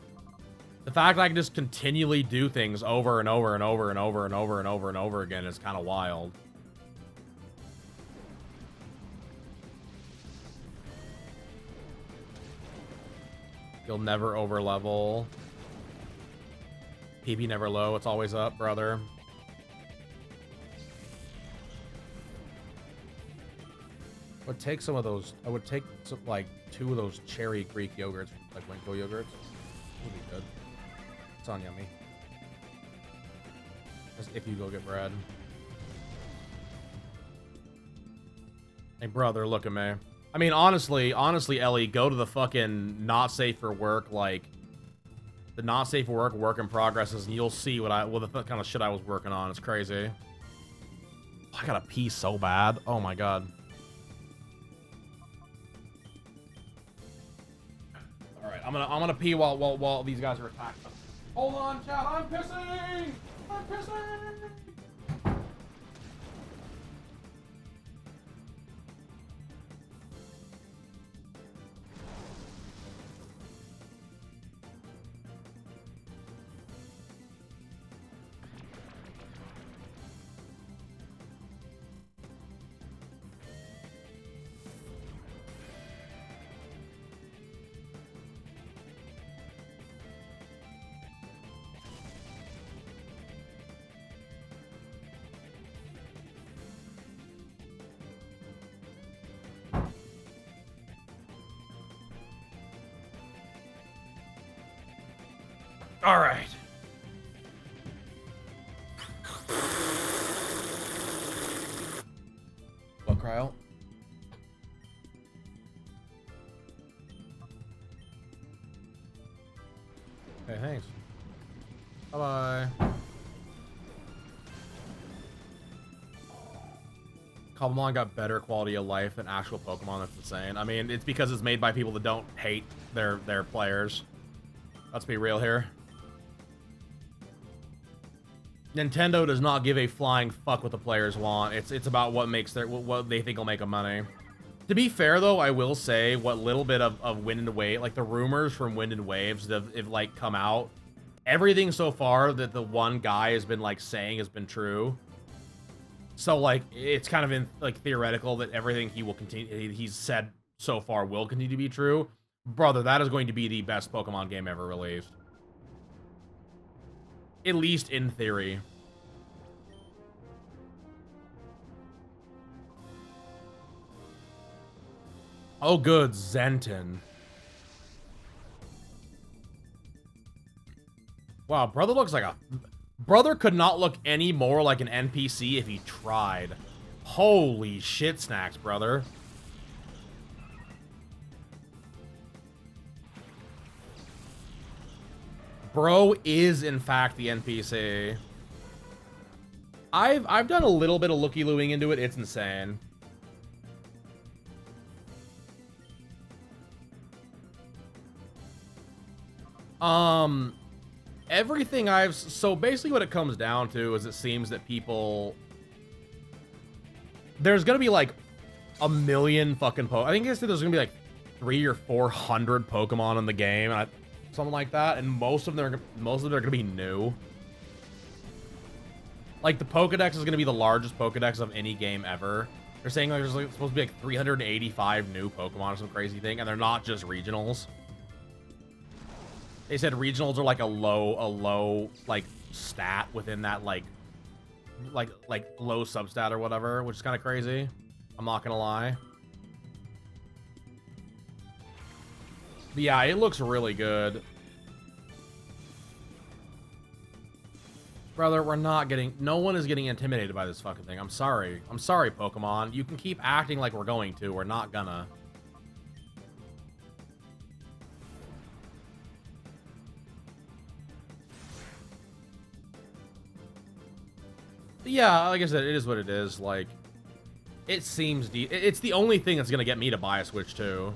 the fact that I can just continually do things over and over and over and over and over and over and over again is kind of wild. You'll never overlevel. PP never low, it's always up, brother. I would take some of those, I would take some, like 2 of those cherry Greek yogurts, like Winko yogurts. Would be good. It's on yummy. Just if you go get bread. Hey brother, look at me. I mean, honestly, Ellie, go to the fucking not safe for work, like the not safe for work in progresses, and you'll see what the kind of shit I was working on. It's crazy. I gotta pee so bad. Oh my god. All right, I'm gonna pee while these guys are attacking us. Hold on, chat. I'm pissing. I'm pissing. All right. What, Cryo? Hey, thanks. Bye-bye. Cobblemon got better quality of life than actual Pokemon. That's insane. I mean, it's because it's made by people that don't hate their players. Let's be real here. Nintendo does not give a flying fuck what the players want. It's about what makes what they think will make them money. To be fair though, I will say what little bit of Wind and Wave, like the rumors from Wind and Waves that have like come out, everything so far that the one guy has been like saying has been true. So like it's kind of in like theoretical that everything he will continue he's said so far will continue to be true. Brother, that is going to be the best Pokemon game ever released. At least in theory. Oh, good. Zenton. Wow, brother looks like a... Brother could not look any more like an NPC if he tried. Holy shit snacks, brother. Bro is, in fact, the NPC. I've done a little bit of looky-looing into it. It's insane. Everything so basically what it comes down to is it seems that people... There's gonna be like a million fucking I think there's gonna be like 300 or 400 Pokemon in the game. Something like that, and most of them are gonna be new. Like the Pokedex is gonna be the largest Pokedex of any game ever. They're saying like there's like, supposed to be like 385 new Pokemon or some crazy thing, and they're not just regionals. They said regionals are like a low like stat within that like low substat or whatever, which is kind of crazy. I'm not gonna lie. But yeah, it looks really good. Brother, we're not getting... No one is getting intimidated by this fucking thing. I'm sorry. I'm sorry, Pokemon. You can keep acting like we're going to. We're not gonna. But yeah, like I said, it is what it is. Like, it seems... It's the only thing that's gonna get me to buy a Switch, too.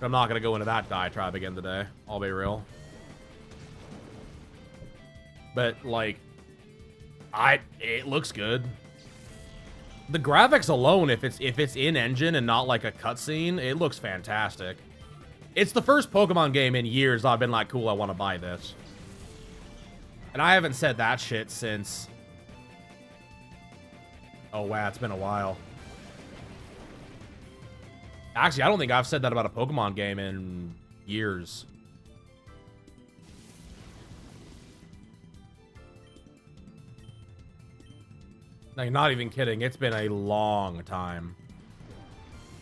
I'm not gonna go into that diatribe again today. I'll be real. But like, it looks good. The graphics alone, if it's in engine and not like a cutscene, it looks fantastic. It's the first Pokemon game in years I've been like, cool, I want to buy this. And I haven't said that shit since... Oh wow, it's been a while. Actually, I don't think I've said that about a Pokemon game in years. Like, not even kidding. It's been a long time.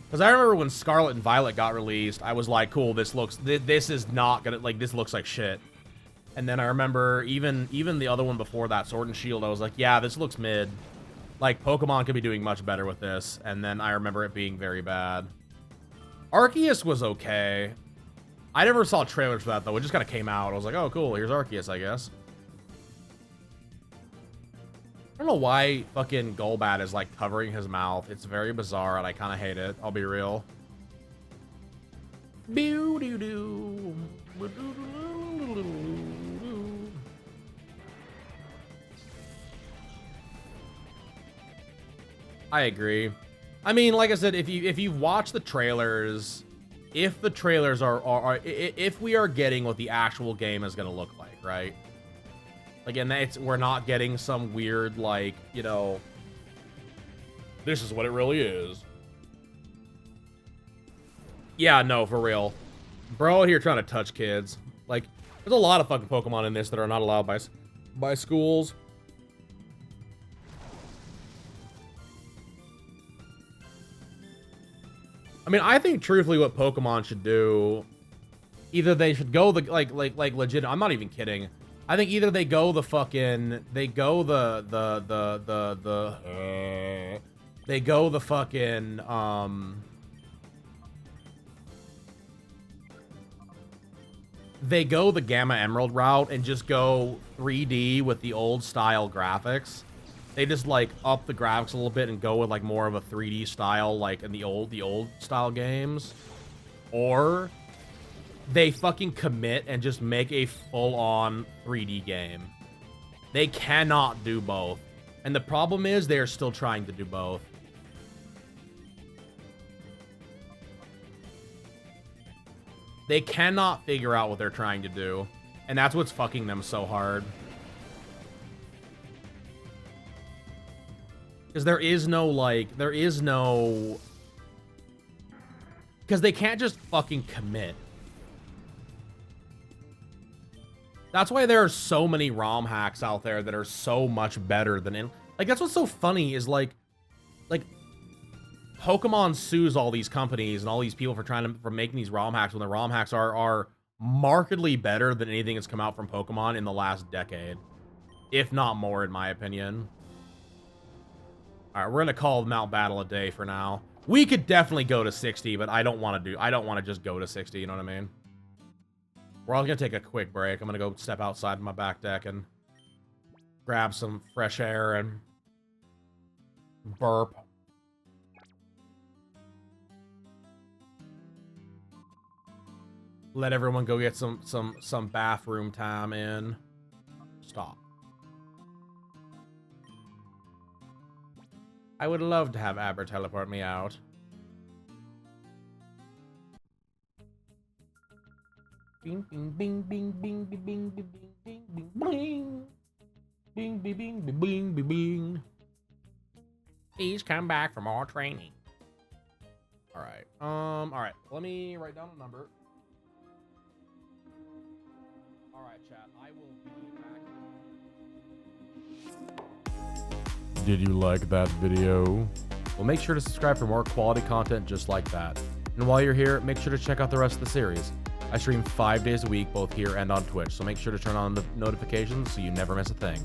Because I remember when Scarlet and Violet got released, I was like, cool, this is not gonna, like, this looks like shit. And then I remember even the other one before that, Sword and Shield, I was like, yeah, this looks mid. Like, Pokemon could be doing much better with this. And then I remember it being very bad. Arceus was okay. I never saw trailers for that, though. It just kind of came out. I was like, oh, cool, here's Arceus, I guess. I don't know why fucking Golbat is, like, covering his mouth. It's very bizarre, and I kind of hate it. I'll be real. I agree. I mean, like I said, if you've watched the trailers, if the trailers if we are getting what the actual game is going to look like, right? Again, we're not getting some weird, like, you know, this is what it really is. Yeah, no, for real. Bro here trying to touch kids. Like, there's a lot of fucking Pokemon in this that are not allowed by schools. I mean, I think truthfully what Pokemon should do, either they should go the like legit. I'm not even kidding. I think either they go the fucking they go the fucking they go the Gamma Emerald route and just go 3D with the old style graphics. They just, like, up the graphics a little bit and go with, like, more of a 3D style, like, in the old style games. Or they fucking commit and just make a full-on 3D game. They cannot do both. And the problem is they're still trying to do both. They cannot figure out what they're trying to do. And that's what's fucking them so hard. Because there is no, because they can't just fucking commit. That's why there are so many ROM hacks out there that are so much better than like, that's what's so funny is, like, Pokemon sues all these companies and all these people for making these ROM hacks when the ROM hacks are markedly better than anything that's come out from Pokemon in the last decade. If not more, in my opinion. All right, we're gonna call Mount Battle a day for now. We could definitely go to 60, but I don't want to just go to 60, you know what I mean? We're all gonna take a quick break. I'm gonna go step outside my back deck and grab some fresh air and burp. Let everyone go get some bathroom time in. Stop. I would love to have Aber teleport me out. Bing, bing, bing, bing, bing, bing, bing, bing, bing, bing, bing. Bing, bing, bing, bing, bing, bing, bing. Please come back for more training. All right. All right. Let me write down a number. All right, chat. I will be back. Did you like that video? Well, make sure to subscribe for more quality content just like that. And while you're here, make sure to check out the rest of the series. I stream 5 days a week, both here and on Twitch, so make sure to turn on the notifications so you never miss a thing.